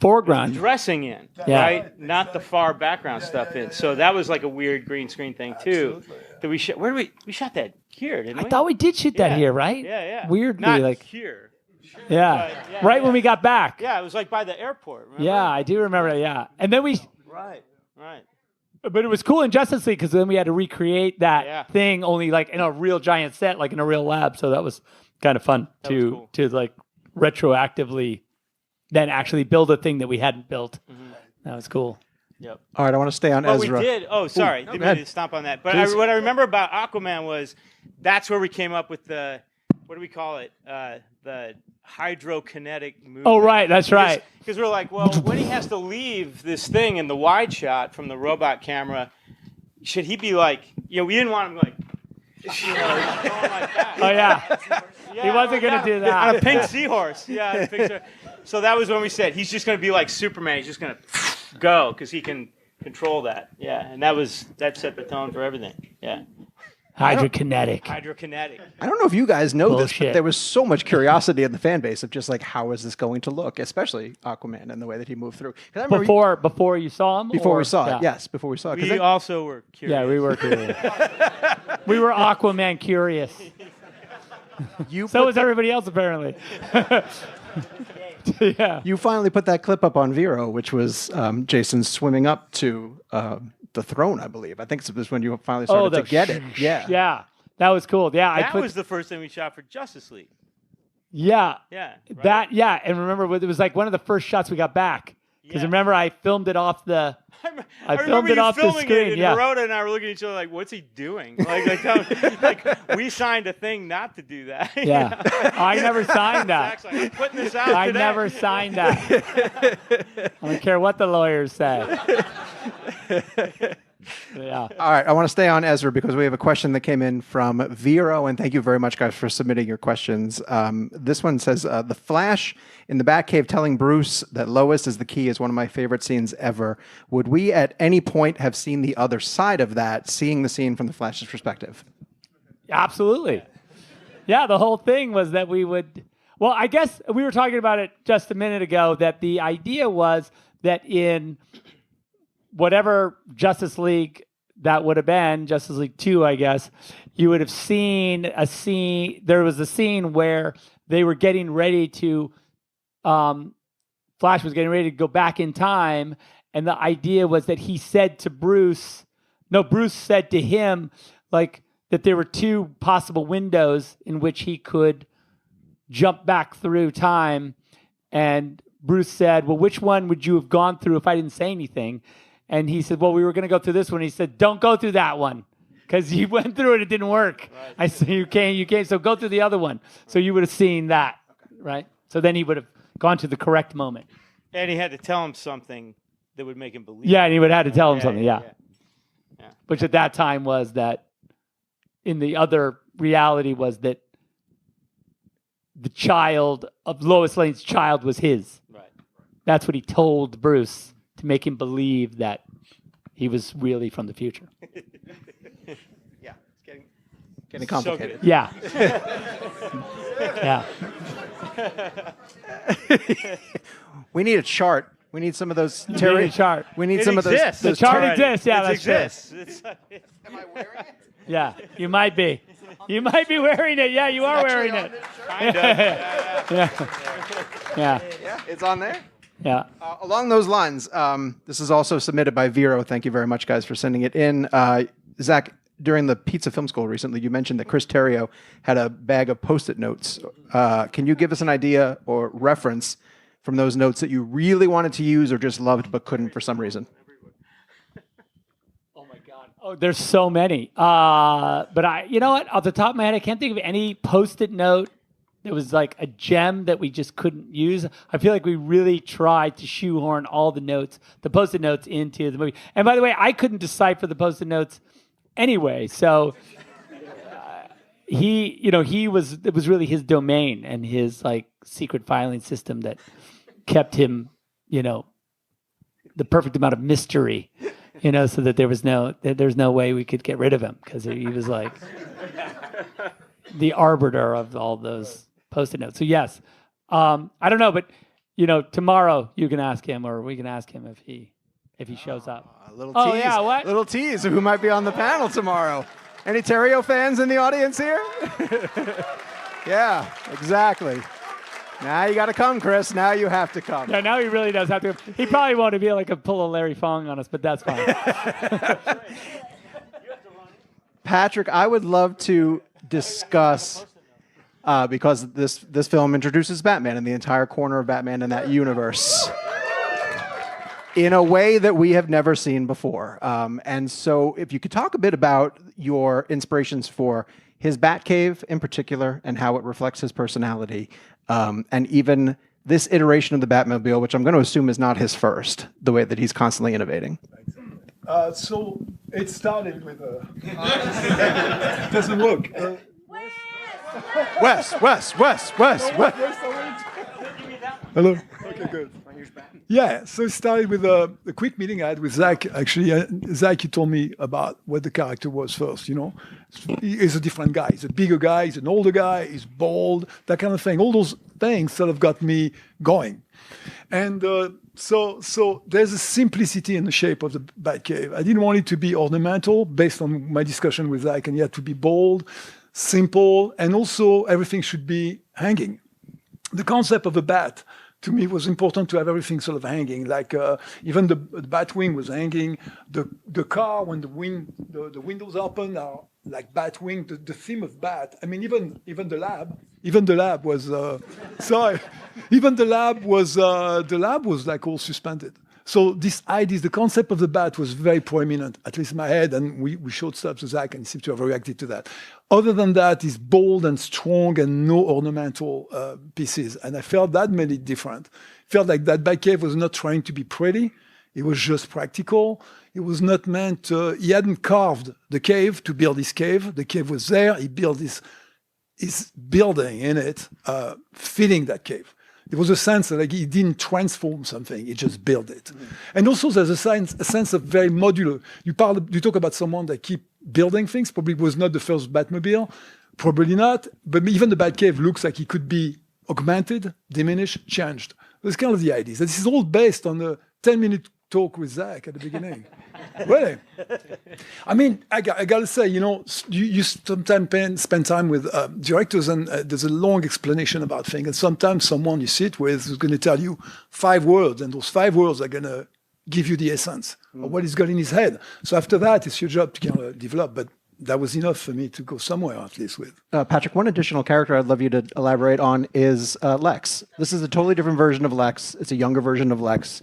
foreground dressing in, right? Not the far background stuff in. So that was like a weird green screen thing too. That we shot. Where did we shot that here? Didn't we? I thought we did shoot that here, right? Yeah. Weirdly, not like here. Yeah. Right when we got back. Yeah, it was like by the airport. Remember? Yeah, I do remember that. Yeah, and then we. Right. But it was cool in Justice League because then we had to recreate that thing only like in a real giant set, like in a real lab. So that was kind of fun to like retroactively then actually build a thing that we hadn't built. Mm-hmm. That was cool. Yep. All right, I want to stay on Ezra. We did. Oh, sorry. Didn't mean to stomp on that. But what I remember about Aquaman was that's where we came up with the, what do we call it? The hydrokinetic movement. Oh, right. That's right. Because we're like, well, when he has to leave this thing in the wide shot from the robot camera, should he be like, we didn't want him like, going like that. Oh, yeah. He wasn't going to do that. On a pink seahorse. Yeah. So that was when we said he's just going to be like Superman. He's just going to go because he can control that. Yeah. And that set the tone for everything. Yeah. Hydrokinetic. I don't know if you guys know this, but there was so much curiosity in the fan base of just like, how is this going to look? Especially Aquaman and the way that he moved through. Before you saw him? Before we saw it, yes. Before we saw it. We also were curious. Yeah, we were curious. We were Aquaman curious. So was everybody else, apparently. Yeah. You finally put that clip up on Vero, which was Jason swimming up to the throne, I believe. I think it was when you finally started to get it. Yeah. Yeah. That was cool. Yeah. That was the first thing we shot for Justice League. Yeah. Yeah. Right? And remember, it was like one of the first shots we got back. Because remember, I filmed it off the. I filmed it off the screen. And Rhoda and I were looking at each other like, "What's he doing?" Like we signed a thing not to do that. Yeah, I never signed that. Exactly. I'm putting this out today. Never signed that. I don't care what the lawyers say. Yeah. All right, I want to stay on Ezra because we have a question that came in from Vero, and thank you very much, guys, for submitting your questions. This one says, the Flash in the Batcave telling Bruce that Lois is the key is one of my favorite scenes ever. Would we at any point have seen the other side of that, seeing the scene from the Flash's perspective? Absolutely. Yeah, the whole thing was that we would... Well, I guess we were talking about it just a minute ago, that the idea was that in whatever Justice League that would have been, Justice League 2, I guess, you would have seen a scene. There was a scene where they were getting ready to, Flash was getting ready to go back in time. And the idea was that he said to Bruce said to him, like, that there were two possible windows in which he could jump back through time. And Bruce said, well, which one would you have gone through if I didn't say anything? And he said, well, we were going to go through this one. He said, don't go through that one because you went through it. It didn't work. Right. I said, you can't. So go through the other one. So you would have seen that, right? So then he would have gone to the correct moment. And he had to tell him something that would make him believe. Yeah, and he would have had to tell him something, yeah. Which at that time was that in the other reality was that the child of Lois Lane's child was his. Right. That's what he told Bruce to make him believe that he was really from the future. Yeah, it's getting complicated. So yeah. Yeah. We need a chart We need some of those You need a chart. We need It some of exists. those. The chart already. exists. Yeah, It that's true. exists. Am I wearing it? Yeah, you might be. You might be wearing it. Yeah, you are wearing it. Yeah. Yeah, it's on there. Yeah. Along those lines, this is also submitted by Vero. Thank you very much, guys, for sending it in. Zach, during the Pizza Film School recently, you mentioned that Chris Terrio had a bag of Post-it notes. Can you give us an idea or reference from those notes that you really wanted to use or just loved but couldn't for some reason? Oh my God. Oh, there's so many. But you know what? Off the top of my head, I can't think of any Post-it note that was like a gem that we just couldn't use. I feel like we really tried to shoehorn all the Post-it notes into the movie. And by the way, I couldn't decipher the Post-it notes anyway. So it was really his domain and his like secret filing system that kept him, the perfect amount of mystery, so that there's no way we could get rid of him because he was like the arbiter of all those Post-it notes. So yes, I don't know, but tomorrow you can ask him, or we can ask him if he shows up. A little tease. Oh yeah, what? Little tease of who might be on the panel tomorrow. Any Terrio fans in the audience here? Yeah, exactly. Now you got to come, Chris. Now you have to come. Yeah, now he really does have to. He probably won't be like a pull a Larry Fong on us, but that's fine. Patrick, I would love to discuss, because this film introduces Batman and the entire corner of Batman in that universe in a way that we have never seen before. And so if you could talk a bit about your inspirations for his Batcave in particular and how it reflects his personality, and even this iteration of the Batmobile, which I'm going to assume is not his first, the way that he's constantly innovating. So it started with doesn't work. Wes. Hello. Okay, good. Yeah, so it started with a quick meeting I had with Zach. Actually, Zach, he told me about what the character was first. He's a different guy. He's a bigger guy. He's an older guy. He's bald. That kind of thing. All those things sort of got me going. And so there's a simplicity in the shape of the Batcave. I didn't want it to be ornamental, based on my discussion with Zach, and it had to be bold, simple, and also everything should be hanging. The concept of a bat, to me, was important to have everything sort of hanging. Like even the Batwing was hanging. The car, when the windows open, are like Batwing. The theme of Bat. I mean, even the lab was sorry. Even the lab was like all suspended. So this idea, the concept of the bat was very prominent, at least in my head, and we showed stuff to Zach, and he seemed to have reacted to that. Other than that, it's bold and strong and no ornamental pieces, and I felt that made it different. Felt like that Batcave was not trying to be pretty. It was just practical. It was not meant, he hadn't carved the cave to build his cave. The cave was there. He built his building in it, fitting that cave. There was a sense that he didn't transform something; he just built it. Mm-hmm. And also, there's a sense of very modular. You talk about someone that keep building things. Probably was not the first Batmobile, probably not. But even the Batcave looks like it could be augmented, diminished, changed. That's kind of the idea. This is all based on a 10-minute talk with Zach at the beginning. Really? I mean, I got to say, you sometimes spend time with directors, and there's a long explanation about things. And sometimes someone you sit with is going to tell you 5 words, and those 5 words are going to give you the essence of what he's got in his head. So after that, it's your job to kind of develop. But that was enough for me to go somewhere, at least with. Patrick, one additional character I'd love you to elaborate on is Lex. This is a totally different version of Lex. It's a younger version of Lex.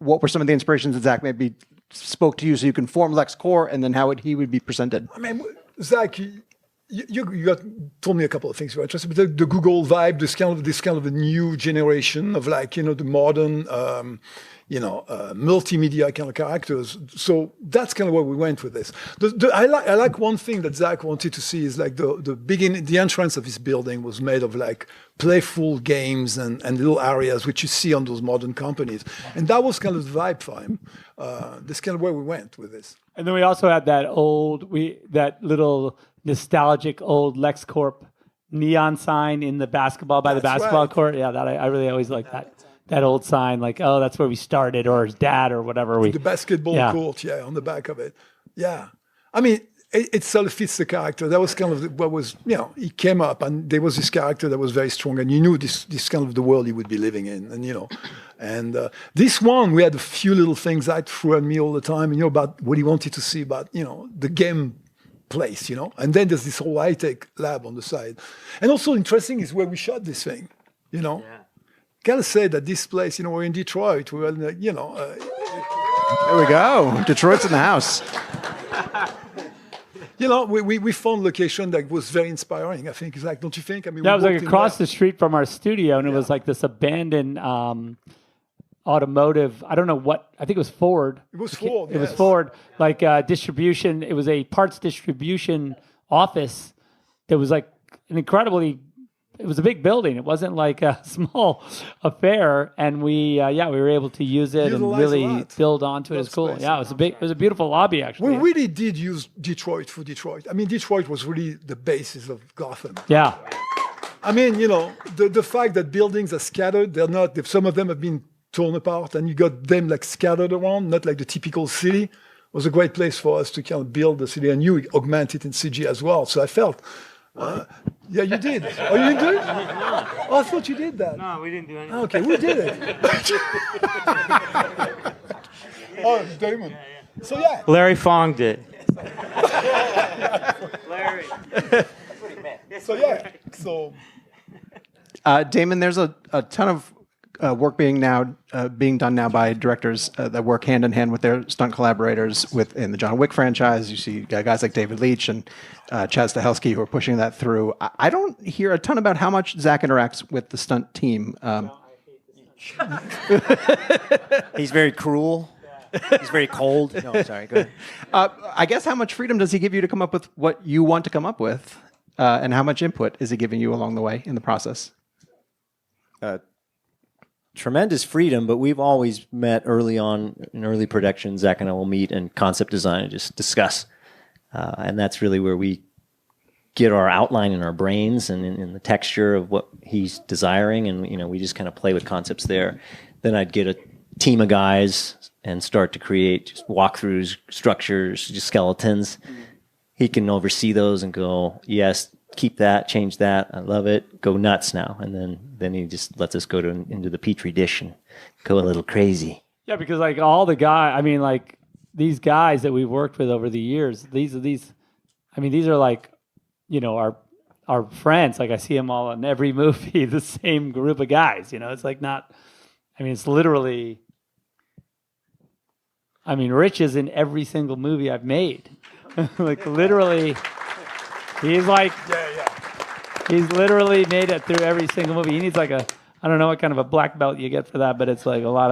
What were some of the inspirations that Zach maybe spoke to you so you can form Lex Core, and then how he would be presented? I mean, Zach, you told me a couple of things you were interested in. The Google vibe, this kind of a new generation of the modern, multimedia kind of characters. So that's kind of where we went with this. I like one thing that Zach wanted to see is like the entrance of his building was made of like playful games and little areas which you see on those modern companies. And that was kind of the vibe for him. That's kind of where we went with this. And then we also had that little nostalgic old LexCorp neon sign in the basketball court. Yeah, that I really always liked that. that old sign, like, oh, that's where we started, or his dad, or whatever. The basketball court, on the back of it. Yeah. I mean, it sort of fits the character. That was kind of what was, he came up and there was this character that was very strong, and you knew this kind of the world he would be living in. And, this one, we had a few little things that threw at me all the time, about what he wanted to see about, the game place, And then there's this whole high-tech lab on the side. And also interesting is where we shot this thing, Gotta say that this place, we're in Detroit. We're, there we go. Detroit's in the house. We found a location that was very inspiring, I think. It's like, don't you think? I mean, that was like across the street from our studio, and it was like this abandoned automotive. I don't know what. I think it was Ford. It was Ford. It was Ford, like distribution. It was a parts distribution office that was like an incredibly. It was a big building. It wasn't like a small affair, and we were able to use it and really build onto it. It's cool. Yeah, it was a beautiful lobby actually. We really did use Detroit for Detroit. I mean, Detroit was really the basis of Gotham. Yeah. I mean, the fact that buildings are scattered, they're not. Some of them have been torn apart, and you got them like scattered around, not like the typical city. Was a great place for us to kind of build the city, and you augment it in CG as well. So I felt. Yeah, you did. Oh, you didn't do it? Oh, I thought you did that. No, we didn't do anything. Okay, we did it. Oh, Damon. So yeah. Larry Fong did. Larry. So yeah. So. Damon, there's a ton of work being done now by directors that work hand in hand with their stunt collaborators in the John Wick franchise. You see guys like David Leitch and Chad Stahelski who are pushing that through. I don't hear a ton about how much Zack interacts with the stunt team. He's very cruel. He's very cold. No, sorry, go ahead. I guess how much freedom does he give you to come up with what you want to come up with? And how much input is he giving you along the way in the process? Tremendous freedom, but we've always met early on in early production. Zack and I will meet and concept design and just discuss. And that's really where we get our outline in our brains and in the texture of what he's desiring. And, we just kind of play with concepts there. Then I'd get a team of guys and start to create just walkthroughs, structures, just skeletons. He can oversee those and go, yes, keep that, change that. I love it. Go nuts now. And then he just lets us go into the petri dish and go a little crazy. Yeah, because like all the these guys that we've worked with over the years, these are like, our friends. Like I see them all in every movie, the same group of guys, it's like not, it's literally, Rich is in every single movie I've made. Like literally, he's like, he's literally made it through every single movie. He needs like I don't know what kind of a black belt you get for that, but it's like a lot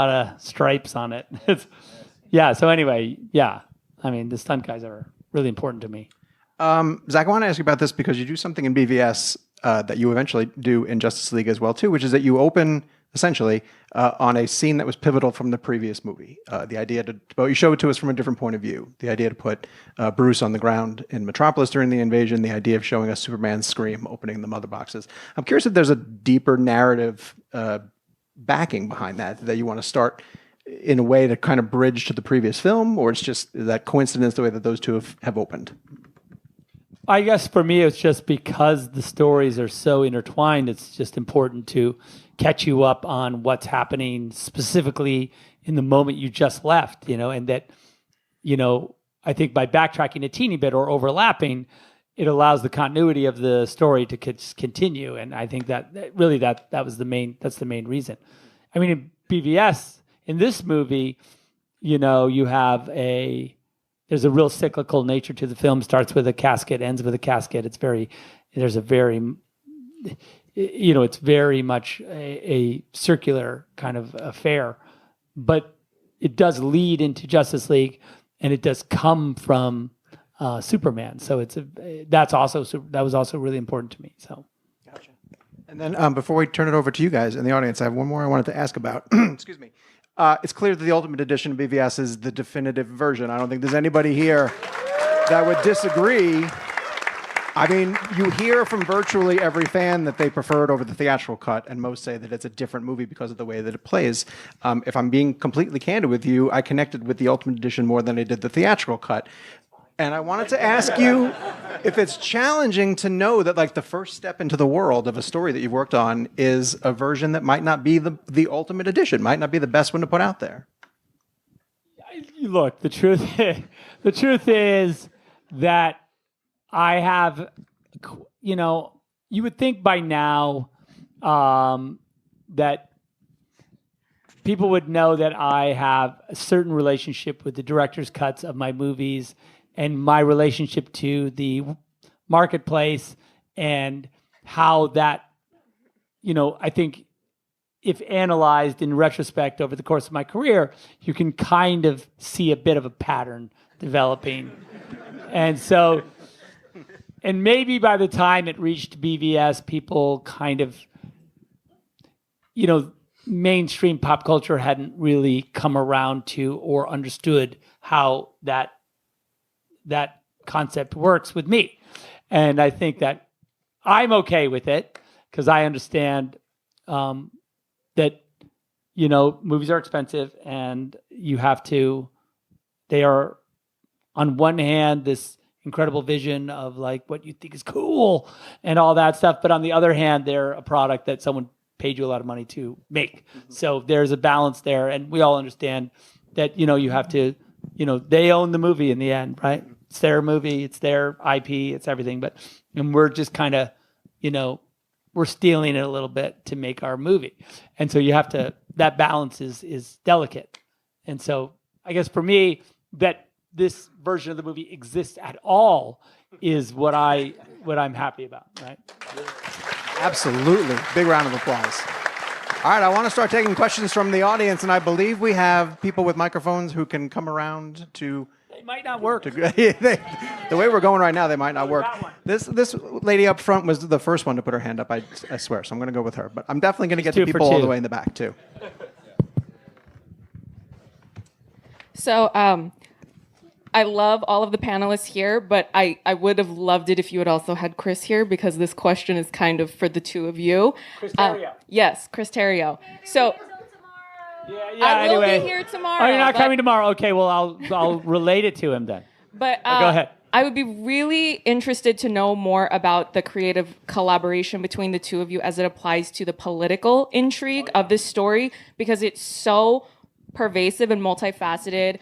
of stripes on it. So anyway, the stunt guys are really important to me. Zack, I want to ask you about this because you do something in BVS that you eventually do in Justice League as well too, which is that you open essentially on a scene that was pivotal from the previous movie. The idea you show it to us from a different point of view. The idea to put Bruce on the ground in Metropolis during the invasion. The idea of showing us Superman's scream opening the mother boxes. I'm curious if there's a deeper narrative backing behind that you want to start in a way to kind of bridge to the previous film, or it's just that coincidence the way that those two have opened? I guess for me, it's just because the stories are so intertwined, it's just important to catch you up on what's happening specifically in the moment you just left, and that, I think by backtracking a teeny bit or overlapping, it allows the continuity of the story to continue. And I think that really that's the main reason. In BVS, in this movie, you have there's a real cyclical nature to the film. Starts with a casket, ends with a casket. It's very much a circular kind of affair, but it does lead into Justice League, and it does come from Superman. So that was also really important to me. So. Gotcha. And then before we turn it over to you guys in the audience, I have one more I wanted to ask about. Excuse me. It's clear that the Ultimate Edition of BVS is the definitive version. I don't think there's anybody here that would disagree I mean, you hear from virtually every fan that they prefer it over the theatrical cut, and most say that it's a different movie because of the way that it plays. If I'm being completely candid with you, I connected with the Ultimate Edition more than I did the theatrical cut. And I wanted to ask you if it's challenging to know that like the first step into the world of a story that you've worked on is a version that might not be the Ultimate Edition, might not be the best one to put out there. Look, the truth is that I have, you would think by now that people would know that I have a certain relationship with the director's cuts of my movies and my relationship to the marketplace and how that, I think if analyzed in retrospect over the course of my career, you can kind of see a bit of a pattern developing. And so, and maybe by the time it reached BVS, people kind of, mainstream pop culture hadn't really come around to or understood how that concept works with me. And I think that I'm okay with it because I understand that, movies are expensive and they are on one hand, this incredible vision of like what you think is cool and all that stuff. But on the other hand, they're a product that someone paid you a lot of money to make. Mm-hmm. So there's a balance there. And we all understand that, you have to, they own the movie in the end, right? It's their movie, it's their IP, it's everything. And we're just kind of, we're stealing it a little bit to make our movie. And so that balance is delicate. And so I guess for me, that this version of the movie exists at all is what I'm happy about, right? Absolutely. Big round of applause. All right, I want to start taking questions from the audience, and I believe we have people with microphones who can come around to... They might not work. The way we're going right now, they might not work. This lady up front was the first one to put her hand up, I swear, so I'm going to go with her. But I'm definitely going to get to people all the way in the back, too. So I love all of the panelists here, but I would have loved it if you had also had Chris here, because this question is kind of for the two of you. Chris Terrio. Yes, Chris Terrio. So... I will be here tomorrow. Oh, you're not coming tomorrow? Okay, well, I'll relate it to him then. But go ahead. I would be really interested to know more about the creative collaboration between the two of you as it applies to the political intrigue of this story, because it's so pervasive and multifaceted.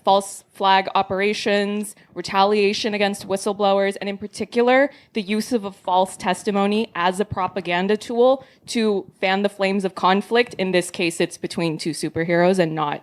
False flag operations, retaliation against whistleblowers, and in particular, the use of a false testimony as a propaganda tool to fan the flames of conflict. In this case, it's between two superheroes and not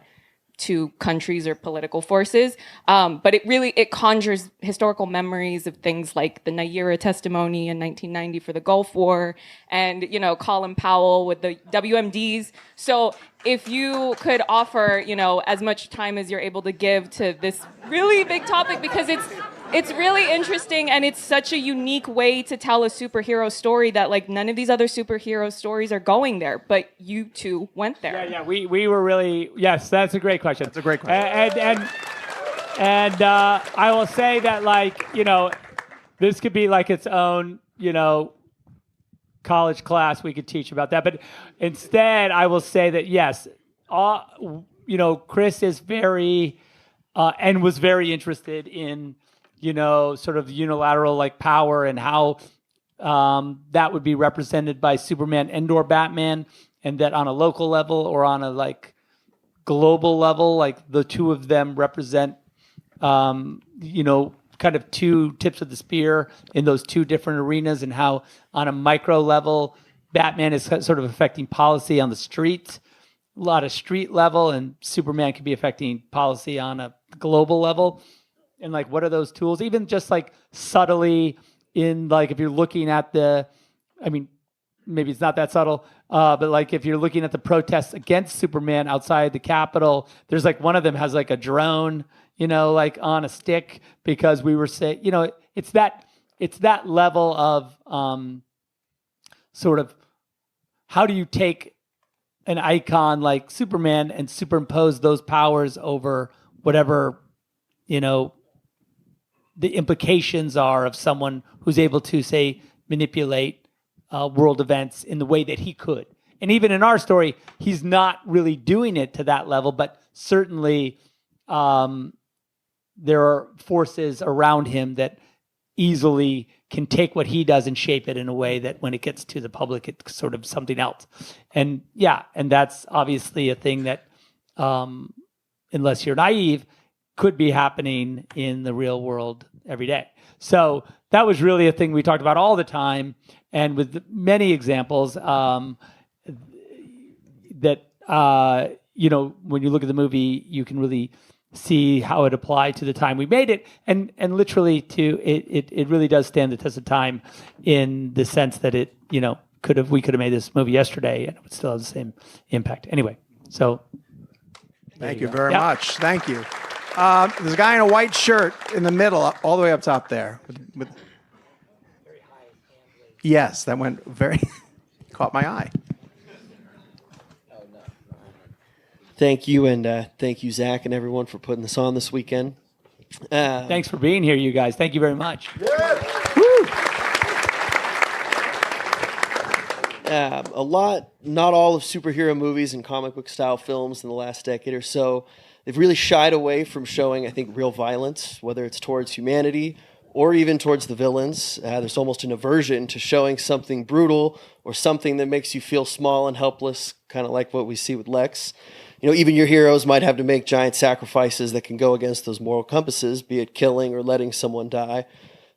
two countries or political forces. But it conjures historical memories of things like the Naira testimony in 1990 for the Gulf War, and Colin Powell with the WMDs. So if you could offer, as much time as you're able to give to this really big topic, because it's really interesting and it's such a unique way to tell a superhero story that like none of these other superhero stories are going there, but you two went there. Yeah, we were really, yes, that's a great question. That's a great question. And I will say that this could be like its own, college class we could teach about that. But instead, I will say that, yes, Chris is very, and was very interested in, sort of unilateral like power and how that would be represented by Superman and/or Batman, and that on a local level or on a like global level, like the two of them represent, kind of two tips of the spear in those two different arenas, and how on a micro level, Batman is sort of affecting policy on the street, a lot of street level, and Superman could be affecting policy on a global level. And like, what are those tools? Even just like subtly in like, if you're looking at maybe it's not that subtle, but like if you're looking at the protests against Superman outside the Capitol, there's like one of them has like a drone, like on a stick, because we were saying, it's that level of sort of how do you take an icon like Superman and superimpose those powers over whatever, the implications are of someone who's able to, say, manipulate world events in the way that he could. And even in our story, he's not really doing it to that level, but certainly there are forces around him that easily can take what he does and shape it in a way that when it gets to the public, it's sort of something else. And yeah, and that's obviously a thing that, unless you're naive, could be happening in the real world every day. So that was really a thing we talked about all the time, and with many examples that, when you look at the movie, you can really see how it applied to the time we made it, and literally it really does stand the test of time in the sense that it, we could have made this movie yesterday and it would still have the same impact. Anyway, so. Thank you very much. Thank you. There's a guy in a white shirt in the middle, all the way up top there. Yes, that went very, caught my eye. Thank you, and thank you, Zach, and everyone for putting this on this weekend. Thanks for being here, you guys. Thank you very much. Not all of superhero movies and comic book style films in the last decade or so, they've really shied away from showing, I think, real violence, whether it's towards humanity or even towards the villains. There's almost an aversion to showing something brutal or something that makes you feel small and helpless, kind of like what we see with Lex. Even your heroes might have to make giant sacrifices that can go against those moral compasses, be it killing or letting someone die.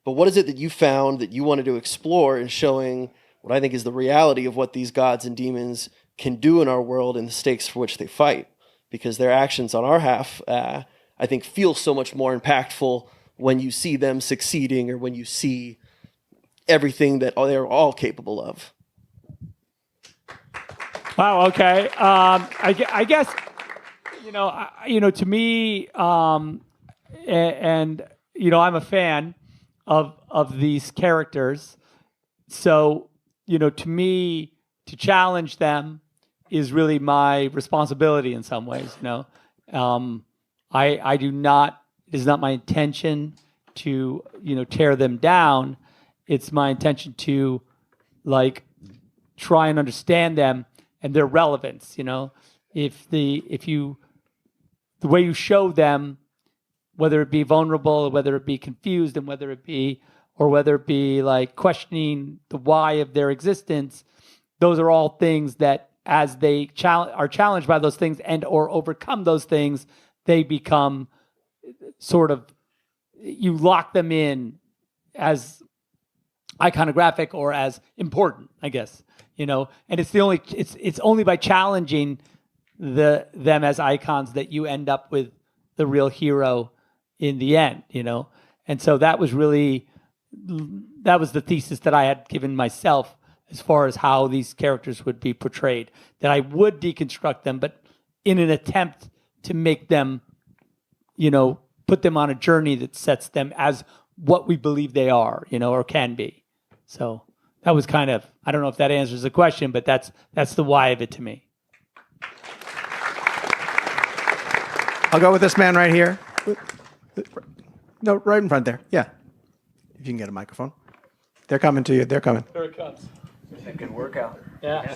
But what is it that you found that you wanted to explore in showing what I think is the reality of what these gods and demons can do in our world and the stakes for which they fight? Because their actions on our half, I think, feel so much more impactful when you see them succeeding or when you see everything that they're all capable of. Wow. Okay. I guess to me, I'm a fan of these characters. So to me, to challenge them is really my responsibility in some ways. I do not. It is not my intention to tear them down. It's my intention to try and understand them and their relevance. If the way you show them, whether it be vulnerable, whether it be confused, and whether it be questioning the why of their existence, those are all things that, as they are challenged by those things and or overcome those things, they become sort of, you lock them in as iconographic or as important, I guess. And it's only by challenging them as icons that you end up with the real hero in the end, And so that was the thesis that I had given myself as far as how these characters would be portrayed, that I would deconstruct them, but in an attempt to make them, put them on a journey that sets them as what we believe they are, or can be. So that was kind of, I don't know if that answers the question, but that's the why of it to me. I'll go with this man right here. No, right in front there. Yeah. If you can get a microphone. They're coming to you. They're coming. Here it comes. A good workout. Yeah.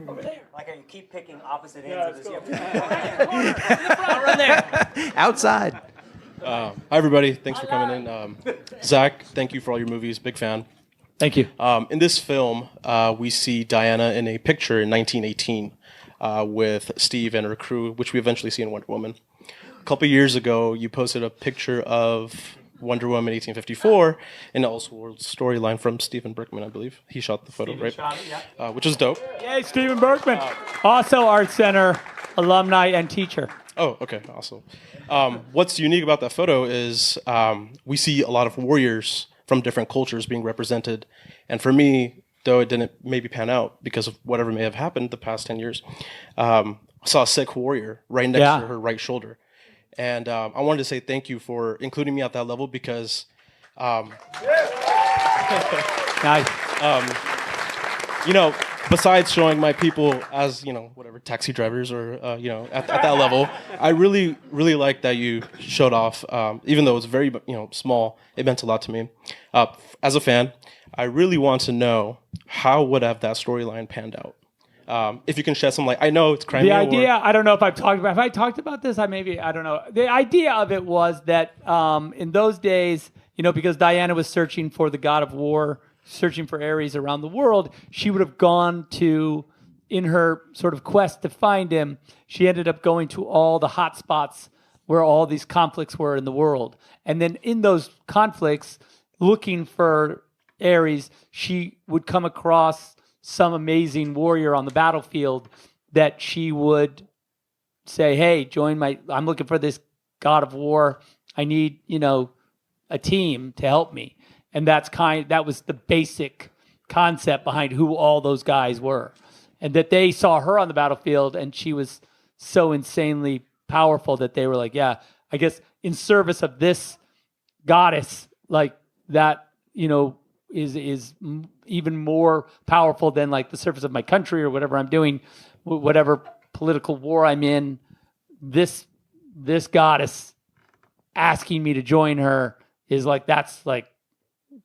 Over there. Like how you keep picking opposite ends of this. Run there. Outside. Hi, everybody. Thanks for coming in. Zach, thank you for all your movies. Big fan. Thank you. In this film, we see Diana in a picture in 1918 with Steve and her crew, which we eventually see in Wonder Woman. A couple years ago, you posted a picture of Wonder Woman 1854 and also a storyline from Stephen Berkman, I believe. He shot the photo, right? Shot it, yeah. Which is dope. Yay, Stephen Berkman. Also Art Center alumni and teacher. Oh, okay, awesome. What's unique about that photo is we see a lot of warriors from different cultures being represented. And for me, though it didn't maybe pan out because of whatever may have happened the past 10 years, I saw a Sikh warrior right next to her right shoulder. And I wanted to say thank you for including me at that level because, nice. besides showing my people as, whatever, taxi drivers or, at that level, I really, really like that you showed off, even though it's very, small, it meant a lot to me. As a fan, I really want to know how would have that storyline panned out. If you can shed some light. I know it's Crimea. The idea, I don't know if I've talked about, have I talked about this? I don't know. The idea of it was that in those days, because Diana was searching for the god of war, searching for Ares around the world, she would have gone to, in her sort of quest to find him, she ended up going to all the hot spots where all these conflicts were in the world. And then in those conflicts, looking for Ares, she would come across some amazing warrior on the battlefield that she would say, hey, I'm looking for this god of war. I need, a team to help me. And that was the basic concept behind who all those guys were. And that they saw her on the battlefield and she was so insanely powerful that they were like, yeah, I guess in service of this goddess, like that, is even more powerful than like the surface of my country or whatever I'm doing, whatever political war I'm in. This goddess asking me to join her is like, that's like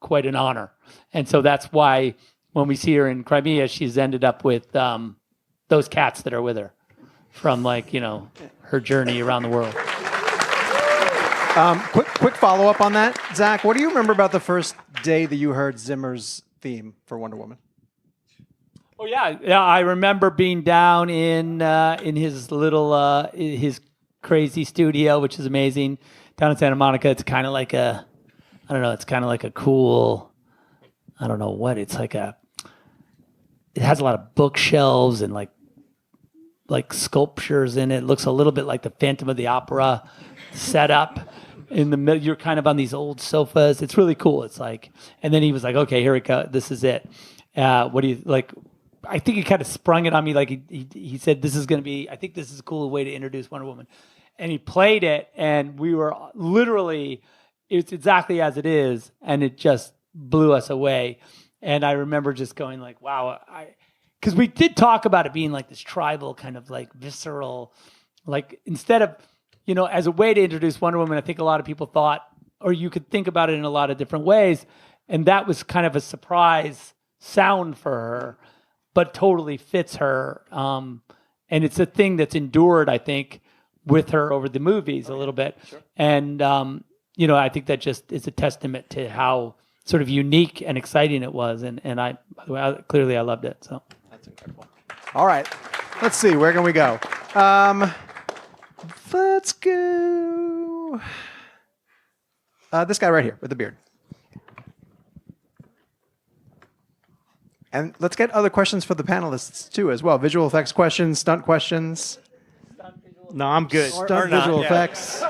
quite an honor. And so that's why when we see her in Crimea, she's ended up with those cats that are with her from her journey around the world. Quick follow-up on that, Zach. What do you remember about the first day that you heard Zimmer's theme for Wonder Woman? Oh yeah. I remember being down in his little his crazy studio, which is amazing, down in Santa Monica. It's kind of like it's kind of like a cool, I don't know what it's like it has a lot of bookshelves and like sculptures in it. It looks a little bit like the Phantom of the Opera setup. In the middle, you're kind of on these old sofas. It's really cool. It's like, and then he was like, okay, here we go. This is it. What do you like? I think he kind of sprung it on me. Like he said, this is going to be, I think this is a cool way to introduce Wonder Woman. And he played it and we were literally, it's exactly as it is. And it just blew us away. And I remember just going like, wow, because we did talk about it being like this tribal kind of like visceral, like instead of, as a way to introduce Wonder Woman, I think a lot of people thought, or you could think about it in a lot of different ways. And that was kind of a surprise sound for her, but totally fits her. And it's a thing that's endured, I think, with her over the movies a little bit. Sure. And, I think that just is a testament to how sort of unique and exciting it was. And clearly I loved it. So that's incredible. All right. Let's see. Where can we go? Let's go. This guy right here with the beard. And let's get other questions for the panelists too as well. Visual effects questions, stunt questions. No, I'm good. Stunt visual effects.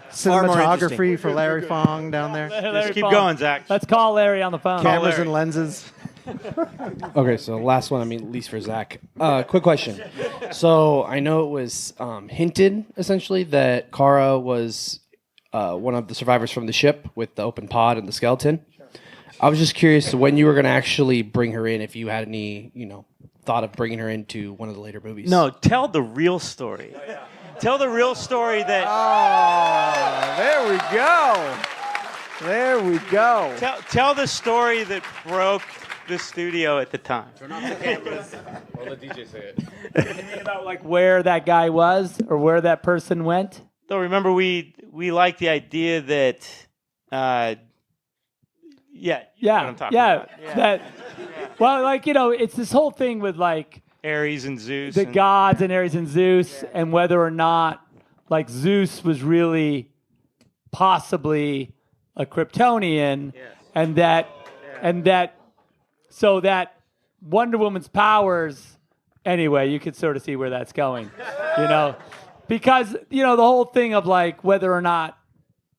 Cinematography for Larry Fong down there. Just keep going, Zach. Let's call Larry on the phone. Cameras and lenses. Okay, so last one, at least for Zach. Quick question. So I know it was hinted, essentially, that Caro was one of the survivors from the ship with the open pod and the skeleton. Sure. I was just curious when you were going to actually bring her in, if you had any, thought of bringing her into one of the later movies. No, tell the real story. Oh, yeah. Tell the real story that... Oh, there we go. There we go. Tell the story that broke the studio at the time. Turn off the cameras. I'll let DJ say it. Anything about like where that guy was or where that person went? So remember, we liked the idea that, what I'm talking about. Well, it's this whole thing with like Ares and Zeus, the gods and Ares and Zeus, and whether or not like Zeus was really possibly a Kryptonian, and that so that Wonder Woman's powers, anyway, you could sort of see where that's going, because, the whole thing of like whether or not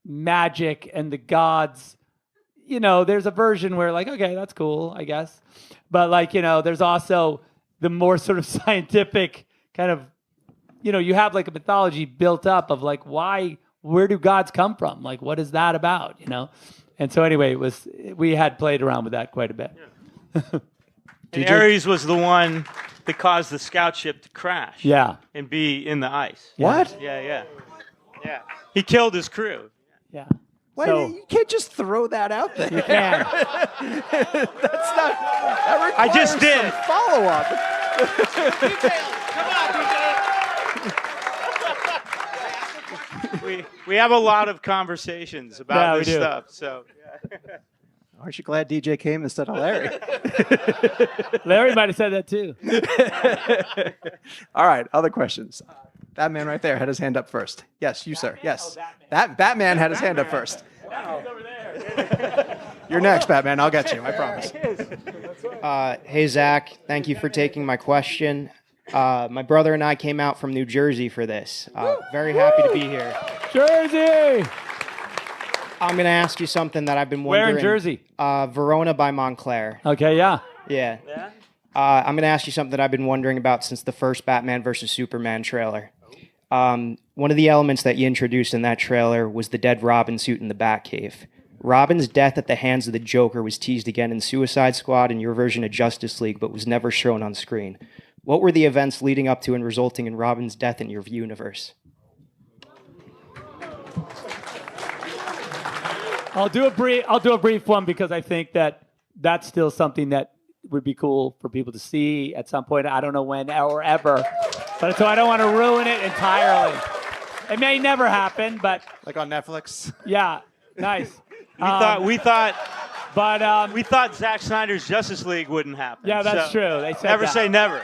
magic and the gods, there's a version where like, okay, that's cool, I guess. But like, there's also the more sort of scientific kind of, you have like a mythology built up of like, where do gods come from? Like, what is that about, And so anyway, we had played around with that quite a bit. And Ares was the one that caused the scout ship to crash. Yeah. And be in the ice. What? Yeah. He killed his crew. Yeah. Why So- you can't just throw that out there. You can. That's not. That I just did. Follow up. We have a lot of conversations about this stuff. So. Aren't you glad DJ came instead of Larry? Larry might have said that too. All right, other questions. That man right there had his hand up first. Yes, you, sir. Yes. That Batman had his hand up first. You're next, Batman. I'll get you. I promise. Hey, Zach. Thank you for taking my question. My brother and I came out from New Jersey for this. Very happy to be here. Jersey! I'm going to ask you something that I've been wondering. Where in Jersey? Verona by Montclair. Okay, yeah. Yeah. I'm going to ask you something that I've been wondering about since the first Batman versus Superman trailer. One of the elements that you introduced in that trailer was the dead Robin suit in the Batcave. Robin's death at the hands of the Joker was teased again in Suicide Squad and your version of Justice League, but was never shown on screen. What were the events leading up to and resulting in Robin's death in your universe? I'll do a brief one because I think that that's still something that would be cool for people to see at some point. I don't know when or ever, but so I don't want to ruin it entirely. It may never happen, but like on Netflix. Yeah, nice. We thought Zack Snyder's Justice League wouldn't happen. Yeah, that's so true. They said never that. say never.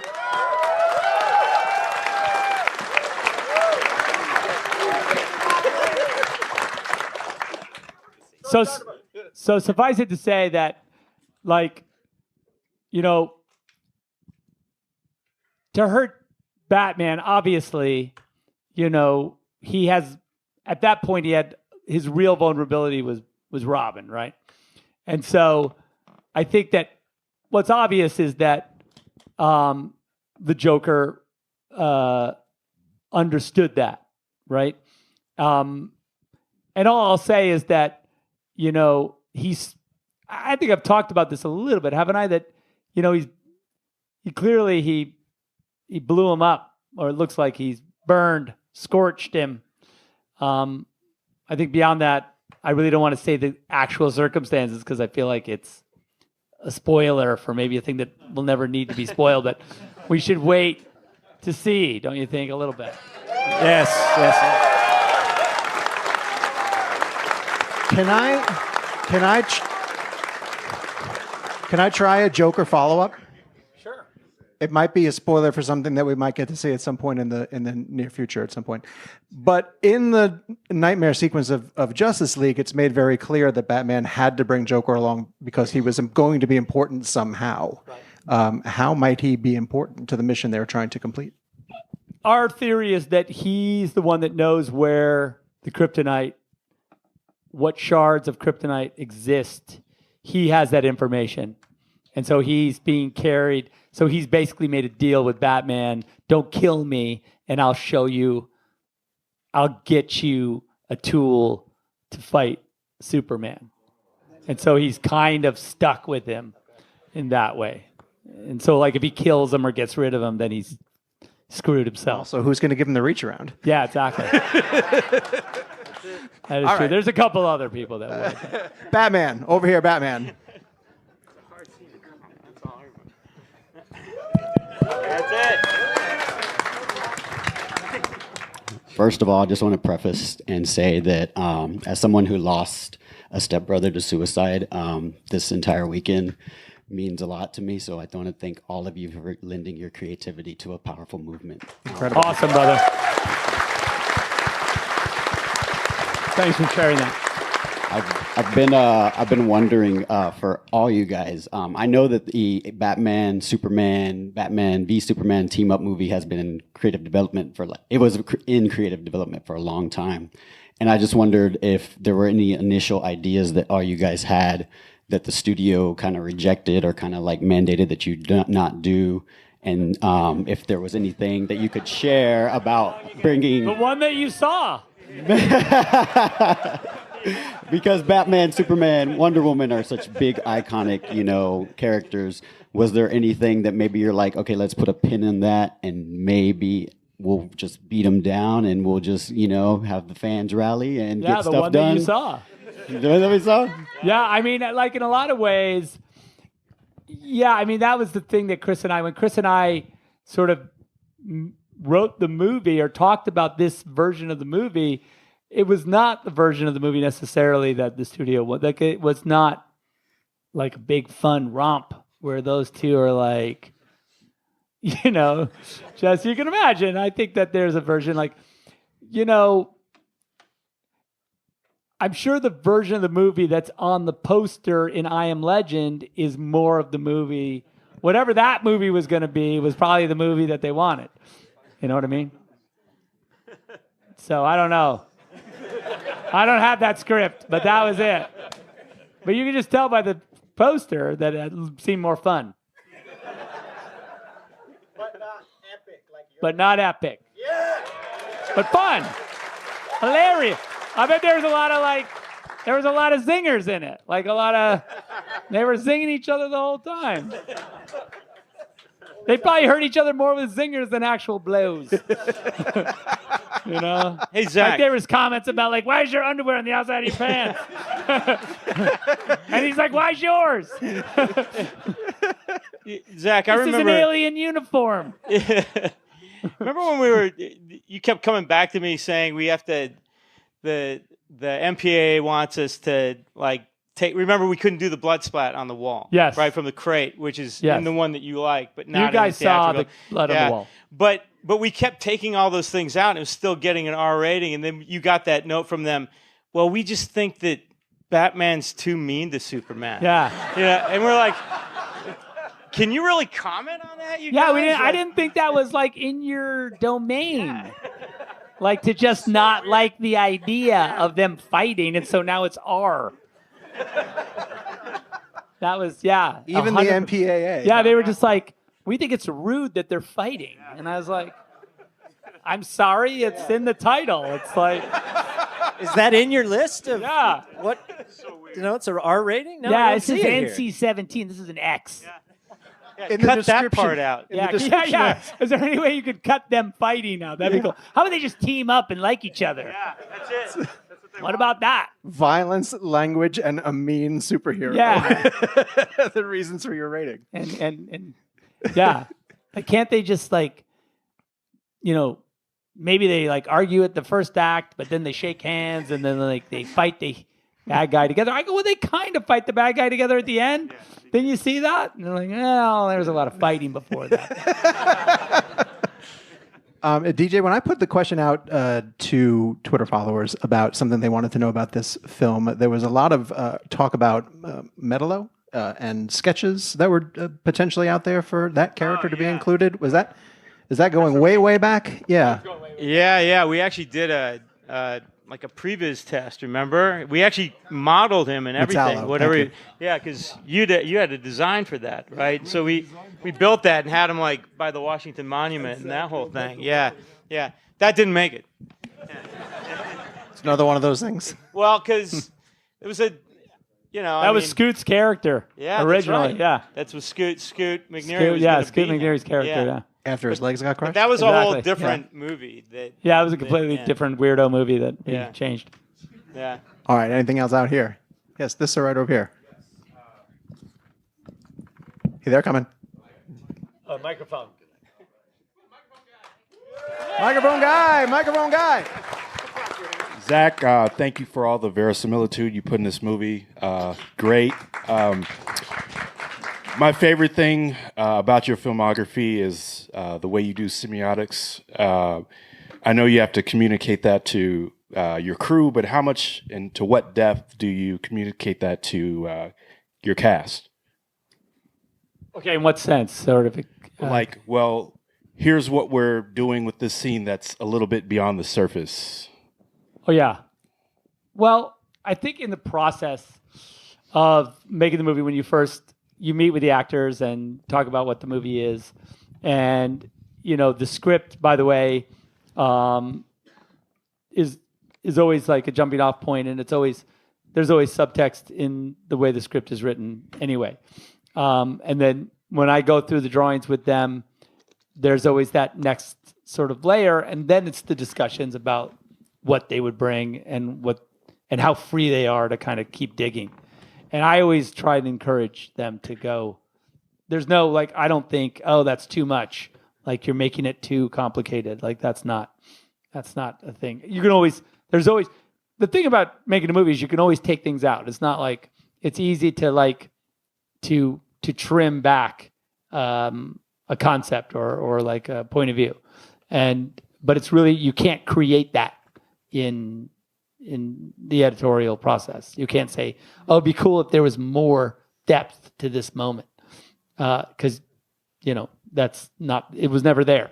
So suffice it to say that, like, you know, to hurt Batman, obviously, you know, he has, at that point, he had, his real vulnerability was Robin, right? And so I think that what's obvious is that the Joker understood that, right? And all I'll say is that, you know, I think I've talked about this a little bit, haven't I? That, you know, he clearly blew him up, or it looks like he's burned, scorched him. I think beyond that, I really don't want to say the actual circumstances because I feel like it's a spoiler for maybe a thing that will never need to be spoiled, but we should wait to see, don't you think, a little bit? Yes. Can I try a Joker follow-up? Sure. It might be a spoiler for something that we might get to see at some point in the near future at some point. But in the nightmare sequence of Justice League, it's made very clear that Batman had to bring Joker along because he was going to be important somehow. Right. How might he be important to the mission they were trying to complete? Our theory is that he's the one that knows where the kryptonite, what shards of kryptonite exist. He has that information. And so he's being carried. So he's basically made a deal with Batman. Don't kill me, and I'll show you, I'll get you a tool to fight Superman. And so he's kind of stuck with him in that way. And so, like, if he kills him or gets rid of him, then he's screwed himself. So who's going to give him the reach around? Yeah, exactly. That is All true. right. There's a couple other people that would. Batman, over here, Batman. That's it. First of all, I just want to preface and say that as someone who lost a stepbrother to suicide this entire weekend means a lot to me. So I want to thank all of you for lending your creativity to a powerful movement. Incredible. Awesome, brother. Thanks for sharing that. I've been wondering for all you guys. I know that the Batman v Superman team up movie has been in creative development for a long time, and I just wondered if there were any initial ideas that all you guys had that the studio kind of rejected or kind of like mandated that you not do. And if there was anything that you could share about bringing The one that you saw. because Batman, Superman, Wonder Woman are such big iconic, characters. Was there anything that maybe you're like, okay, let's put a pin in that, and maybe we'll just beat them down, and we'll just, have the fans rally and get the stuff one done? that you saw. The one that we saw? Yeah, I mean, like in a lot of ways, yeah, I mean, that was the thing that when Chris and I sort of wrote the movie or talked about this version of the movie, it was not the version of the movie necessarily that the studio was. Like, it was not like a big fun romp where those two are like, just you can imagine. I think that there's a version like, I'm sure the version of the movie that's on the poster in I Am Legend is more of the movie. Whatever that movie was going to be was probably the movie that they wanted. You know what I mean? So I don't know. I don't have that script, but that was it. But you can just tell by the poster that it seemed more fun. But not epic. Yeah. But fun. Hilarious. I bet there was a lot of zingers in it. Like they were zinging each other the whole time. They probably hurt each other more with zingers than actual blows. Hey, Zach. Like there was comments about like, why is your underwear on the outside of your pants? And he's like, why's yours? Zach, I remember. This is an alien uniform. Remember when you kept coming back to me saying we have to, the MPAA wants us to like remember we couldn't do the blood splat on the wall. Yes. Right from the crate, which is in the one that you like, but not you guys in the saw the theatrical. blood on the wall. But we kept taking all those things out and it was still getting an R rating. And then you got that note from them. Well, we just think that Batman's too mean to Superman. Yeah. And we're like, can you really comment on that? I didn't think that was like in your domain. Like to just not like the idea of them fighting, and so now it's R. That was Even the 100%. MPAA. Yeah, they were just like, we think it's rude that they're fighting, and I was like, I'm sorry, it's in the title. It's like, is that in your list of what? It's an R rating. No, yeah, this is NC-17. This is an X. Cut that part out. Yeah. Is there any way you could cut them fighting out? That'd be cool. How about they just team up and like each other? Yeah, that's it. What about that? Violence, language, and a mean superhero. Yeah. The reasons for your rating. And yeah. Like, can't they just like, maybe they like argue at the first act, but then they shake hands and then like they fight the bad guy together. I go, well, they kind of fight the bad guy together at the end. Didn't you see that? And they're like, well, there was a lot of fighting before that. DJ, when I put the question out to Twitter followers about something they wanted to know about this film, there was a lot of talk about Metallo and sketches that were potentially out there for that character to be included. Is that going way back? Yeah. Yeah. We actually did a previs test. Remember, we actually modeled him and everything. Metallo, Whatever. Because you had a design for that, right? So we built that and had him like by the Washington Monument and that whole thing. Yeah. That didn't make it. It's another one of those things. Well, because it was a. That was Scoot's character. Yeah, originally. That's right. Yeah. That's what Scoot McNairy was yeah, gonna Scoot be. McNairy's character. Yeah. After his legs got crushed. But that was a whole Exactly, different movie. It was a completely different weirdo movie that he changed. Yeah. All right. Anything else out here? Yes, this sir right over here. Hey, they're coming. Oh, microphone. Microphone guy. Zach, thank you for all the verisimilitude you put in this movie. Great. My favorite thing about your filmography is the way you do semiotics. I know you have to communicate that to your crew, but how much and to what depth do you communicate that to your cast? Okay, in what sense? Sort of. Here's what we're doing with this scene that's a little bit beyond the surface. Oh, yeah. Well, I think in the process of making the movie, when you meet with the actors and talk about what the movie is, and the script, by the way, is always like a jumping off point, and there's always subtext in the way the script is written anyway. And then when I go through the drawings with them, there's always that next sort of layer, and then it's the discussions about what they would bring and how free they are to kind of keep digging. And I always try to encourage them to go. There's no like, I don't think, oh, that's too much. Like you're making it too complicated. Like that's not a thing. You can always, there's always, the thing about making a movie is you can always take things out. It's not like, it's easy to like, to trim back a concept or like a point of view. But it's really, you can't create that in the editorial process. You can't say, oh, it'd be cool if there was more depth to this moment. Because, that's not, it was never there.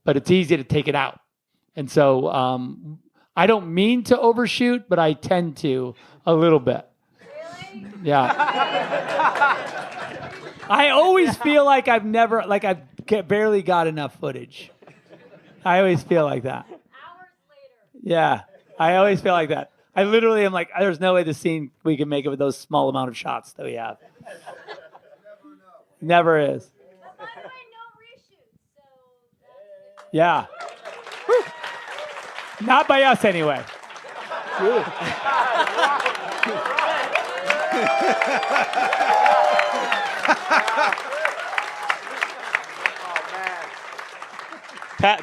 But it's easy to take it out. And so I don't mean to overshoot, but I tend to a little bit. Really? Yeah. I always feel like I've barely got enough footage. I always feel like that. Hours later. Yeah, I always feel like that. I literally am like, there's no way the scene we can make it with those small amount of shots that we have. Never is. By the way, no reshoots. So yeah. Not by us anyway.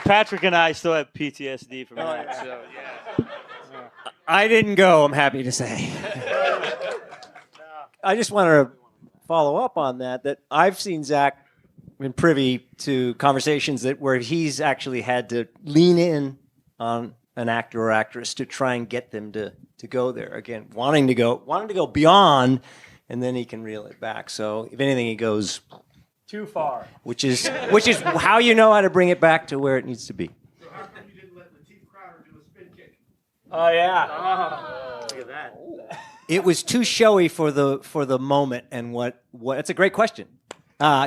Patrick and I still have PTSD from that. So yeah. I didn't go, I'm happy to say. I just want to follow up on that I've seen Zack been privy to conversations where he's actually had to lean in on an actor or actress to try and get them to go there. Again, wanting to go beyond, and then he can reel it back. So if anything, he goes too far. Which is how you know how to bring it back to where it needs to be. So how come you didn't let Crowder do a spin kick? Oh yeah. Oh, look at that. It was too showy for the moment, and what it's a great question.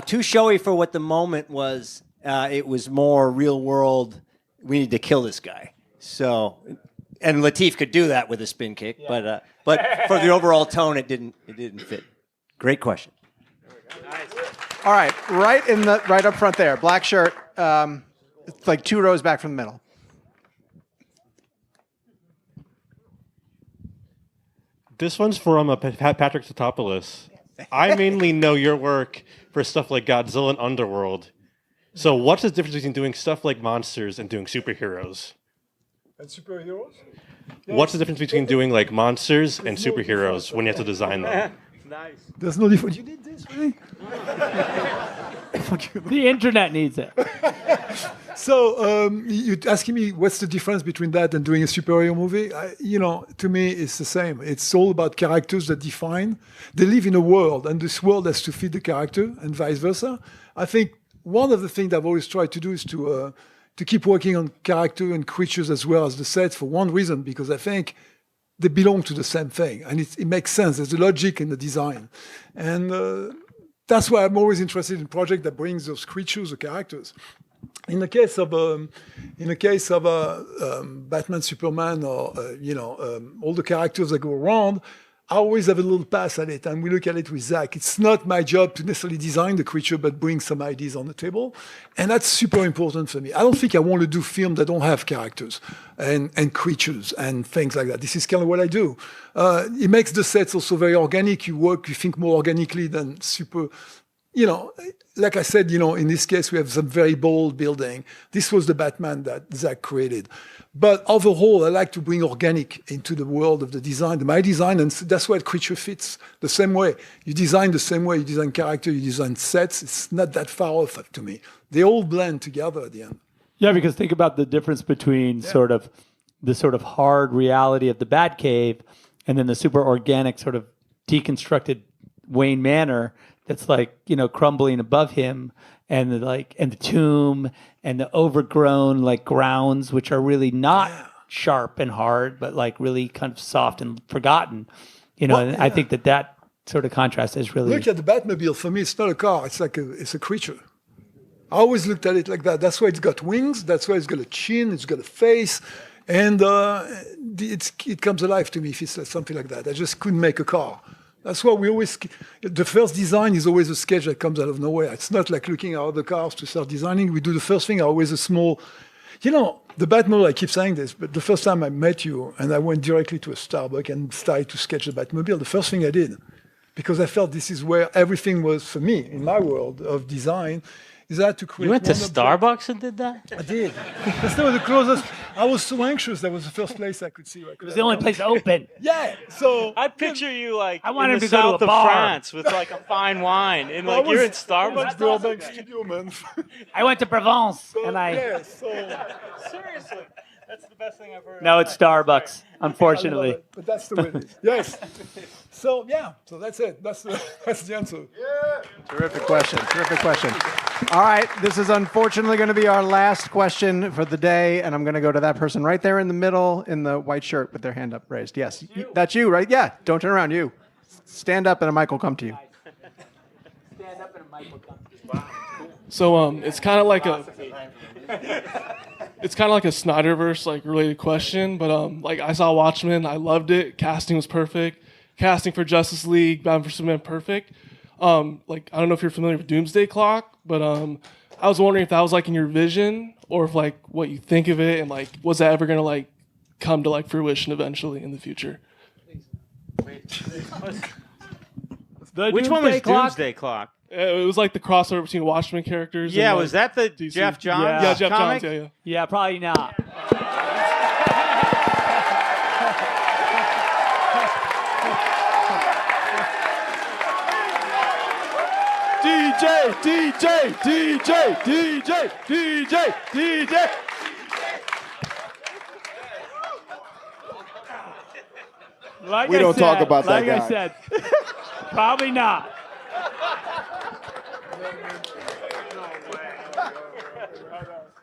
Too showy for what the moment was. It was more real world. We need to kill this guy. So, and Lateef could do that with a spin kick, yeah. But for the overall tone, it didn't fit. Great question. Nice. All right, right up front there, black shirt. It's like 2 rows back from the middle. This one's from Patrick Tatopoulos. I mainly know your work for stuff like Godzilla and Underworld. So what's the difference between doing stuff like monsters and doing superheroes? And superheroes? What's the difference between doing like monsters and superheroes when you have to design them? Nice. There's no difference. You need this, really? The internet needs it. So you're asking me what's the difference between that and doing a superhero movie? To me, it's the same. It's all about characters that define. They live in a world, and this world has to fit the character, and vice versa. I think one of the things I've always tried to do is to keep working on character and creatures as well as the sets for one reason, because I think they belong to the same thing, and it makes sense. There's a logic in the design, and that's why I'm always interested in projects that brings those creatures or characters. In the case of Batman, Superman, or all the characters that go around, I always have a little pass at it, and we look at it with Zack. It's not my job to necessarily design the creature, but bring some ideas on the table, and that's super important for me. I don't think I want to do films that don't have characters and creatures and things like that. This is kind of what I do. It makes the sets also very organic. You think more organically than super. Like I said, in this case, we have some very bold building. This was the Batman that Zack created. But overall, I like to bring organic into the world of the design, my design, and that's why creature fits the same way. You design the same way, you design character, you design sets. It's not that far off to me. They all blend together at the end. Yeah, because think about the difference between the sort of hard reality of the Batcave and then the super organic sort of deconstructed Wayne Manor that's like, crumbling above him, and the tomb and the overgrown like grounds, which are really not sharp and hard, but like really kind of soft and forgotten. And I think that sort of contrast is really. Look at the Batmobile. For me, it's not a car. It's like it's a creature. I always looked at it like that. That's why it's got wings. That's why it's got a chin. It's got a face, and it comes alive to me if it's something like that. I just couldn't make a car. That's why we always, the first design is always a sketch that comes out of nowhere. It's not like looking at other cars to start designing. We do the first thing, always a small, the Batmobile, I keep saying this, but the first time I met you and I went directly to a Starbucks and started to sketch the Batmobile, the first thing I did, because I felt this is where everything was for me in my world of design, is I had to create. You went to Starbucks and did that? I did. That's not the closest. I was so anxious. That was the first place I could see. It was the only place open. Yeah. So I picture you like I wanted in the to go to south a of bar. France with like a fine wine, and like you're in Starbucks. Burbank studio, man. I went to Provence and I. Yeah, so Seriously, that's the best thing I've heard. No, it's Starbucks, unfortunately. I love it, but that's the way it is. Yes. So yeah. So that's it. That's the answer. Yeah. Terrific question. Terrific question. All right, this is unfortunately going to be our last question for the day, and I'm going to go to that person right there in the middle in the white shirt with their hand up raised. Yes, that's you, right? Yeah, don't turn around. You. Stand up and a mic will come to you. Stand up and a mic will come to you. So it's kind of like a Snyderverse like related question, but like I saw Watchmen, I loved it. Casting was perfect. Casting for Justice League, Batman vs Superman, perfect. Like I don't know if you're familiar with Doomsday Clock, but I was wondering if that was like in your vision or if like what you think of it, and like was that ever gonna like come to like fruition eventually in the future? Which one was Doomsday Clock? It was like the crossover between Watchmen characters. Yeah, and, was that the DC. Jeff Johns? Yeah, Jeff comic? Johns. Yeah. Yeah, probably not. DJ. Like We I don't said, talk about that like I guy. said, probably not.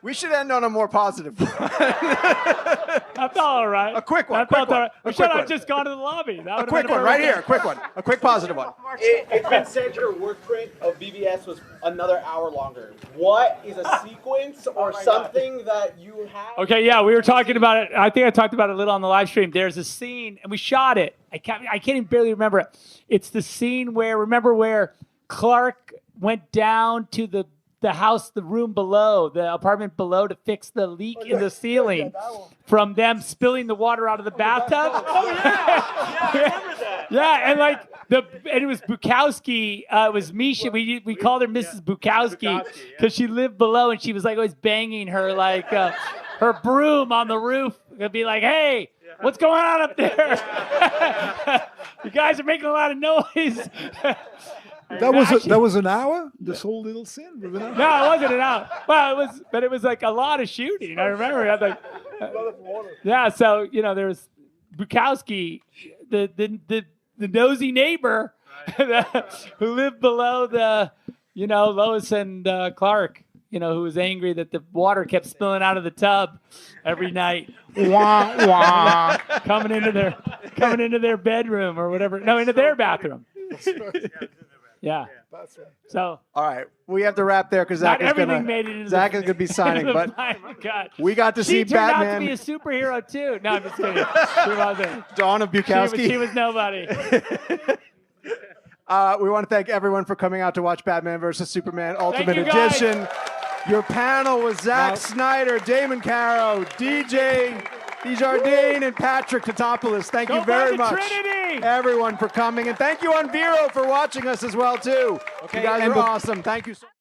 We should end on a more positive one. That felt all right. A quick one. That quick felt one. all right. We A should quick have one. just gone to the lobby. That A would've quick been one, right perfect. here. A quick one. A quick positive one. It's been said your work print of BBS was another hour longer. What is a sequence or something that you have? Okay, yeah, we were talking about it. I think I talked about it a little on the live stream. There's a scene, and we shot it. I can't even barely remember it. It's the scene where Clark went down to the house, the room below, the apartment below to fix the leak in the ceiling from them spilling the water out of the bathtub. Oh yeah, I remember that. Yeah, and like and it was Bukowski. It was Misha. We called her Mrs. Bukowski because she lived below, and she was like always banging her her broom on the roof. It'd be like, "Hey, what's going on up there? You guys are making a lot of noise." That was an hour. This whole little scene. Was an hour? No, it wasn't an hour. Well, it was like a lot of shooting. I remember. I had like, yeah. So there was Bukowski, the nosy neighbor who lived below the Lois and Clark. Who was angry that the water kept spilling out of the tub every night. Wah, wah. coming into their bedroom or whatever. No, into their bathroom. Yeah. So. All right, we have to wrap there because Not Zach is everything gonna. made it into Zach the, is gonna be signing, into the but oh my God. we got to see She turned Batman. out to be a superhero too. No, I'm just kidding. She wasn't. Dawn of Bukowski. She was nobody. We want to thank everyone for coming out to watch Batman vs Superman Ultimate you, guys. Edition. Your panel was Zack Snyder, Damon Caro, DJ Des Jardin, and Patrick Tatopoulos. Thank you Go very by the much, Trinity. everyone, for coming, and thank you on Vero for watching us as well too. Okay, you guys and are awesome. Thank you so much.